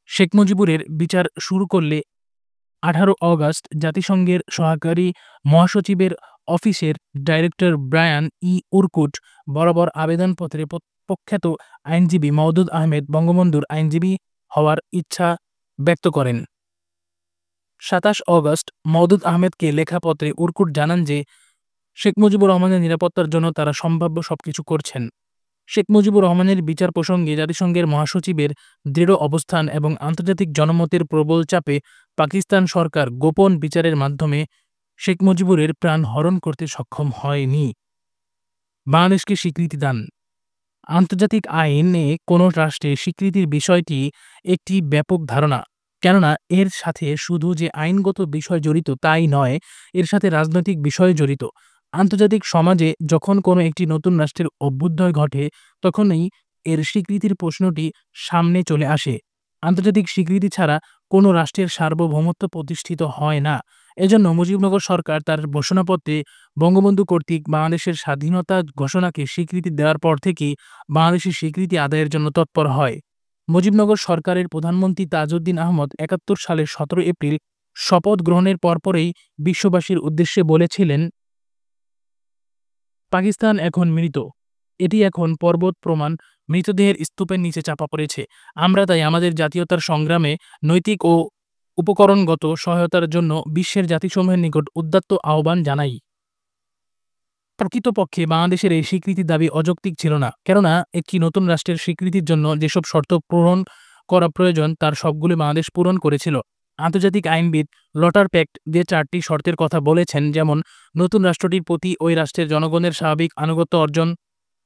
শেখ মুজিবুরের বিচার শুরু করলে ১৮ অগাস্ট জাতিসংঘের সহকারী মহাসচিবের অফিসের ডাইরেক্টর ব্রায়ান ই উরকুট বরাবর আবেদনপত্রে প্রখ্যাত আইনজীবী মওদুদ আহমেদ বঙ্গবন্ধুর আইনজীবী হওয়ার ইচ্ছা ব্যক্ত করেন। ২৭ অগাস্ট মওদুদ আহমেদকে লেখা পত্রে উরকুট জানান যে শেখ মুজিবুর রহমানের নিরাপত্তার জন্য তারা সম্ভাব্য সবকিছু করছেন। শেখ মুজিবুর রহমানের বিচার প্রসঙ্গে জাতিসংঘের মহাসচিবের দৃঢ় অবস্থান এবং আন্তর্জাতিক জনমতের প্রবল চাপে পাকিস্তান সরকার গোপন বিচারের মাধ্যমে শেখ মুজিবুরের প্রাণ হরণ করতে সক্ষম হয়নি। বাংলাদেশকে স্বীকৃতি দান। আন্তর্জাতিক আইনে কোনো রাষ্ট্রের স্বীকৃতির বিষয়টি একটি ব্যাপক ধারণা, কেননা এর সাথে শুধু যে আইনগত বিষয় জড়িত তাই নয়, এর সাথে রাজনৈতিক বিষয় জড়িত। আন্তর্জাতিক সমাজে যখন কোনো একটি নতুন রাষ্ট্রের অভ্যুদয় ঘটে তখনই এর স্বীকৃতির প্রশ্নটি সামনে চলে আসে। আন্তর্জাতিক স্বীকৃতি ছাড়া কোনো রাষ্ট্রের সার্বভৌমত্ব প্রতিষ্ঠিত হয় না। এজন্য মুজিবনগর সরকার তার ঘোষণাপত্রে বঙ্গবন্ধু কর্তৃক বাংলাদেশের স্বাধীনতা ঘোষণাকে স্বীকৃতি দেওয়ার পর থেকেই বাংলাদেশের স্বীকৃতি আদায়ের জন্য তৎপর হয়। মুজিবনগর সরকারের প্রধানমন্ত্রী তাজউদ্দিন আহমদ ৭১ সালের ১৭ এপ্রিল শপথ গ্রহণের পরপরই বিশ্ববাসীর উদ্দেশ্যে বলেছিলেন, পাকিস্তান এখন মৃত, এটি এখন পর্বত প্রমাণ মৃতদেহের স্তূপের নিচে চাপা পড়েছে। আমরা তাই আমাদের জাতীয়তার সংগ্রামে নৈতিক ও উপকরণগত সহায়তার জন্য বিশ্বের জাতিসমূহের নিকট উদাত্ত আহ্বান জানাই। প্রকৃতপক্ষে বাংলাদেশের এই স্বীকৃতির দাবি অযৌক্তিক ছিল না, কেননা একটি নতুন রাষ্ট্রের স্বীকৃতির জন্য যেসব শর্ত পূরণ করা প্রয়োজন তার সবগুলি বাংলাদেশ পূরণ করেছিল। আন্তর্জাতিক আইনবিদ লটার প্যাক্ট যে ৪টি শর্তের কথা বলেছেন, যেমন নতুন রাষ্ট্রটির প্রতি ওই রাষ্ট্রের জনগণের স্বাভাবিক আনুগত্য অর্জন,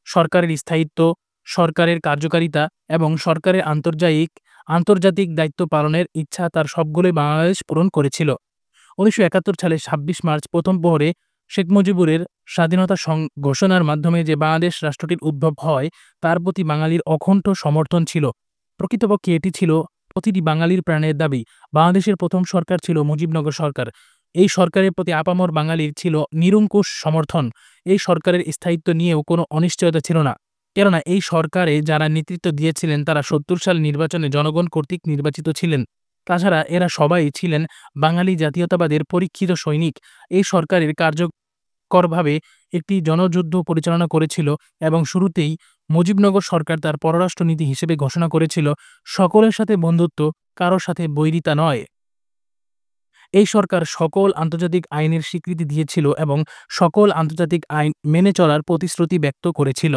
সরকারের স্থায়িত্ব, সরকারের কার্যকারিতা এবং সরকারের আন্তর্জাতিক দায়িত্ব পালনের ইচ্ছা, তার সবগুলোই বাংলাদেশ পূরণ করেছিল। 1971 সালে ২৬ মার্চ প্রথম প্রহরে শেখ মুজিবুরের স্বাধীনতা ঘোষণার মাধ্যমে যে বাংলাদেশ রাষ্ট্রটির উদ্ভব হয় তার প্রতি বাঙালির অকুণ্ঠ সমর্থন ছিল। প্রকৃতপক্ষে এটি ছিল প্রতিটি বাঙালির প্রাণের দাবি। বাংলাদেশের প্রথম সরকার ছিল মুজিবনগর সরকার। এই সরকারের প্রতি আপামর বাঙালির ছিল নিরঙ্কুশ সমর্থন। এই সরকারের স্থায়িত্ব নিয়েও কোনো অনিশ্চয়তা ছিল না, কেননা এই সরকারে যারা নেতৃত্ব দিয়েছিলেন তারা ৭০ সাল নির্বাচনে জনগণ কর্তৃক নির্বাচিত ছিলেন। তাছাড়া এরা সবাই ছিলেন বাঙালি জাতীয়তাবাদের পরীক্ষিত সৈনিক। এই সরকারের কার্যকরভাবে একটি জনযুদ্ধ পরিচালনা করেছিল এবং শুরুতেই মুজিবনগর সরকার তার পররাষ্ট্রনীতি হিসেবে ঘোষণা করেছিল, সকলের সাথে বন্ধুত্ব, কারো সাথে বৈরিতা নয়। এই সরকার সকল আন্তর্জাতিক আইনের স্বীকৃতি দিয়েছিল এবং সকল আন্তর্জাতিক আইন মেনে চলার প্রতিশ্রুতি ব্যক্ত করেছিল।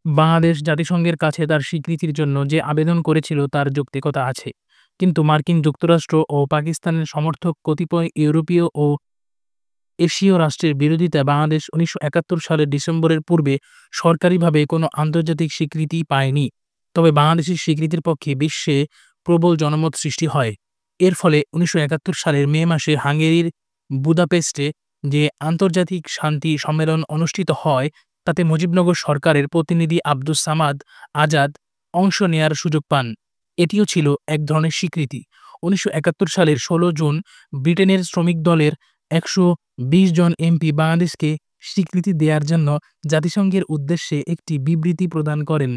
বাংলাদেশ জাতিসংঘের কাছে তার স্বীকৃতির জন্য যে আবেদন করেছিল তার যৌক্তিকতা আছে, কিন্তু মার্কিন যুক্তরাষ্ট্র ও পাকিস্তানের সমর্থক কতিপয় ইউরোপীয় ও এশীয় রাষ্ট্রের বিরোধিতায় বাংলাদেশ ১৯৭১ সালের ডিসেম্বরের পূর্বে সরকারিভাবে কোনো আন্তর্জাতিক স্বীকৃতি পায়নি। তবে বাংলাদেশের স্বীকৃতির পক্ষে বিশ্বে প্রবল জনমত সৃষ্টি হয়। এর ফলে ১৯৭১ সালের মে মাসে হাঙ্গেরির বুদাপেস্টে যে আন্তর্জাতিক শান্তি সম্মেলন অনুষ্ঠিত হয় তাতে মুজিবনগর সরকারের প্রতিনিধি আব্দুস সামাদ আজাদ অংশ নেয়ার সুযোগ পান। এটিও ছিল এক ধরনের স্বীকৃতি। ১৯৭১ সালের ১৬ জুন ব্রিটেনের শ্রমিক দলের ১২০ জন এমপি বাংলাদেশকে স্বীকৃতি দেওয়ার জন্য জাতিসংঘের উদ্দেশ্যে একটি বিবৃতি প্রদান করেন।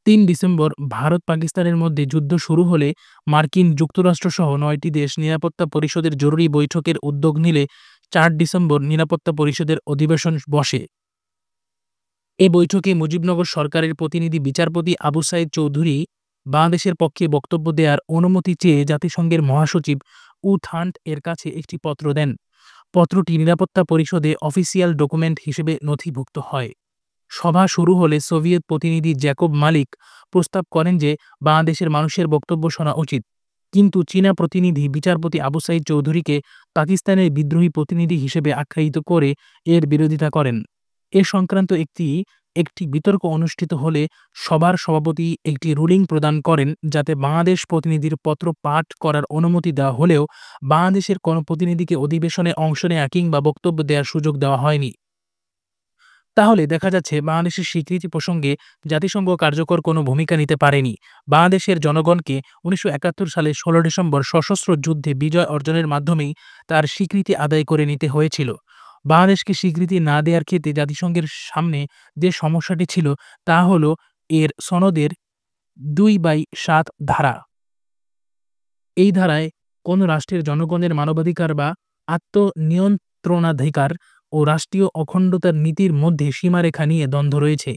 ৩ ডিসেম্বর ভারত পাকিস্তানের মধ্যে যুদ্ধ শুরু হলে মার্কিন যুক্তরাষ্ট্রসহ ৯টি দেশ নিরাপত্তা পরিষদের জরুরি বৈঠকের উদ্যোগ নিলে ৪ ডিসেম্বর নিরাপত্তা পরিষদের অধিবেশন বসে। এ বৈঠকে মুজিবনগর সরকারের প্রতিনিধি বিচারপতি আবু সাইদ চৌধুরী বাংলাদেশের পক্ষে বক্তব্য দেওয়ার অনুমতি চেয়ে জাতিসংঘের মহাসচিব উ থান্ট এর কাছে একটি পত্র দেন। পত্রটি নিরাপত্তা পরিষদে অফিসিয়াল ডকুমেন্ট হিসেবে নথিভুক্ত হয়। সভা শুরু হলে সোভিয়েত প্রতিনিধি জ্যাকব মালিক প্রস্তাব করেন যে বাংলাদেশের মানুষের বক্তব্য শোনা উচিত, কিন্তু চীনা প্রতিনিধি বিচারপতি আবু সাইদ চৌধুরীকে পাকিস্তানের বিদ্রোহী প্রতিনিধি হিসেবে আখ্যায়িত করে এর বিরোধিতা করেন। এ সংক্রান্ত একটি বিতর্ক অনুষ্ঠিত হলে সভার সভাপতি একটি রুলিং প্রদান করেন যাতে বাংলাদেশ প্রতিনিধির পত্র পাঠ করার অনুমতি দেওয়া হলেও বাংলাদেশের কোনো প্রতিনিধিকে অধিবেশনে অংশ নেওয়া কিংবা বক্তব্য দেওয়ার সুযোগ দেওয়া হয়নি। তাহলে দেখা যাচ্ছে বাংলাদেশের স্বীকৃতি প্রসঙ্গে জাতিসংঘ কার্যকর কোনো ভূমিকা নিতে পারেনি। বাংলাদেশের জনগণকে ১৯৭১ সালের ১৬ ডিসেম্বর সশস্ত্র যুদ্ধে বিজয় অর্জনের মাধ্যমেই তার স্বীকৃতি আদায় করে নিতে হয়েছিল। বাংলাদেশকে স্বীকৃতি না দেওয়ার ক্ষেত্রে জাতিসংঘের সামনে যে সমস্যাটি ছিল তা হল এর সনদের ২/৭ ধারা। এই ধারায় কোনো রাষ্ট্রের জনগণের মানবাধিকার বা আত্মনিয়ন্ত্রণাধিকার ও রাষ্ট্রীয় অখণ্ডতার নীতির মধ্যে সীমারেখা নিয়ে দ্বন্দ্ব রয়েছে।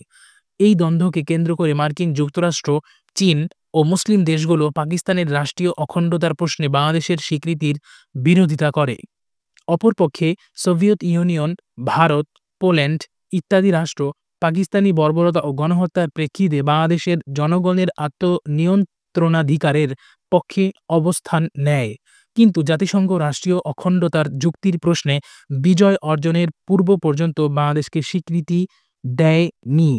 এই দ্বন্দ্বকে কেন্দ্র করে মার্কিন যুক্তরাষ্ট্র, চীন ও মুসলিম দেশগুলো পাকিস্তানের রাষ্ট্রীয় অখণ্ডতার প্রশ্নে বাংলাদেশের স্বীকৃতির বিরোধিতা করে। অপরপক্ষে সোভিয়েত ইউনিয়ন, ভারত, পোল্যান্ড ইত্যাদি রাষ্ট্র পাকিস্তানি বর্বরতা ও গণহত্যার প্রেক্ষিতে বাংলাদেশের জনগণের আত্মনিয়ন্ত্রণাধিকারের পক্ষে অবস্থান নেয়, কিন্তু জাতিসংঘ রাষ্ট্রীয় অখণ্ডতার যুক্তির প্রশ্নে বিজয় অর্জনের পূর্ব পর্যন্ত বাংলাদেশকে স্বীকৃতি দেয়নি।